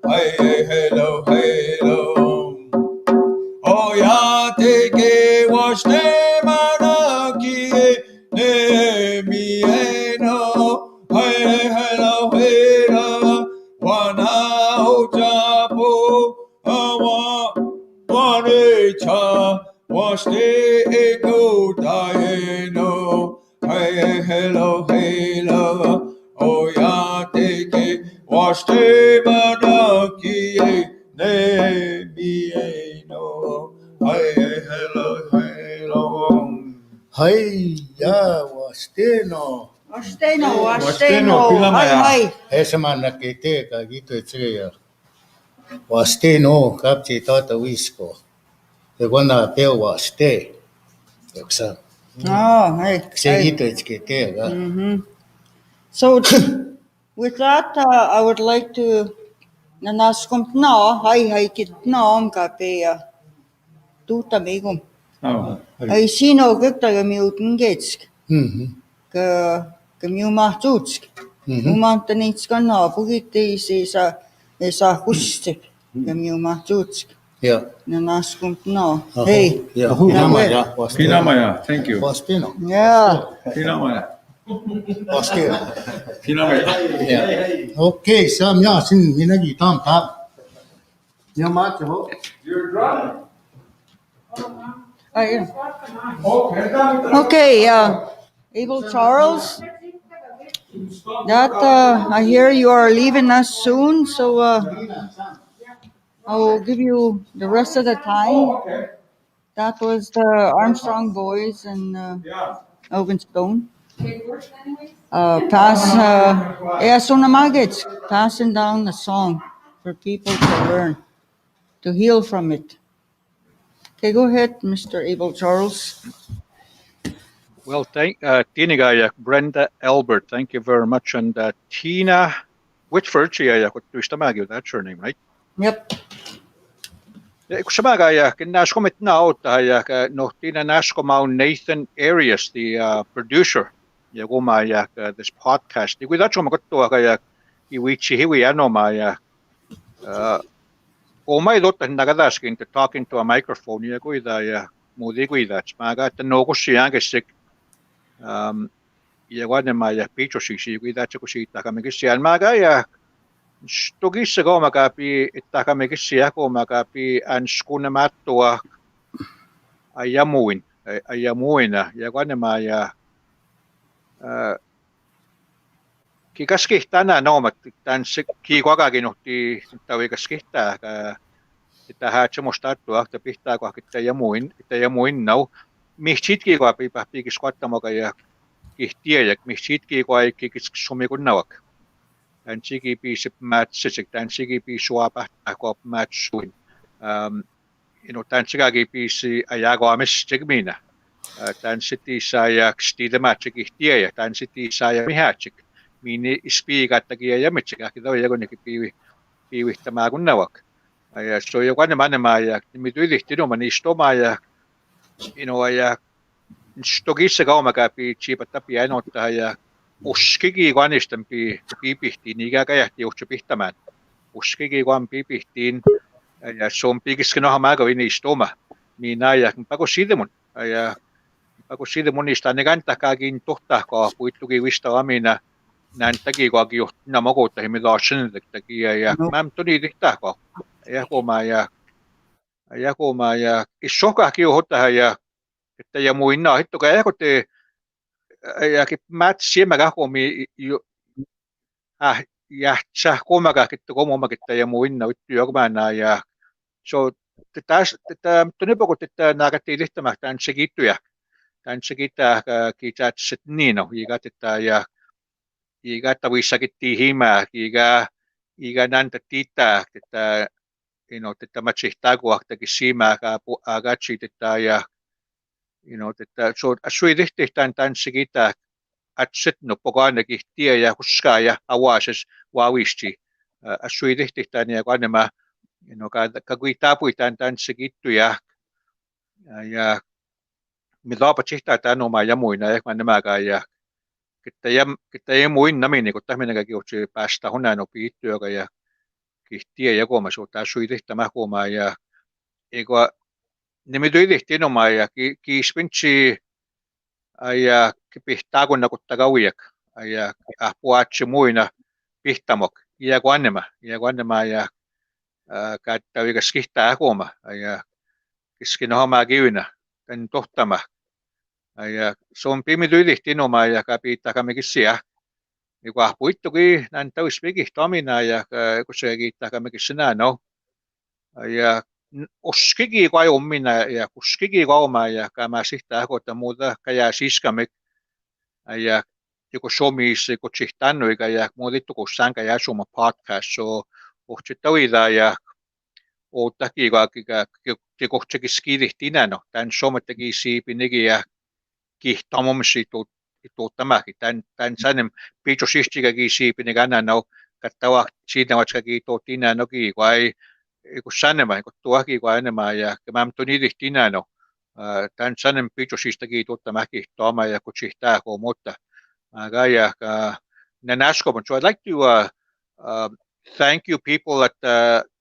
M: Hey, hello, hello. Oh ya te que was te mana kiene mieno. Hey, hello, hila, wana o waste eko taeno. Hey, hello, hello. Oh, ya take waste manakie ne me no. Hey, hello, hello.
I: Hai, ya, wasteno.
M: Wasteno, pila maya.
I: Esamana kete ka gitu ya. Wasteno kapti tata wisko. E wana peo waste. Yaksa.
D: Hey.
I: Se gitu kete ka.
D: So with that, I would like to nanaskom na hi kit na kape tuta megum. Ai sino gukta gamiutngetsk. Ka miumahtuutsk. Umantanitska na pugiti sa hustip gamiumahtuutsk.
I: Ja.
D: Nanaskom na. Hey.
I: Ja.
M: Pina maya. Thank you.
I: Wasteno.
D: Yeah.
M: Pina maya.
I: Wasteno.
M: Pina maya.
I: Yeah. Okay, Sam ya sin minagi tam tap. Ya mat ho.
M: You're drunk.
D: Okay, Abel Charles, that I hear you are leaving us soon, so I will give you the rest of the time. That was the Armstrong Boys and Elvin Stone. Asohnamakitah, passing down the song for people to learn, to heal from it. Okay, go ahead, Mr. Abel Charles.
C: Well, Tina Brenda Albert, thank you very much. And Tina Whitford, that's her name, right?
D: Yep.
C: Tina Nathan Arias, the producer. This podcast. To talk into a microphone. Picho shishi that's a kushita kamigisian magaya. Stogisa go magapi, itakamigisia go magapi, and skunamatua ayamuin, ayamuina, Yaguanemaya. Kikaskitana no mat tan kiguagaginuti tawigaskita itahachamostatua the pihta itayamuin now. Michitki guapi papigisquatamogaya kihtiayak michitki guai kikisumigunnawak. And Chigi be match sisik, and Chigi be swap akop match swing. Tanchigagi PC Ayago Miss Jigmina. Tan City Sayak Stida Machik, Tia, Tan City Saya Mihachik. Mini speak at the Giamichik, though you're going to be with the Magunawak. So you're one of Manamaya, Midui, Manistomaya, Stogisagomagapi, cheap at the piano, Uskigi Guanistan P15, Nigagayati Uchapihtaman. Uskigi Guan P15, some biggest Kinohamago in Istoma. Minaya, Pagosidemon. Pagosidemon is Tanegantaka Tohtaka, Puitugi Vista Amina, Nantagi Wagio, Namago, the Himidashin, the Tagia, Mam Tony Dictaco. Ayako Maya, Ishoka Hotaya, Tayamuina, Hitogayakote. Mat siemagakomi sahkomaga muinna yogmana ja so tätä tunipokut että nagatilihtamahtaan segittyä tän segitä kitatset niino igat wissakitti himää iga nanta tita että että matsihtaguahtakin simää agatsi että so asuidihtihtään tän segitä atsetno poganakin tie ja huskaa ja awases wawisti asuidihtihtään ja kanema kaguitapuitaan tän segitty ja midapatsihtaa tän oma jamuina ja kanemaga ja kita jamuin namini kun tämmöinenkin otsi päästä honaan opiittyä ja kihtiä ja koomasuutta asuidihtämä koomaa ja eikö nimityidihtiin oma ja kiispintsi ja pihtaakonna kuttagawiak ja ahpuatsi muina pihtamok ja kuannema ja kattavikas kihtää kuoma ja kiskinohamaa kiynä kan tohtama. Ay so on pimiduilihti no maya kapita kami kisia. Ikwa puittu ki nan tauspiki tomina ja kusegita kami kisina no. Ay oskiki kwa ummina ja kuskiki kwa ja kama sihta kota muuta kaya siskamik. Ay joku somis joku chihtanu ja muutittu kussan kaya suma podcast so uhtsitawida ja ootaki ka kohtsaki skidihtina no tan somataki siipinigi ja kihtamomsi tuuttamakin tämän sanem piitosihtigagi siipinigana no kattawa siinawatskagi tuuttina noki vai kun sanema kun tuoki kun enemmän ja mä tunidihtina no tämän sanem piitosihtigagi tuuttamakin toma ja kun sihtaa ko mutta ja nanaskoman. So I'd like to thank you people at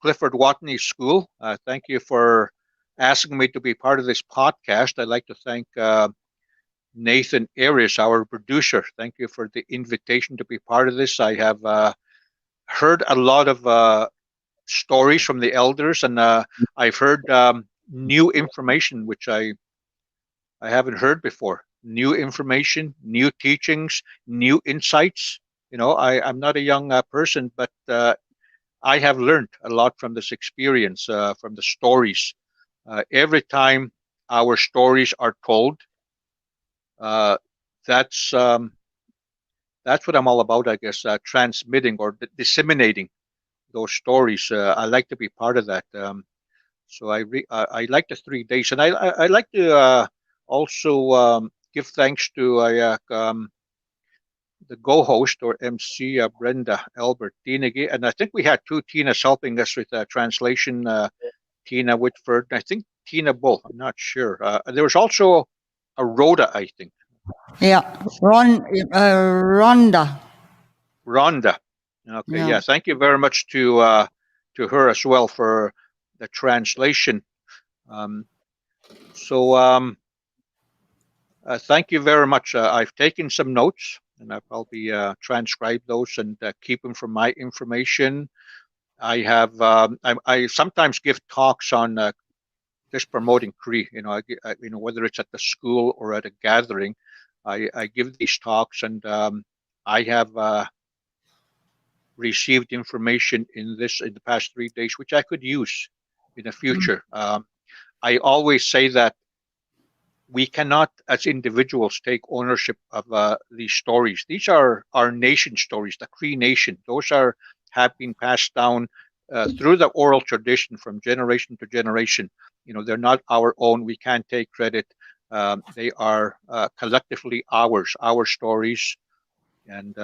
C: Clifford Watney School. Thank you for asking me to be part of this podcast. I'd like to thank Nathan Arias, our producer. Thank you for the invitation to be part of this. I have heard a lot of stories from the elders, and I've heard new information which I haven't heard before. New information, new teachings, new insights. You know, I'm not a young person, but I have learned a lot from this experience, from the stories. Every time our stories are told, that's what I'm all about, I guess, transmitting or disseminating those stories. I like to be part of that. So I like the 3 days, and I like to also give thanks to the co-host or MC Brenda Albert Dinigi, and I think we had 2 Tinas helping us with translation. Tina Whitford, and I think Tina Bull. I'm not sure. There was also a Rhoda, I think.
D: Yeah, Rhonda.
C: Rhonda. Okay, yeah. Thank you very much to her as well for the translation. Thank you very much. I've taken some notes, and I'll probably transcribe those and keep them for my information. I have I sometimes give talks on just promoting Cree. You know, whether it's at the school or at a gathering, I give these talks, and I have received information in the past 3 days which I could use in the future. I always say that we cannot, as individuals, take ownership of these stories. These are our nation stories, the Cree Nation. Those have been passed down through the oral tradition from generation to generation. You know, they're not our own. We can't take credit. They are collectively ours, our stories, and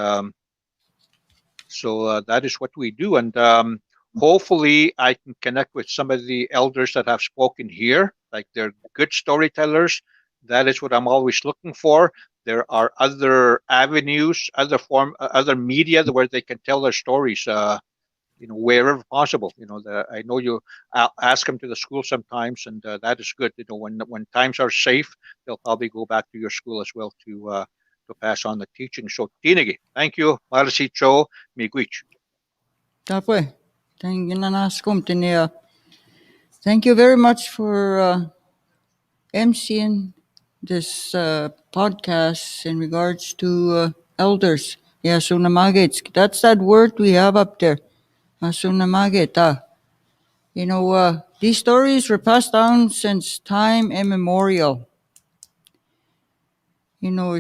C: so that is what we do. And hopefully, I can connect with some of the elders that have spoken here. Like, they're good storytellers. That is what I'm always looking for. There are other avenues, other media where they can tell their stories. You know, wherever possible. You know, I know you ask them to the school sometimes, and that is good. You know, when times are safe, they'll probably go back to your school as well to pass on the teaching. So, Tinigi, thank you. Marasi Cho, Miigwich.
D: Tapwe. Thank you very much for emceeing this podcast in regards to elders. Yeah, asohnamakitah. That's that word we have up there. Asohnamakitah. You know, these stories were passed down since time immemorial. You know,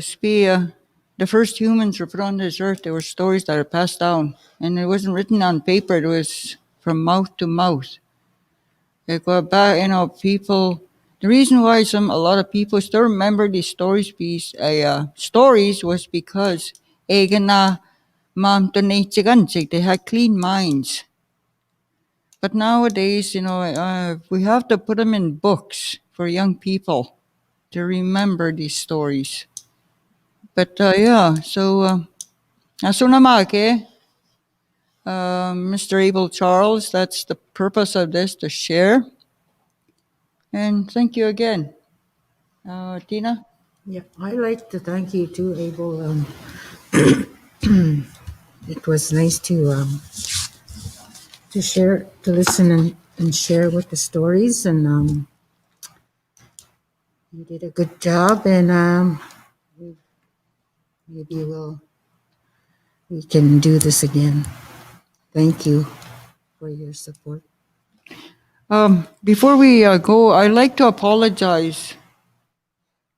D: the first humans were put on this earth. There were stories that are passed down, and it wasn't written on paper. It was from mouth to mouth. Like, back, you know, people. The reason why a lot of people still remember these stories was because they had clean minds. But nowadays, you know, we have to put them in books for young people to remember these stories. But so asohnamake, Mr. Abel Charles, that's the purpose of this, to share. And thank you again. Tina?
E: Yeah, I'd like to thank you too, Abel. It was nice to share, to listen and share with the stories. And you did a good job, and maybe we can do this again. Thank you for your support.
D: Before we go, I'd like to apologize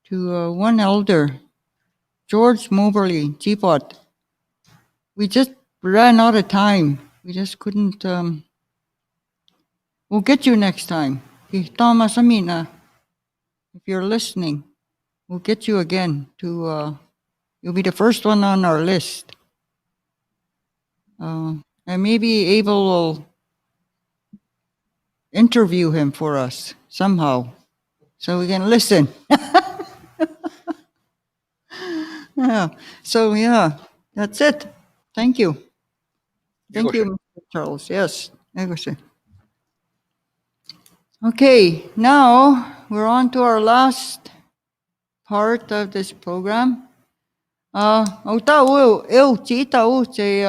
D: to one elder, George Moberly, Teapot. We just ran out of time. We just couldn't. We'll get you next time. Thomas Amina, if you're listening, we'll get you again to. You'll be the first one on our list. And maybe Abel will interview him for us somehow so we can listen. Yeah. So, yeah, that's it. Thank you. Thank you, Mr. Charles. Yes. Okay, now we're on to our last part of this program. Au tau eu chỉ tau che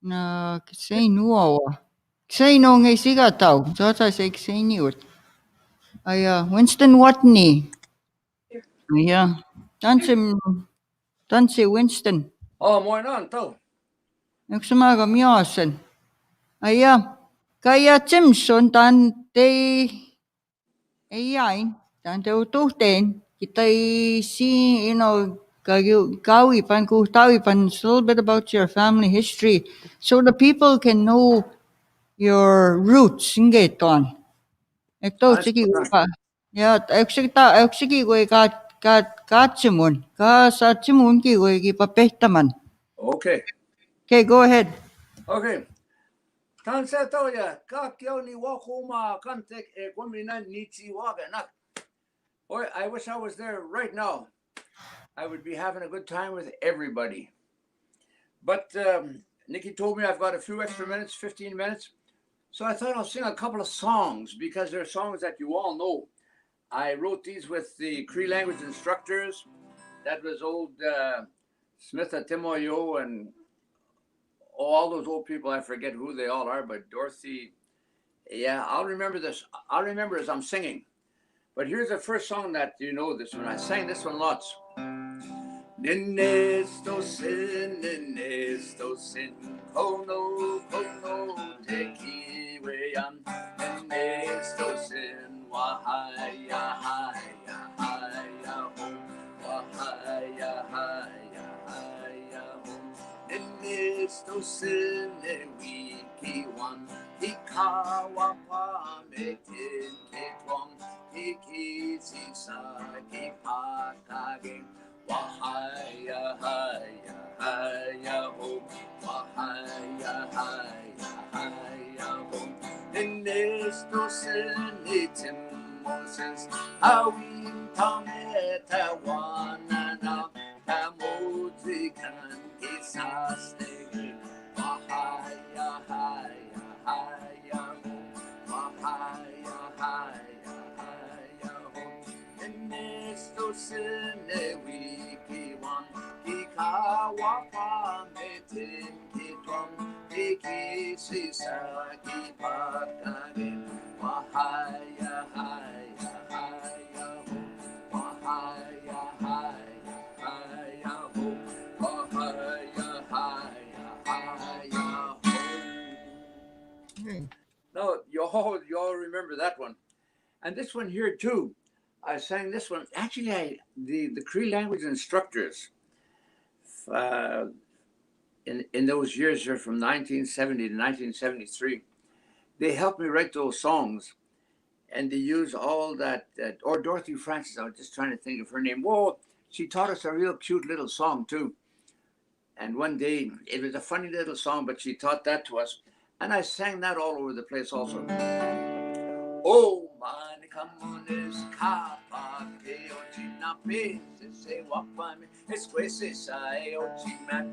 D: na sei nuawa. Sei no ngai siga tau. So ta sei niut. Ay Winston Watney. Yeah. Tansi Winston.
N: Oh, moinan tau.
D: Nagsumaga miyasan. Aya. Kaya Simpson tan te ayain tan te utuhten kita see kawi pan tawi pan a little bit about your family history so the people can know your roots ingeton. Ekto sigi ka. Ya eksigi ka chimun. Ka sa chimun ki ki papehtaman.
N: Okay.
D: Okay, go ahead.
N: Okay. Tan sa tau ya ka kyo ni wakuma kantek e kwamina niti waga nak. Boy, I wish I was there right now. I would be having a good time with everybody. But Nikki told me I've got a few extra minutes, 15 minutes. So I thought I'll sing a couple of songs because they're songs that you all know. I wrote these with the Cree language instructors. That was old Smith Atimoyo and all those old people. I forget who they all are, but Dorothy. Yeah, I'll remember this. I'll remember as I'm singing. But here's the first song that you know this one. I sang this one lots. Ninesto sin, kono, teki weyan. Ninesto sin, wahaya, haya, home. Wahaya, haya, home. Ninesto sin, wiki one. Hikawa pa, mekin, ketwang. Hiki, sisa, kipakaging. Wahaya, haya, haya, home. Wahaya, haya, haya, home. Ninesto sinitim Moses, awin tameta wanana, kamozi kan kisas negi. Wahaya, haya, haya, home. Wahaya, haya, haya, home. Ninesto sine wiki wan, kikawa pa metin kitwang, kiki sisa kipakagin. Wahaya, haya, haya, ho. Wahaya, haya, haya, ho. Wahaya, haya, haya, ho. No, you all remember that one. And this one here too. I sang this one. Actually, the Cree language instructors in those years here from 1970 to 1973, they helped me write those songs. And they used all that, or Dorothy Francis, I was just trying to think of her name. Whoa, she taught us a real cute little song too. And one day, it was a funny little song, but she taught that to us. And I sang that all over the place also. Oh, man, come on, this capa, que ochina pese, se wapame, esquece sai ochina,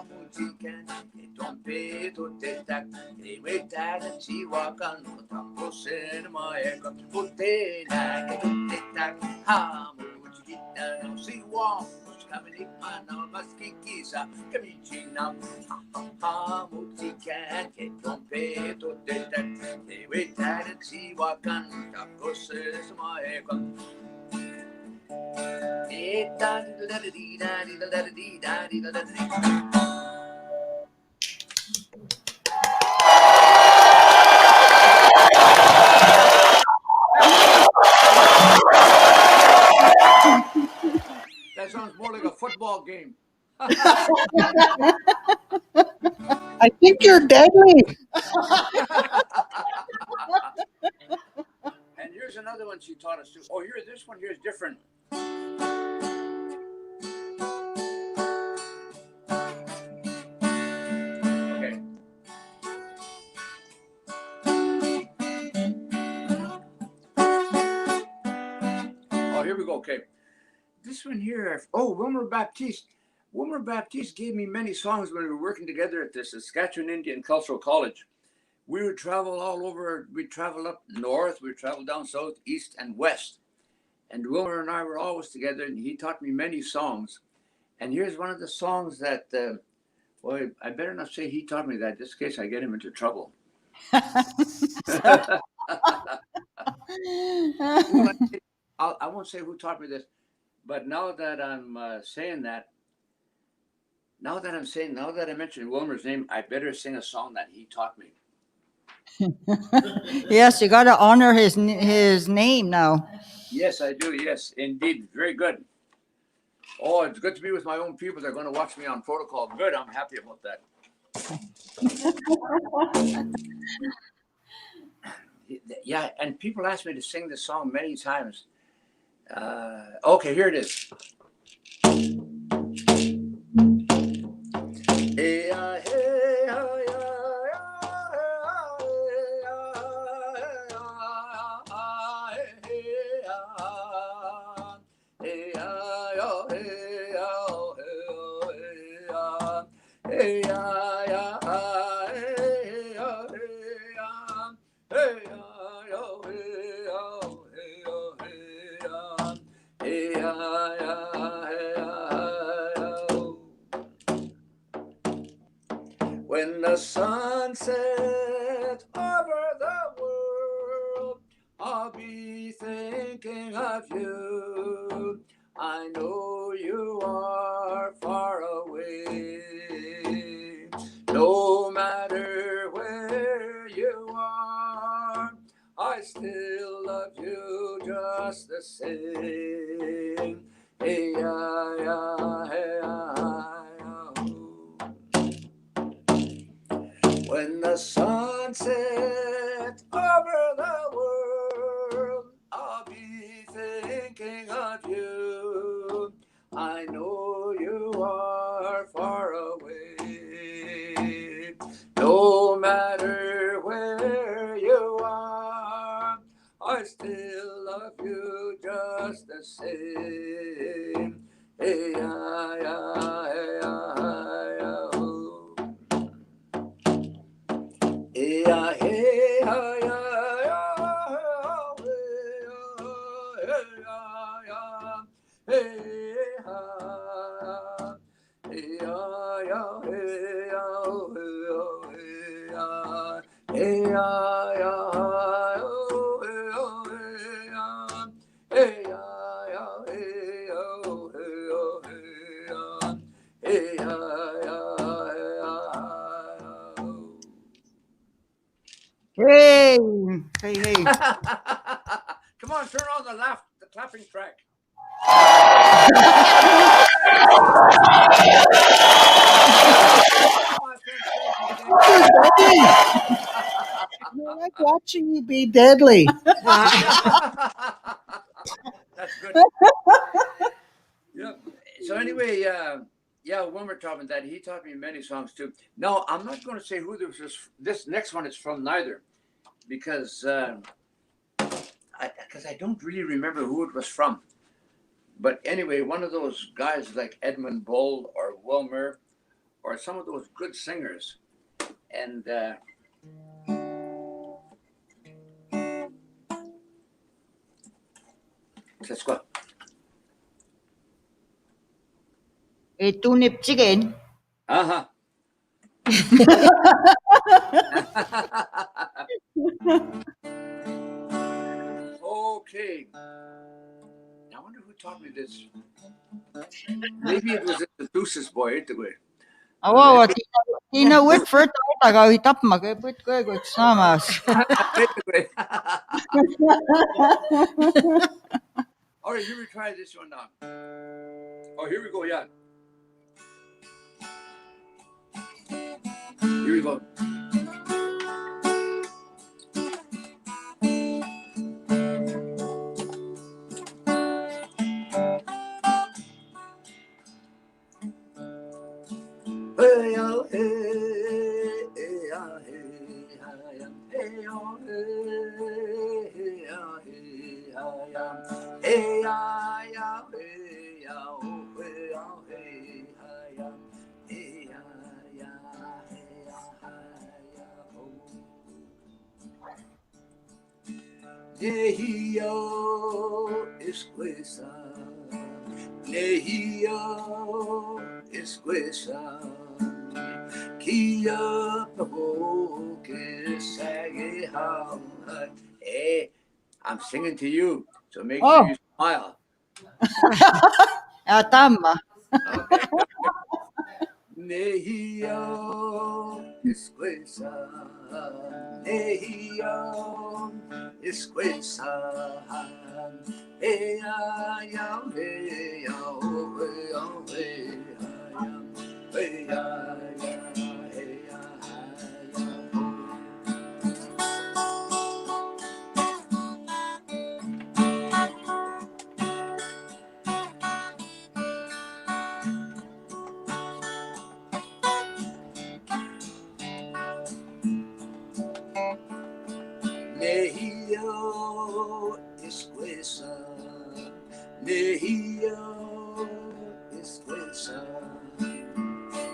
N: musican, e tompe to tetac, e weta the chiwakan, tampo cinema, echo, putena, que tetac, musican, see walk. Kamikana maskikisa kamichina musikan ke tompe That sounds more like a football game.
O: I think you're deadly.
N: And here's another one she taught us too. Oh, here, this one here is different. Okay. Oh, here we go. Okay. This one here. Oh, Wilmer Baptiste. Wilmer Baptiste gave me many songs when we were working together at the Saskatchewan Indian Cultural College. We would travel all over. We'd travel up north. We'd travel down south, east, and west. And Wilmer and I were always together, and he taught me many songs. And here's one of the songs that, well, I better not say he taught me that, just in case I get him into trouble. I won't say who taught me this, but now that I'm saying that, now that I mentioned Wilmer's name, I better sing a song that he taught me.
D: Yes, you got to honor his name now.
N: Yes, I do. Yes, indeed. Very good. Oh, it's good to be with my own people. They're going to watch me on protocol. Good. I'm happy about that. Yeah, and people ask me to sing this song many times. Okay, here it is. When the sun sets over the world, I'll be thinking of you. I know you are far away. No matter where you are, I still love you just the same. Hey, when the sun sets over the world, I'll be thinking of you. I know you are far away. No matter where you are, I still love you just the same. Hey,
D: Hey, hey, hey.
N: Come on, turn on the clapping track.
O: I like watching you be deadly.
N: That's good. Yeah. So anyway, yeah, Wilmer taught me that. He taught me many songs too. No, I'm not going to say who this next one is from neither, because I don't really remember who it was from. But anyway, one of those guys like Edmund Bull or Wilmer or some of those good singers. And let's go.
D: Tunip chicken.
N: Uh-huh. Okay. I wonder who taught me this. Maybe it was the Deuces boy.
D: Awawa, Tina Whitford, taga hitapma, kay put ko samas.
N: All right, here we try this one now. Oh, here we go, yeah. Here we go. Hey, oh, hey, hey, oh, hey, hey, oh, hey, hey, oh, hey, hey, oh, hey, oh, hey, oh, hey, Nehio esquesa, Nehio esquesa, Kia pago que sage how. Hey, I'm singing to you, so make sure you smile.
D: Tama.
N: Okay. Nehio esquesa, Nehio esquesa, hey ya ya hey ya hey ya hey ya hey ya. Nehio esquesa, Nehio esquesa,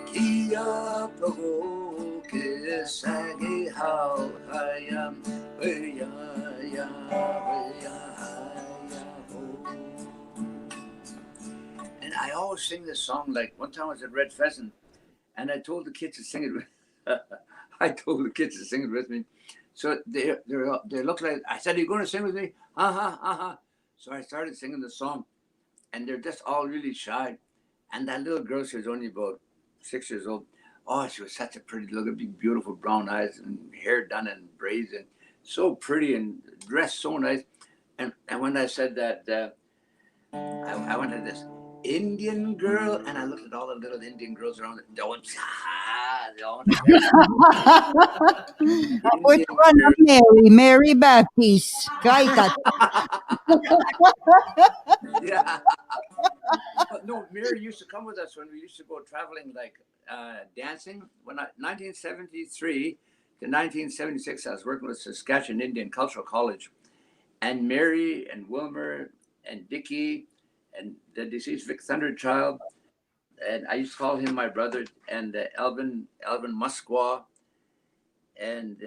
N: Kia pago que sage how I am, hey ya ya hey ya ho. And I always sing this song. Like one time I was at Red Pheasant, and I told the kids to sing it with. I told the kids to sing it with me. So they look like, I said, "Are you going to sing with me?" So I started singing the song, and they're just all really shy. And that little girl, she was only about 6 years old. Oh, she was such a pretty little, big, beautiful brown eyes and hair done in braids, and so pretty and dressed so nice. And when I said that, I went to this Indian girl, and I looked at all the little Indian girls around. They all went, they all went
D: Which one of Mary Baptist. Kaita.
N: Yeah. No, Mary used to come with us when we used to go traveling, like dancing. 1973 to 1976, I was working with Saskatchewan Indian Cultural College, and Mary and Wilmer and Dickie and the deceased Vic Thunderchild, and I used to call him my brother, and Elvin Musqua, and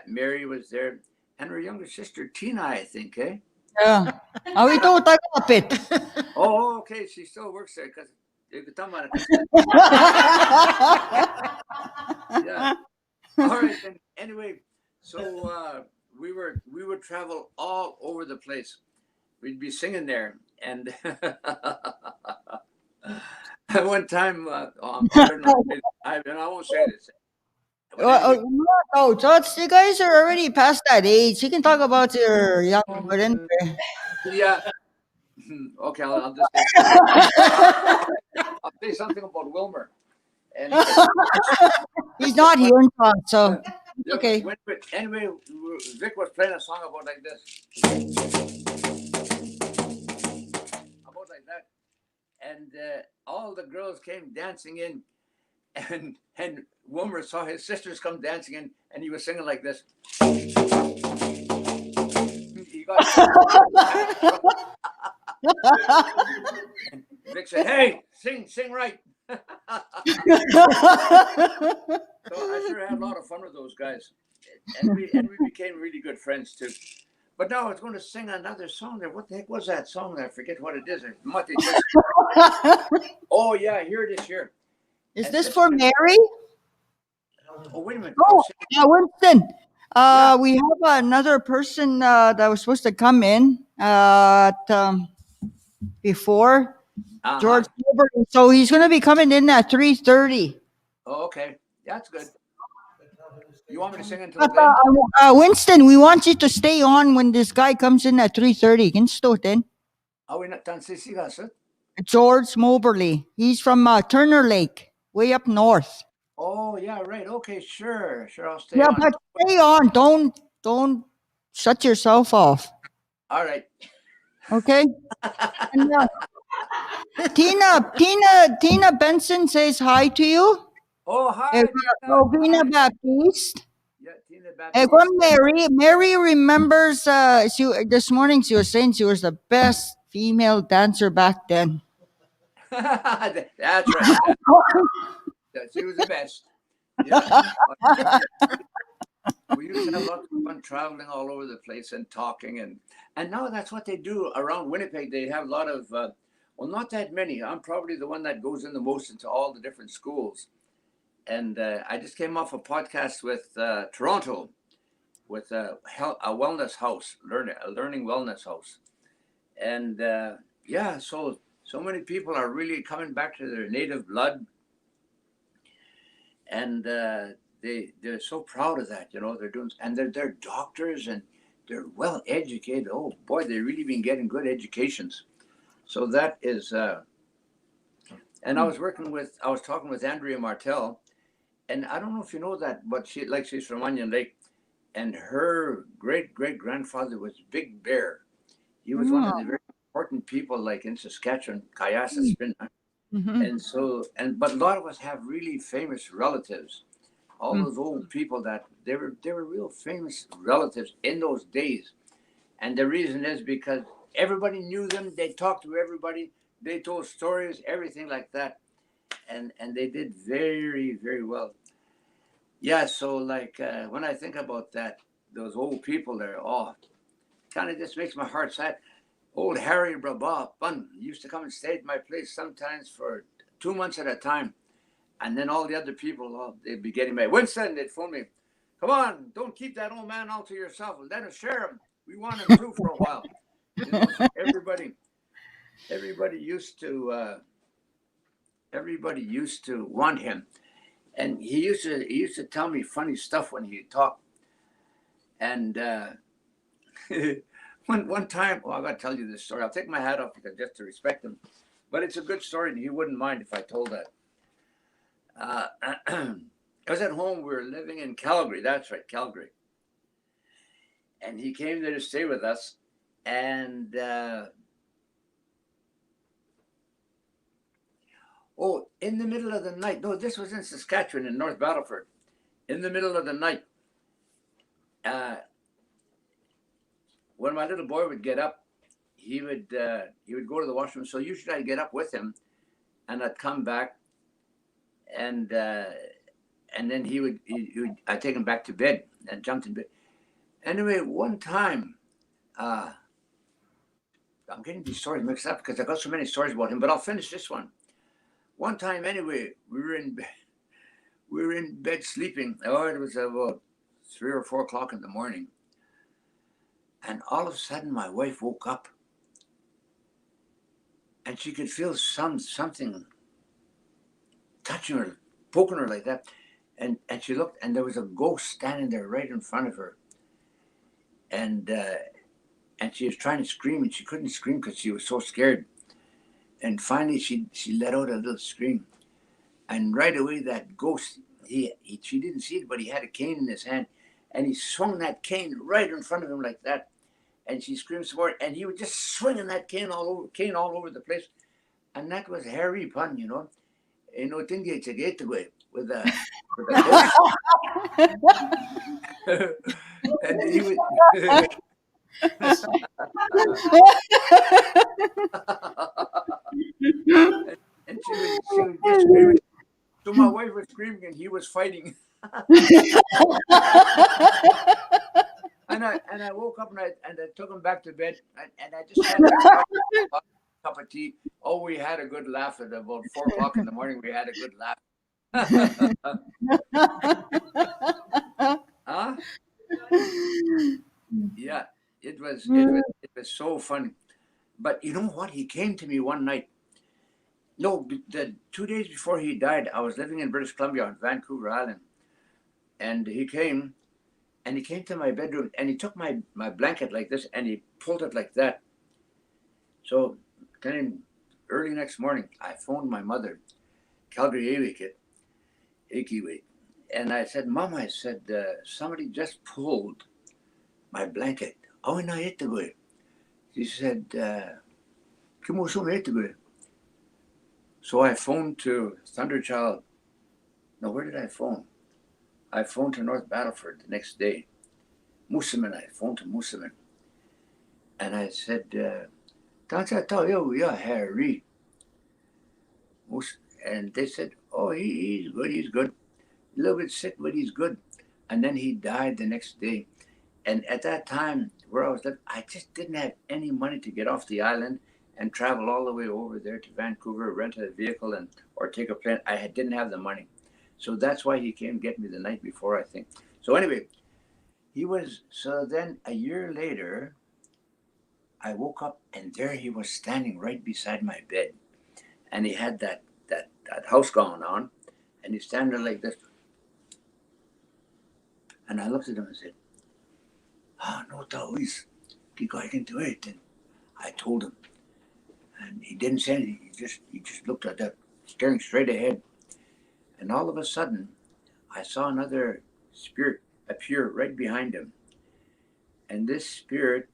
N: Mary was there, and her younger sister Tina, I think, eh?
D: Yeah. How we do tagapit?
N: Oh, okay. She still works there because yeah. All right. Then anyway, so we would travel all over the place. We'd be singing there, and at one time, I don't know. I won't say this.
D: Oh, Tots, you guys are already past that age. You can talk about your young friend.
N: Yeah. Okay, I'll just say I'll say something about Wilmer. And
D: he's not here in front, so okay.
N: Anyway, Vic was playing a song about like this, about like that, and all the girls came dancing in, and Wilmer saw his sisters come dancing in, and he was singing like this. He got Vic said, "Hey, sing right." So I sure had a lot of fun with those guys, and we became really good friends too. But now I was going to sing another song there. What the heck was that song? I forget what it is. Oh yeah, here it is. Here.
D: Is this for Mary?
N: wait a minute.
D: Oh, Winston. We have another person that was supposed to come in before George Gilbert. So he's going to be coming in at 3:30.
N: Oh, okay. That's good. You want me to sing until
D: But,
N: then?
D: Winston, we want you to stay on when this guy comes in at 3:30. Can stay then.
N: Are we not done? Sir?
D: George Moberly. He's from Turner Lake, way up north.
N: Oh, yeah, right. Okay, sure. I'll stay
D: Yeah,
N: on.
D: but stay on. Don't shut yourself off.
N: All right.
D: Okay. And, Tina Benson says hi to you.
N: Oh, hi.
D: Tina Baptiste.
N: Yeah, Tina Baptiste.
D: Mary remembers this morning she was saying she was the best female dancer back then.
N: That's right. She was the best. Yeah. We used to have lots of fun traveling all over the place and talking, and now that's what they do around Winnipeg. They have a lot of well, not that many. I'm probably the one that goes in the most into all the different schools. And I just came off a podcast with Toronto, with a wellness house, a learning wellness house, and yeah, so many people are really coming back to their native blood, and they're so proud of that. They're doing, and they're doctors and they're well educated. Oh boy, they've really been getting good educations. So that is, and I was talking with Andrea Martel. And I don't know if you know that, but she's from Onion Lake, and her great-great-grandfather was Big Bear. He was one of the very important people, like in Saskatchewan, Kayasa Spinner. And but a lot of us have really famous relatives. All those old people that they were real famous relatives in those days. And the reason is because everybody knew them. They talked to everybody. They told stories, everything like that. And they did very, very well. Yeah, so like when I think about that, those old people there, kind of just makes my heart sad. Old Harry Brabah Bun used to come and stay at my place sometimes for 2 months at a time. And then all the other people, they'd be getting mad. Winston, they'd phone me, come on, don't keep that old man all to yourself. Let us share him. We want him through for a while. So everybody used to want him, and he used to tell me funny stuff when he talked. And one time, I got to tell you this story. I'll take my hat off because just to respect him, but it's a good story, and he wouldn't mind if I told that. I was at home. We were living in Calgary. That's right, Calgary. And he came there to stay with us, and in the middle of the night. No, this was in Saskatchewan in North Battleford. In the middle of the night, when my little boy would get up, he would go to the washroom. So usually I'd get up with him, and I'd come back, and then I'd take him back to bed and jumped in bed. Anyway, one time, I'm getting these stories mixed up because I got so many stories about him, but I'll finish this one. One time, anyway, we were in bed sleeping. It was about 3 or 4 o'clock in the morning, and all of a sudden, my wife woke up, and she could feel something touching her, poking her like that, and she looked, and there was a ghost standing there right in front of her, and she was trying to scream, and she couldn't scream because she was so scared. And finally, she let out a little scream, and right away that ghost, she didn't see it, but he had a cane in his hand, and he swung that cane right in front of him like that, and she screamed some more, and he was just swinging that cane all over the place, and that was Harry Pun, with a ghost. And he was. And she was just screaming. So my wife was screaming and he was fighting. And I woke up and I took him back to bed and I just had a cup of tea. Oh, we had a good laugh at about 4 o'clock in the morning. We had a good laugh. was so funny. But you know what? He came to me one night. No, the 2 days before he died, I was living in British Columbia on Vancouver Island. And he came to my bedroom and he took my blanket like this and he pulled it like that. So then early next morning, I phoned my mother, Calgary Ikiwik, and I said, Mom, I said, somebody just pulled my blanket. Oh, no, she said, so I phoned to Thunderchild. No, where did I phone? I phoned to North Battleford the next day. Moosomin, I phoned to Moosomin. And I said, Harry. And they said, oh, he's good. A little bit sick, but he's good. And then he died the next day. And at that time, where I was living, I just didn't have any money to get off the island and travel all the way over there to Vancouver, rent a vehicle or take a plane. I didn't have the money. So that's why he came get me the night before, I think. So anyway, so then a year later, I woke up and there he was standing right beside my bed. And he had that house gown on and he's standing there like this. And I looked at him and said, no, Taois, I can do it. And I told him. And he didn't say anything. He just looked at that, staring straight ahead. And all of a sudden, I saw another spirit appear right behind him. And this spirit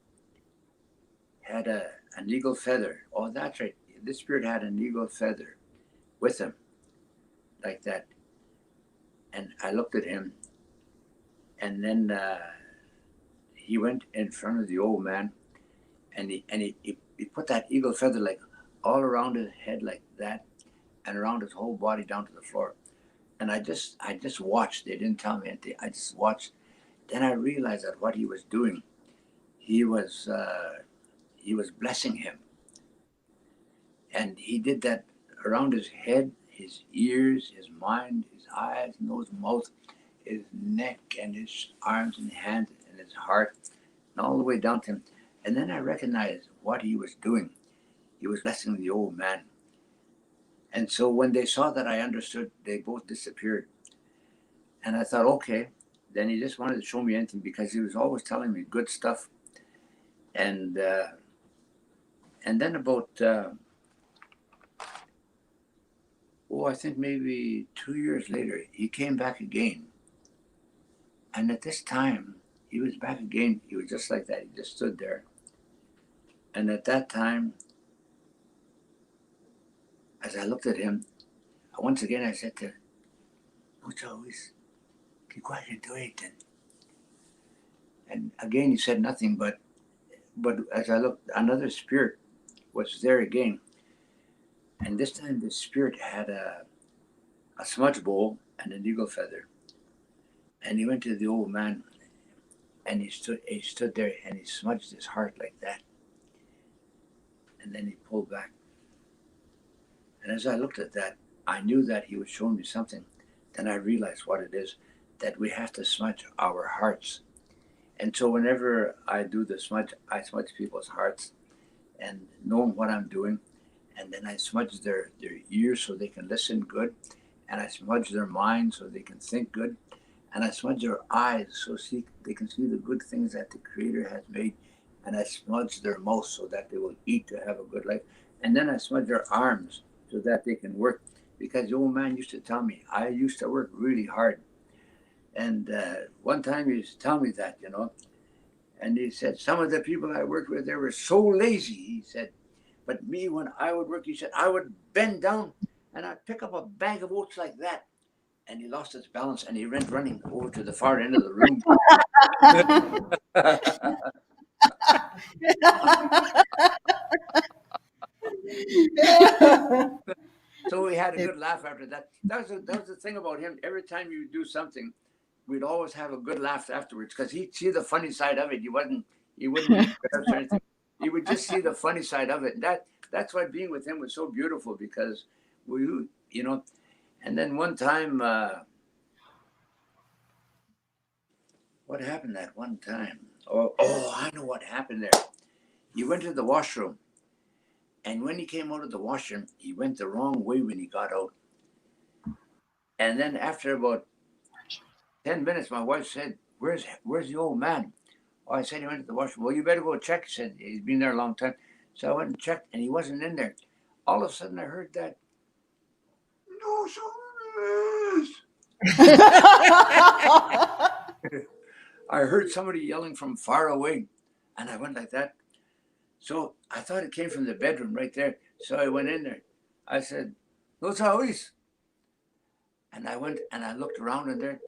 N: had an eagle feather. Oh, that's right. This spirit had an eagle feather with him, like that. And I looked at him. And then he went in front of the old man. And he put that eagle feather like all around his head like that and around his whole body down to the floor. And I just watched. They didn't tell me anything. I just watched. Then I realized that what he was doing, he was blessing him. And he did that around his head, his ears, his mind, his eyes, nose, mouth, his neck, and his arms and hands and his heart, and all the way down to him. And then I recognized what he was doing. He was blessing the old man. And so when they saw that I understood, they both disappeared. And I thought, okay. Then he just wanted to show me anything because he was always telling me good stuff. And then about, I think maybe 2 years later, he came back again. And at this time, he was back again. He was just like that. He just stood there. And at that time, as I looked at him, once again I said to him, keep quiet and do it. And again he said nothing, but as I looked, another spirit was there again. And this time the spirit had a smudge bowl and an eagle feather. And he went to the old man and he stood there and he smudged his heart like that. And then he pulled back. And as I looked at that, I knew that he was showing me something. Then I realized what it is, that we have to smudge our hearts. And so whenever I do the smudge, I smudge people's hearts and knowing what I'm doing. And then I smudge their ears so they can listen good. And I smudge their minds so they can think good. And I smudge their eyes so they can see the good things that the Creator has made. And I smudge their mouth so that they will eat to have a good life. And then I smudge their arms so that they can work. Because the old man used to tell me, I used to work really hard. And one time he used to tell me that, and he said, some of the people I worked with, they were so lazy, he said. But me, when I would work, he said, I would bend down and I'd pick up a bag of oats like that. And he lost his balance and he went running over to the far end of the room. So we had a good laugh after that. That was the thing about him. Every time you do something, we'd always have a good laugh afterwards because he'd see the funny side of it. He wouldn't be embarrassed or anything. He would just see the funny side of it. That's why being with him was so beautiful because and then one time, what happened that one time? Oh, I know what happened there. he went to the washroom. And when he came out of the washroom, he went the wrong way when he got out. And then after about 10 minutes, my wife said, where's the old man? Oh, I said he went to the washroom. Well, you better go check. He said he's been there a long time. So I went and checked, and he wasn't in there. All of a sudden, I heard that. No, I heard somebody yelling from far away, and I went like that. So I thought it came from the bedroom right there. So I went in there. I said, "Los Hawis." And I went and I looked around in there.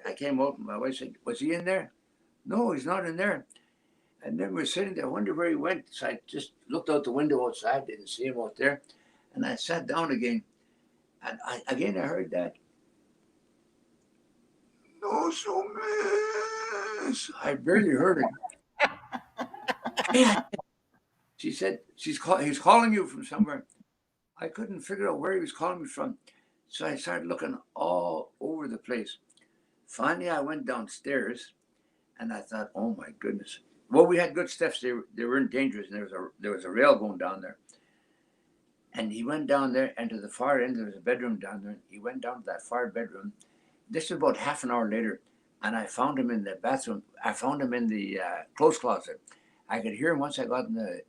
N: I came out, and my wife said, "Was he in there?" "No, he's not in there." And then we're sitting there, I wonder where he went. So I just looked out the window outside, didn't see him out there. And I sat down again. And I heard that. No, so miss. I barely heard it. She said, he's calling you from somewhere. I couldn't figure out where he was calling me from. So I started looking all over the place. Finally, I went downstairs and I thought, oh my goodness. Well, we had good steps. They weren't dangerous. And there was a rail going down there. And he went down there, and to the far end, there was a bedroom down there. He went down to that far bedroom. This was about half an hour later, and I found him in the bathroom. I found him in the clothes closet. I could hear him once I got in the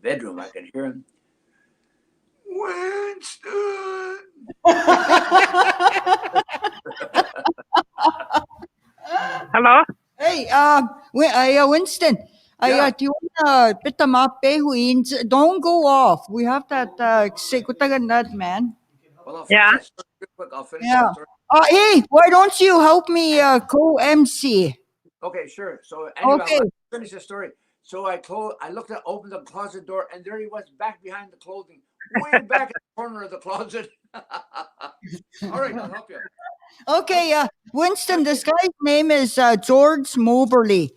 N: bedroom. I could hear him. Winston.
P: Hello.
D: Hey, Winston.
N: Yeah.
D: Do you want to put up Don't go off. We have that that man.
N: Well, I'll finish that story real quick. I'll finish that story.
D: Hey, why don't you help me co-MC?
N: Okay, sure. So anyway,
D: Okay.
N: I'll finish the story. So I opened the closet door, and there he was back behind the clothing, way back in the corner of the closet. All right, I'll help you.
D: Okay, Winston, this guy's name is George Moberly.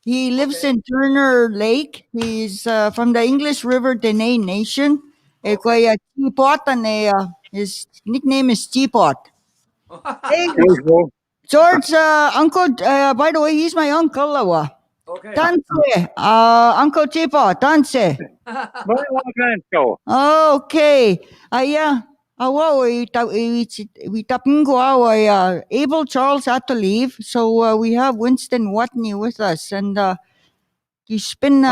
D: He lives in Turner Lake. He's from the English River Dene Nation. Ekwa Teapot, his nickname is Teapot. Hey, George, uncle, by the way, he's my uncle.
N: Okay.
D: Tanse, Uncle Teapot, Tanse. Okay. We Abel Charles had to leave, so we have Winston Watney with us, and he's been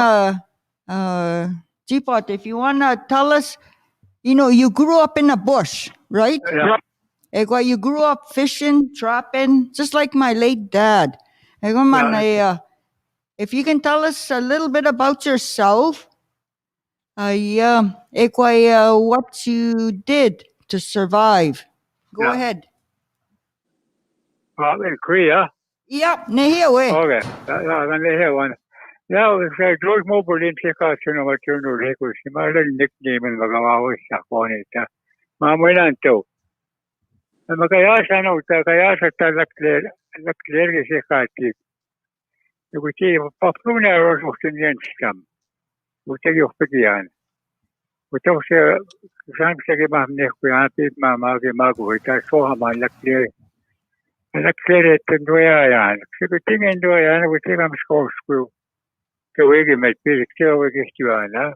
D: Teapot. If you wanna tell us, you grew up in a bush, right?
P: Yeah.
D: You grew up fishing, trapping, just like my late dad. If you can tell us a little bit about yourself. What you did to survive. Go ahead.
P: In Korea.
D: Yep, Nehiawe.
P: Okay. Nehiawan. Now, George Moberly implication of a journal record, similar nickname in Magawa sa Konita. Mamulanto. Magayasa no, Takayasa Talakler is a kati. You would say, Papuna or Australian scam. Would take your Pigian. Would also Samsaki Mamnek, Mamma, Mago, that's so how like clear. And I cleared it to Doyan. So the thing in Doyan, we take them school. So we can make music, so we get you on.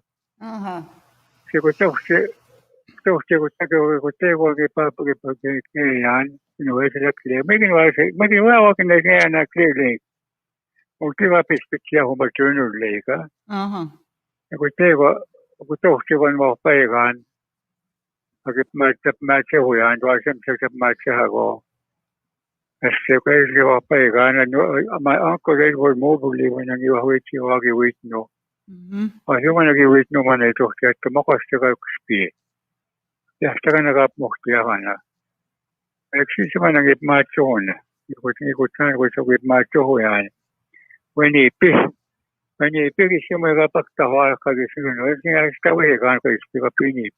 P: So we talk to making well walking again a clearly. We'll give up his picture of a journal later. We talk to one more pagan. I get match away and was some sort of match ago. As secretary of pagan, and my uncle Edward Moberly when I knew how you argue with no. I don't want to give it no money to get the Mokostica speed. Yes, they're going to get Mokiana. Excuse me, I get my tone. You could turn with my tone. When he pick is similar back to Hawk, everything else that way, I can't speak up in it.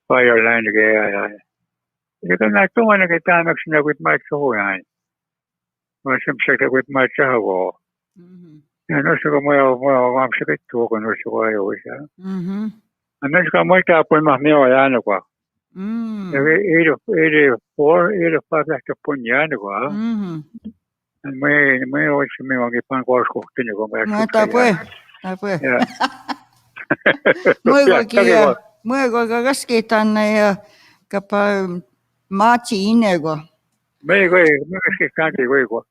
P: Fireland again. You can not do want to get down with my tone. Or some sort of with my towel. And also, I'm sure it's talking or so I always have. And then come right up with my meal. 84, 85 after Punyanagua. And may always me on the Pango continue go back.
D: Apa?
P: Ja.
D: Muego gaskitan na kapa machi inego.
P: Meigo, que cante igual.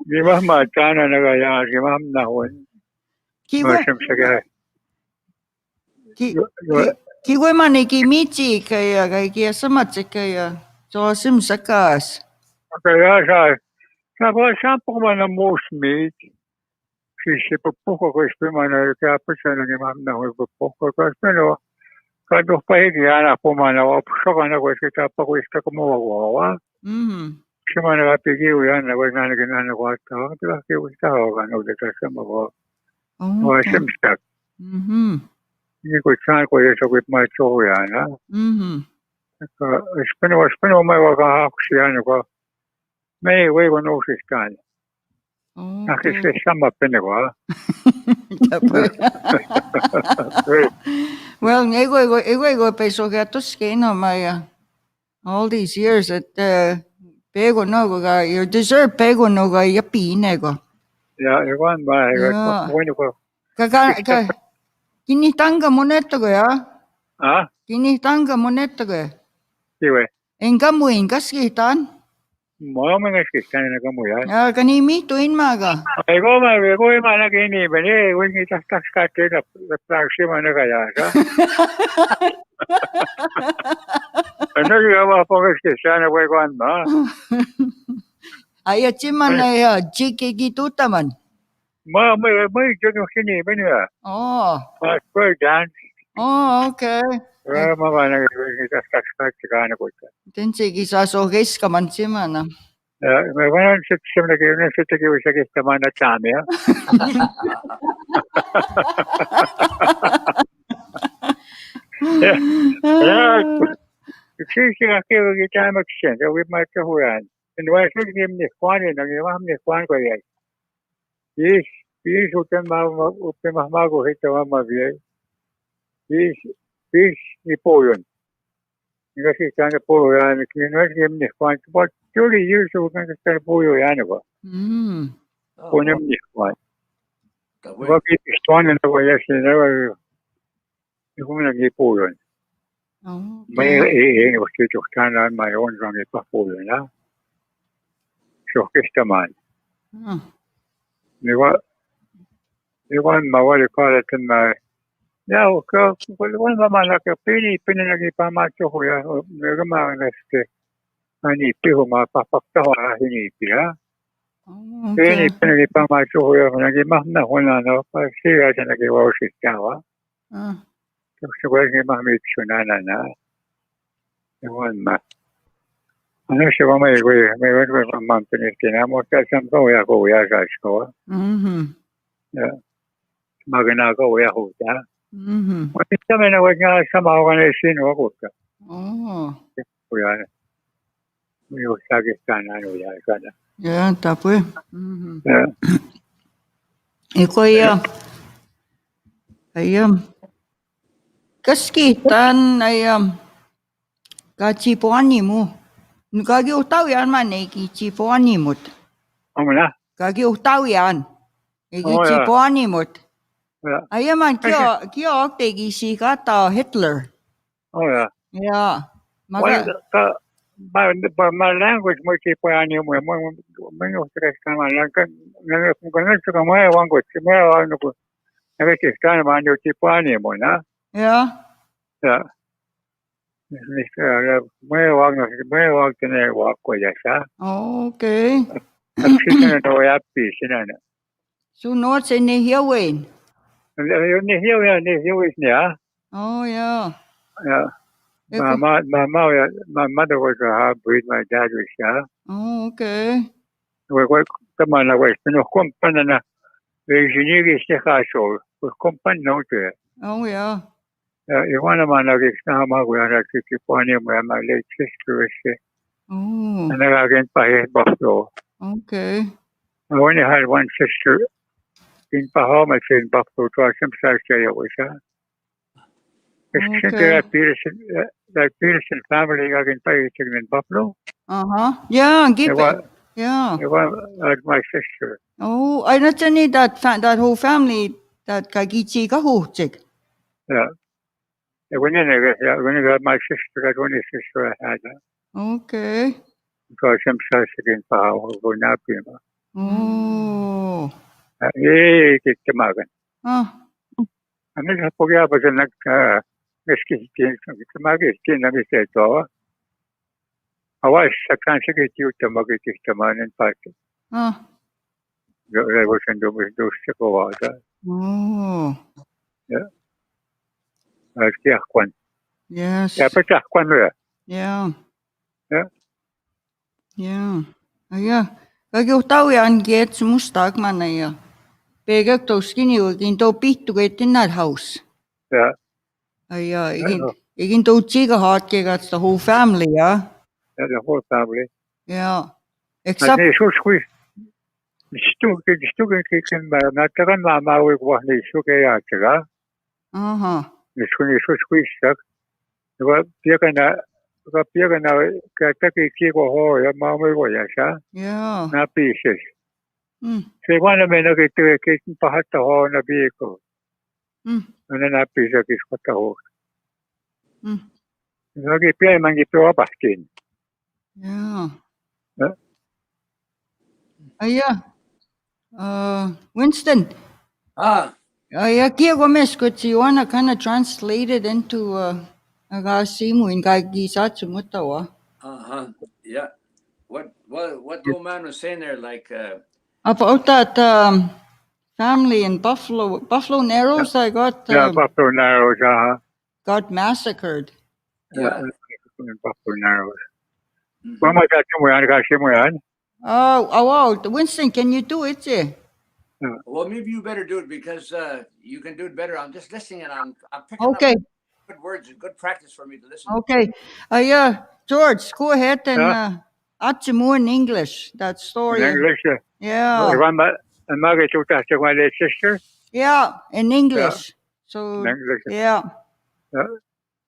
P: Gimah matana na gaya, gimah na hon.
D: Kiwe mani ki michi kaya kaya samatse kaya so sim sakas.
P: Kaya sa po man ang most meat. Si pagpuko ko mana kaya pa siya nang gimah na hon pagpuko ko pero kado pahigian ako man ako sa kana ko kita pa ko ista ko mawawa. Si man napigi yan na wag na nagana ko at ako kaya kita ko ano dito sa mga o simstak. Hindi ko saan ko yung sagot macho yan ha. Spino may wag siya ko. May way ko no sistan. Nakis sama pinagawa.
D: Well, ego peso gatos que no maya. All these years at pego no ga you deserve pego no ga yapi nego.
P: Yeah, iwan ba bueno ko.
D: Ka kinitanga moneto ga ya.
P: Ah?
D: Kinitanga moneto ga.
P: Siwe.
D: Engamu ingaskitan.
P: Mo mga sistan na kamo yan.
D: Ah, kanimi tuin maga.
P: Ego na kini bani wing itas kate na praksima na kaya ka. Ano yung po sistan na kwan ba?
D: Ay chiman na jiki gituta man.
P: May jono kini bani ya.
D: Oh.
P: For dance.
D: Oh, okay.
P: Mama na itas kate ka na ko.
D: Tense gisasoges ka man simana.
P: May walang system na kayo na sa tama na tami ha. Sisiga kayo kita mag-send. We might go around. And why should you give me fun and you have me fun ko yan? Yes, utan mahmago hito mamaviyay. Yes, ipo yun. Kasi sana po yan, kinuwas game ni Juan. About 30 years ago, sana po yan ba? Punyam ni Juan. Bakit istuan na ako yes, hindi ko nag-ipo yun. May wasitukan na mayon kang ipapo yun, ha? So, kistaman. Di ba mawali kalatan na ya, wala naman pini nagipamacho ko ya. Meron mga hinipi ko, mapapakta ko na hinipi ha. Pini nagipamacho ko ya. Nagimah na ko na, no? Siya siya nagiwaw si Tawa. Tapos ko nagimah sunana na. Ewan ma. Ano siya ba may mampinis kinamo? Kasam ko ya sa ko. Magana ko ya ko ta. Kita may nawag nga sama ko na sino ako ka. Kuya. May usagis ka na ano yan ka na.
D: Yeah, tapo eh. Iko ya. Ayam. Kaskitan ayam. Kachipuani mo. Kagi utaw yan man eh. Kichipuani mo.
P: Ano na?
D: Kagi utaw yan. Kichipuani mo. Ayaman kyo tegi si kata Hitler.
P: Oh yeah.
D: Yeah.
P: My language mo tipo ani mo stress kama lang kan sa mo wango mo ano ko. Nagkikita naman yung tipo ani mo na.
D: Yeah.
P: Yeah. May wag na wag ko ya sa.
D: Okay.
P: Kasi na to ya sina na.
D: Sunod sa nihiyawen.
P: Nihiyaw is niya.
D: Oh yeah.
P: Yeah. My mother was a half-breed. My dad was
D: Oh, okay.
P: Come on, no kumpan na. Engineer siya kaso. Kumpan no to.
D: Oh yeah.
P: Iwan naman nag-exama ko yan. Nagkikipuan niya mo yan. My late sister is nagagin pa Buffalo.
D: Okay.
P: I only had one sister in Bahamas in Buffalo. So some size it was that Peterson family naging pa in Buffalo.
D: Yeah, give Yeah.
P: My sister.
D: Oh, I not need that whole family that kagichi kahuchik.
P: Yeah. When I got my sister, that only sister I had.
D: Okay.
P: Because I'm such again power go napima.
D: Oh.
P: Kitamagan. Ano sa pagya ba sa nagkikitin kitamagan na miseto. Awas sa kansa kitiyo tamagitamanan pati. There was in those water.
D: Oh.
P: Yeah. Kiakwan.
D: Yes.
P: Yeah, but Kiakwan.
D: Yeah.
P: Yeah.
D: Yeah. Yeah. Kagyo tao yan get sumustag man na ya. Pegak to skinny wagin to pit to get in that house.
P: Yeah.
D: Yeah. Igin to chica hot that's the whole family, yeah.
P: Yeah, the whole family.
D: Yeah. Except.
P: So squeeze. Stugan kicken by Natagan Mama with one is Sugayaka. The swing is so squeeze stuck. Well, Piagana Kataki Kiko Hoya, Mamma Voyasha.
D: Yeah.
P: Not pieces. Say one of them get to a kitchen Pahata Ho in a vehicle. And then that piece of his what the horse. You get pay man get to a baskin.
D: Yeah. Yeah. Winston. Yeah, Gomez, could you wanna kind of translate it into Agasimu in Gagisatsu Mutawa?
N: Yeah. What the old man was saying there, like
D: about that family in Buffalo Narrows, I got
P: Buffalo Narrows,
D: got massacred.
N: Yeah.
P: Buffalo Narrows.
D: Oh, wow. Winston, can you do it?
N: Well, maybe you better do it because you can do it better. I'm just listening and I'm picking up good words and good practice for me to listen.
D: Okay. Yeah, George, go ahead and Achimu in English, that story.
P: In English?
D: Yeah.
P: Am I going to talk to my late sister?
D: Yeah, in English.
P: Yeah.
D: So,
P: in English.
D: Yeah.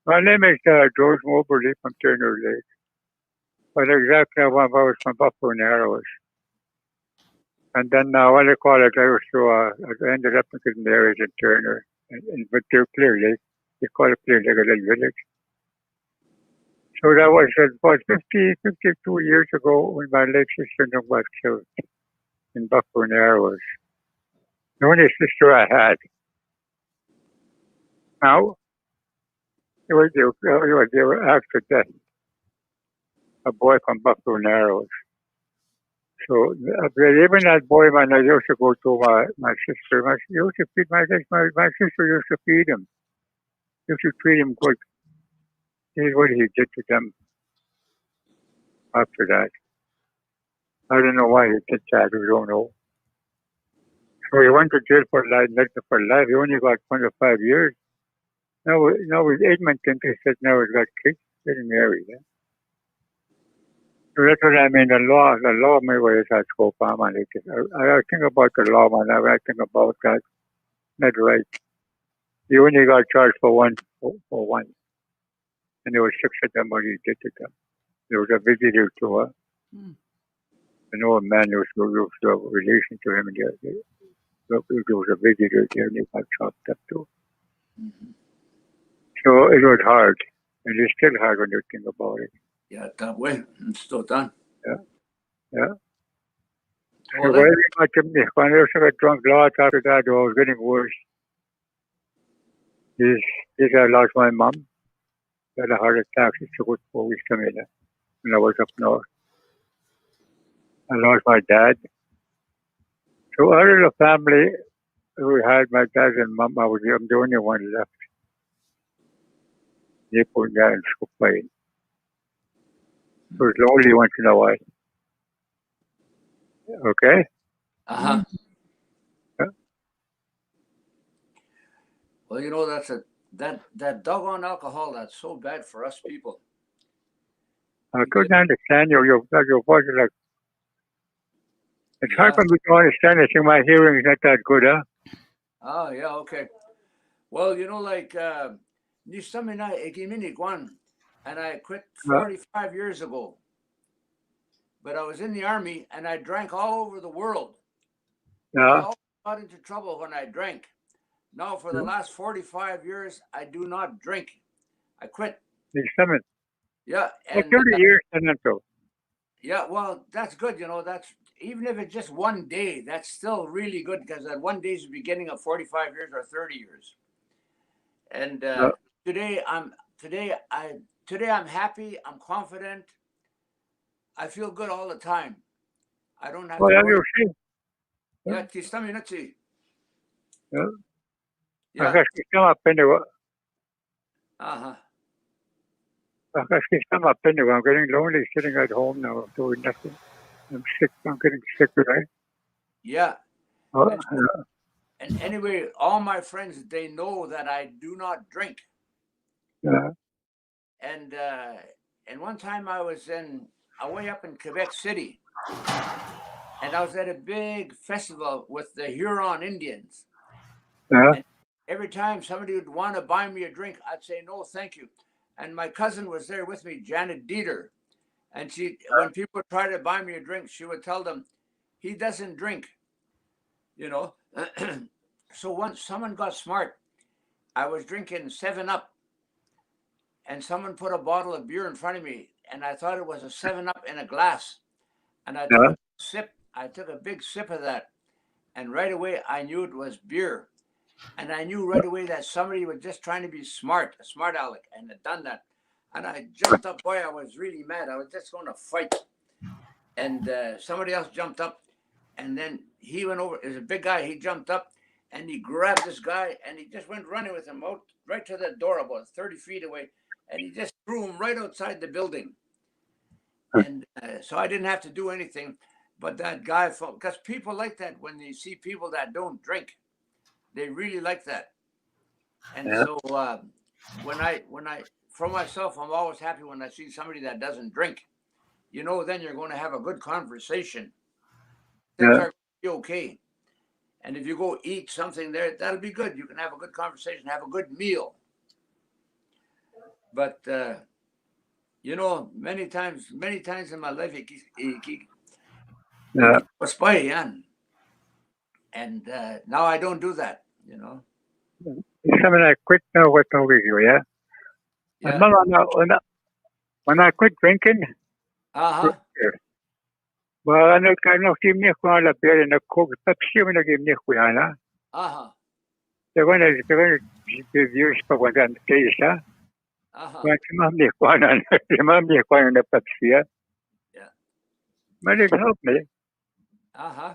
P: My name is George Moberly from Turner Lake. But exactly I was from Buffalo Narrows. And then what I call it, I ended up getting married in Turner. But they're Clear Lake. They call it Clear Lake, a little village. So that was about 52 years ago when my late sister was killed in Buffalo Narrows. The only sister I had. Now, they were after death. A boy from Buffalo Narrows. So even that boy, man, I used to go to my sister. My sister used to feed him. Used to treat him good. Here's what he did to them after that. I don't know why he did that. We don't know. So he went to jail for life. He only got 25 years. Now with Edmonton, he said now he's got kids, getting married. Yeah? So that's what I mean. The law may ways that scope. I think about the law, man. I think about that. Not right. He only got charged for one. And there were 6 of them what he did to them. There was a visitor to her. An old man who was a relation to him. There was a visitor there and he got chopped up too. So it was hard. And it's still hard when you think about it.
N: Yeah, that way. It's still done.
P: Yeah. So when I also got drunk lots after that, it was getting worse. I lost my mom. I had a heart attack. She took it 4 weeks later when I was up north. I lost my dad. So out of the family, we had my dad and mom. I'm the only one left. They put me in school playing. It was lonely once in a while. Okay?
N: Uh-huh.
P: Yeah.
N: Well, you know, that doggone alcohol, that's so bad for us people.
P: I couldn't understand your voice is like, it's hard for me to understand. I think my hearing is not that good, huh?
N: Oh, yeah, okay. Well, you know, like, and I quit 45 years ago. but I was in the army and I drank all over the world. I
P: Ja,
N: always got into trouble when I drank. Now, for the last 45 years, I do not drink. I quit.
P: ik snap het.
N: Yeah,
P: Wat
N: and
P: jullie hier zijn het zo?
N: yeah, well, that's good. That's even if it's just one day, that's still really good because that one day is the beginning of 45 years or 30 years. And
P: Ja.
N: today I'm happy. I'm confident. I feel good all the time. I don't have
P: Wat
N: to
P: heb
N: worry.
P: je gezien?
N: Yeah, tistami nutsi.
P: Ja.
N: Yeah.
P: Als ik snel ben,
N: Uh-huh.
P: als ik snel ben, I'm getting lonely sitting at home now doing nothing. I'm sick. I'm getting sick, right?
N: Yeah.
P: Oh,
N: And anyway, all my friends, they know that I do not drink.
P: yeah.
N: And one time I was away up in Quebec City, and I was at a big festival with the Huron Indians.
P: Yeah.
N: And every time somebody would want to buy me a drink, I'd say, no, thank you. And my cousin was there with me, Janet Dieter. And when people try to buy me a drink, she would tell them, he doesn't drink, So once someone got smart, I was drinking 7-Up, and someone put a bottle of beer in front of me, and I thought it was a 7-Up in a glass. And I took a sip. I took a big sip of that, and right away I knew it was beer. And I knew right away that somebody was just trying to be smart, a smart aleck, and had done that. And I jumped up. Boy, I was really mad. I was just going to fight. And somebody else jumped up, and then he went over. There's a big guy. He jumped up, and he grabbed this guy, and he just went running with him out right to the door about 30 feet away, and he just threw him right outside the building. And so I didn't have to do anything, but that guy, because people like that when they see people that don't drink, they really like that. And so when I, for myself, I'm always happy when I see somebody that doesn't drink. Then you're going to have a good conversation. Things are going to be okay. And if you go eat something there, that'll be good. You can have a good conversation, have a good meal. But many times in my life, and now I don't do that.
P: Something I quit now with no with you, yeah.
N: Yeah.
P: When I quit drinking,
N: Uh-huh.
P: well, I know kind of give me a la beer and a Coke, Pepsi when I give me a kuana.
N: Uh-huh.
P: They're going to give you for one time, please, huh?
N: Uh-huh.
P: But you must be a kuana Pepsi, yeah.
N: Yeah.
P: But it helped me.
N: Uh-huh.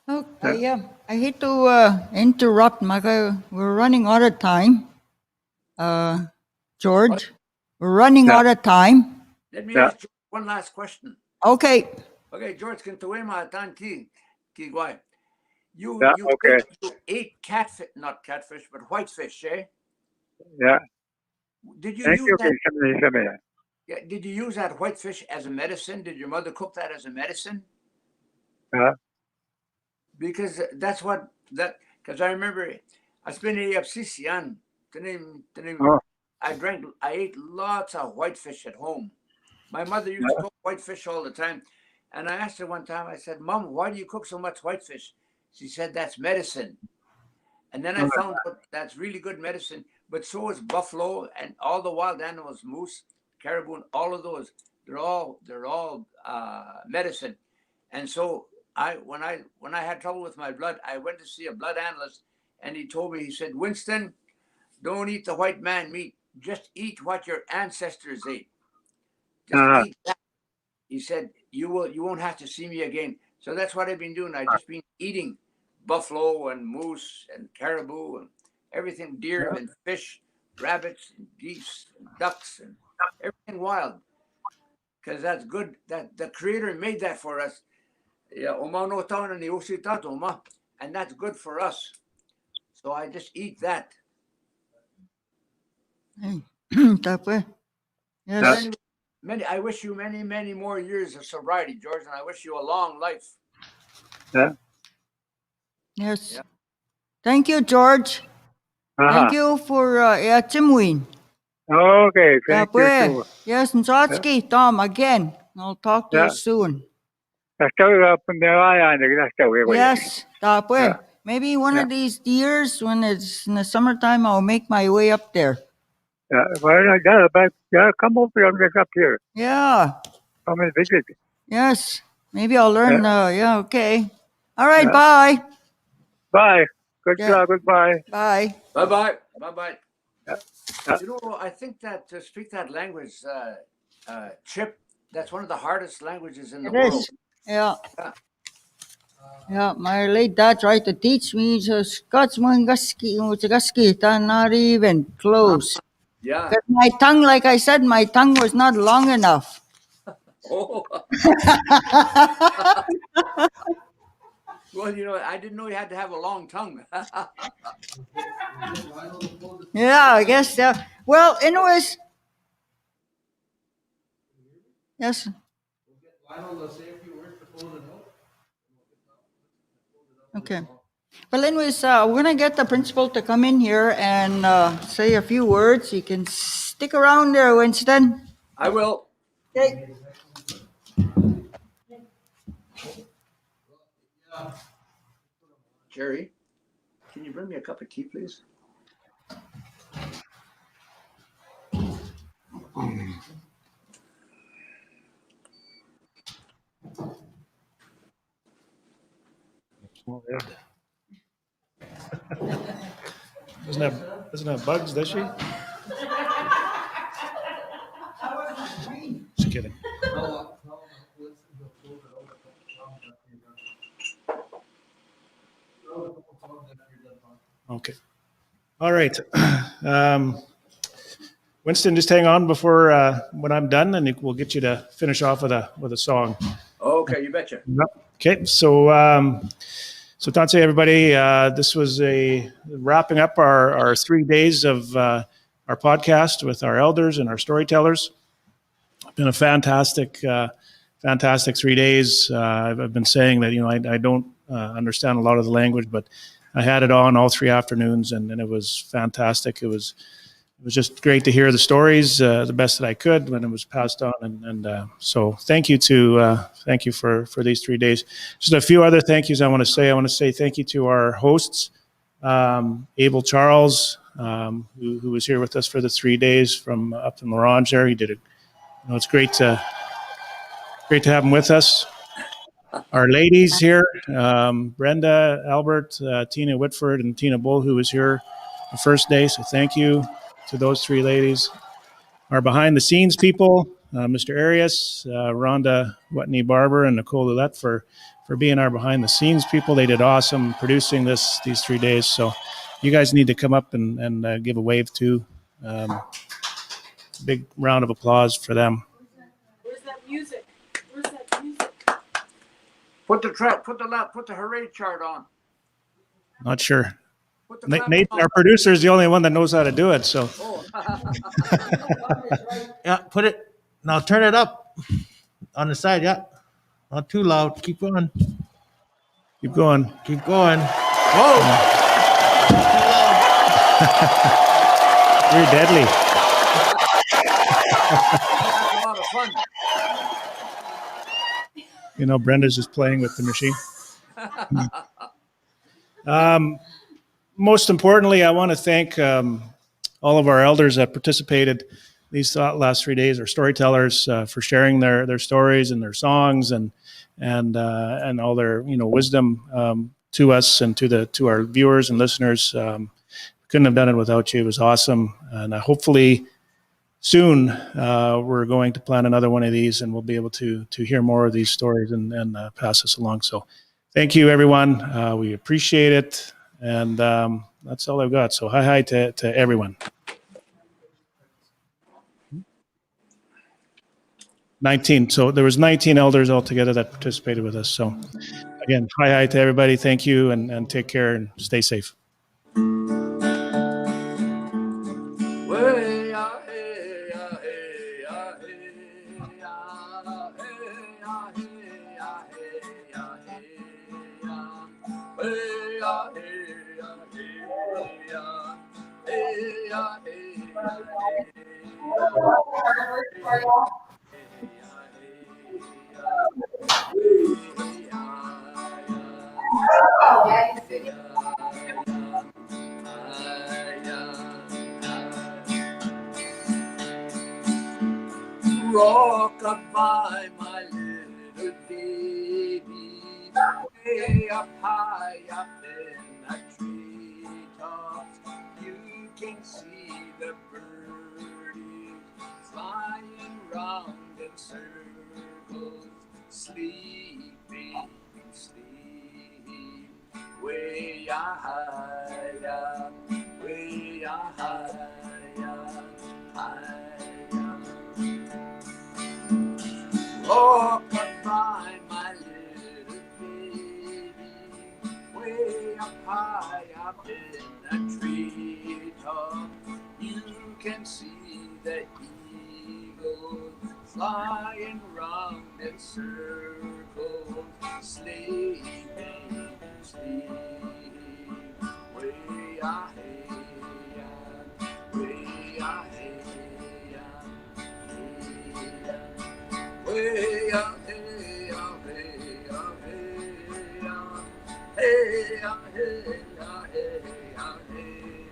D: Okay, I hate to interrupt, Maka. We're running out of time. George, we're running out of time.
N: Let me ask you one last question.
D: Okay.
N: Okay, George, can tuwema tanti kigwai. You ate catfish, not catfish, but whitefish, eh?
P: Yeah.
N: Did you use that? Yeah. Did you use that whitefish as a medicine? Did your mother cook that as a medicine? Because because I remember I spent a absisian. I ate lots of whitefish at home. My mother used to cook whitefish all the time. And I asked her one time, I said, Mom, why do you cook so much whitefish? She said, that's medicine. And then I found out that's really good medicine, but so is buffalo and all the wild animals, moose, caribou, all of those. They're all medicine. And so when I had trouble with my blood, I went to see a blood analyst, and he told me, he said, Winston, don't eat the white man meat. Just eat what your ancestors ate. Just eat that. He said, you won't have to see me again. So that's what I've been doing. I've just been eating buffalo and moose and caribou and everything, deer and fish, rabbits and geese and ducks and everything wild. Because that's good. That the Creator made that for us. And that's good for us. So I just eat that.
D: Yes.
N: I wish you many, many more years of sobriety, George, and I wish you a long life.
P: Yeah.
D: Yes. Yeah. Thank you, George. Thank you for Timuin.
P: Okay, thank you too.
D: Yes, Nzotsky, Tom, again. I'll talk to you soon. Yes, tapwe. Maybe one of these years when it's in the summertime, I'll make my way up there.
P: Come over and get up here.
D: Yeah.
P: Come and visit.
D: Yes. Maybe I'll learn. Yeah. Okay. All right. Bye.
P: Bye. Good
D: Yeah.
P: job. Goodbye.
D: Bye.
N: Bye bye. Bye bye.
P: Yeah.
N: You know, I think that to speak that language, Chip, that's one of the hardest languages in the
D: It
N: world.
D: is. Yeah. Yeah, my late dad tried to teach me just Scotsmangaski, not even close.
N: Yeah.
D: Because my tongue, like I said, my tongue was not long enough.
N: Oh. Well, you know, I didn't know you had to have a long tongue.
D: Yeah, I guess. Well, anyways. Yes. Okay. Well, anyways, we're going to get the principal to come in here and say a few words. You can stick around there, Winston.
N: I will.
D: Okay.
N: Jerry, can you bring me a cup of tea, please?
A: Doesn't have bugs, does she? Just kidding. Okay. All right. Winston, just hang on before when I'm done, and we'll get you to finish off with a song.
N: Okay, you betcha.
A: Okay. So Tansei, everybody, this was a wrapping up our 3 days of our podcast with our elders and our storytellers. It's been a fantastic 3 days. I've been saying that, I don't understand a lot of the language, but I had it on all 3 afternoons, and it was fantastic. It was just great to hear the stories the best that I could when it was passed on, and so thank you for these 3 days. Just a few other thank yous I want to say. I want to say thank you to our hosts, Abel Charles, who was here with us for the 3 days from up in L'Orange there. He did it. It's great to have him with us. Our ladies here, Brenda, Albert, Tina Whitford, and Tina Bull, who was here the first day. So thank you to those 3 ladies. Our behind-the-scenes people, Mr. Arias, Rhonda Watney Barber, and Nicole Lulette for being our behind-the-scenes people. They did awesome producing these 3 days. So you guys need to come up and give a wave too. Big round of applause for them.
Q: Where's that music?
N: Put the hooray chart on.
A: Not sure. Nate, our producer, is the only one that knows how to do it. So, yeah, put it now. Turn it up on the side. Yeah, not too loud. Keep going. Keep going. Keep going. Whoa! You're deadly.
N: That's a lot of fun.
A: Brenda's just playing with the machine. Most importantly, I want to thank all of our elders that participated these last 3 days, our storytellers, for sharing their stories and their songs and all their wisdom to us and to our viewers and listeners. Couldn't have done it without you. It was awesome, and hopefully soon we're going to plan another one of these, and we'll be able to hear more of these stories and pass this along. So thank you, everyone. We appreciate it. And that's all I've got. So hi to everyone. 19. So there was 19 elders altogether that participated with us. So again, hi to everybody. Thank you, and take care and stay safe.
N: my little baby, way up high up in the treetops. You can see the birdies flying round in circles, sleeping, sleep, way high up, way high up, high. Walk by my little baby, way up high up in the treetop. You can see the eagles flying round in circles, sleeping, sleep, way ahead, way ahead. Way up, hey up, hey up, hey up, hey up, hey up, hey up, hey up, hey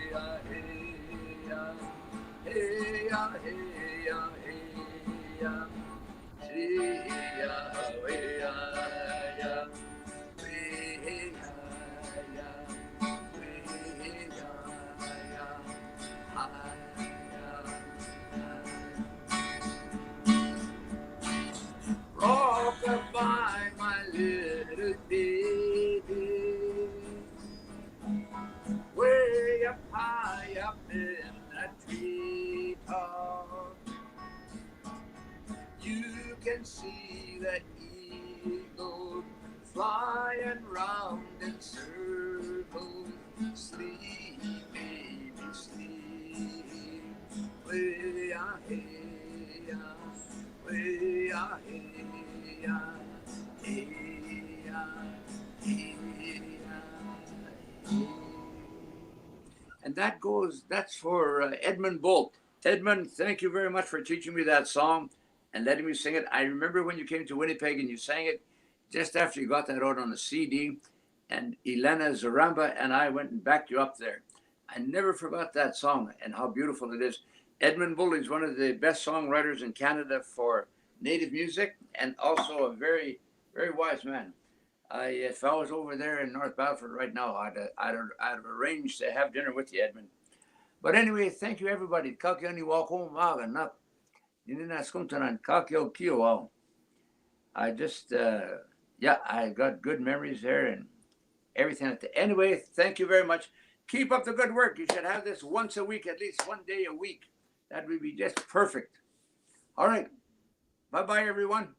N: up, hey up, hey up, hey up, hey up, way up, way rock-a-bye, my little baby, way up high up in the treetop. You can see the eagle flying round in circles, sleep, baby, sleep, way ahead, way ahead. And that's for Edmund Bolt. Edmund, thank you very much for teaching me that song and letting me sing it. I remember when you came to Winnipeg and you sang it just after you got that out on a CD, and Elena Zaramba and I went and backed you up there. I never forgot that song and how beautiful it is. Edmund Bolt is one of the best songwriters in Canada for Native music, and also a very, very wise man. If I was over there in North Battleford right now, I'd have arranged to have dinner with you, Edmund. But anyway, thank you, everybody. I just, yeah, I got good memories there and everything. Anyway, thank you very much. Keep up the good work. You should have this once a week, at least one day a week. That would be just perfect. All right. Bye-bye, everyone.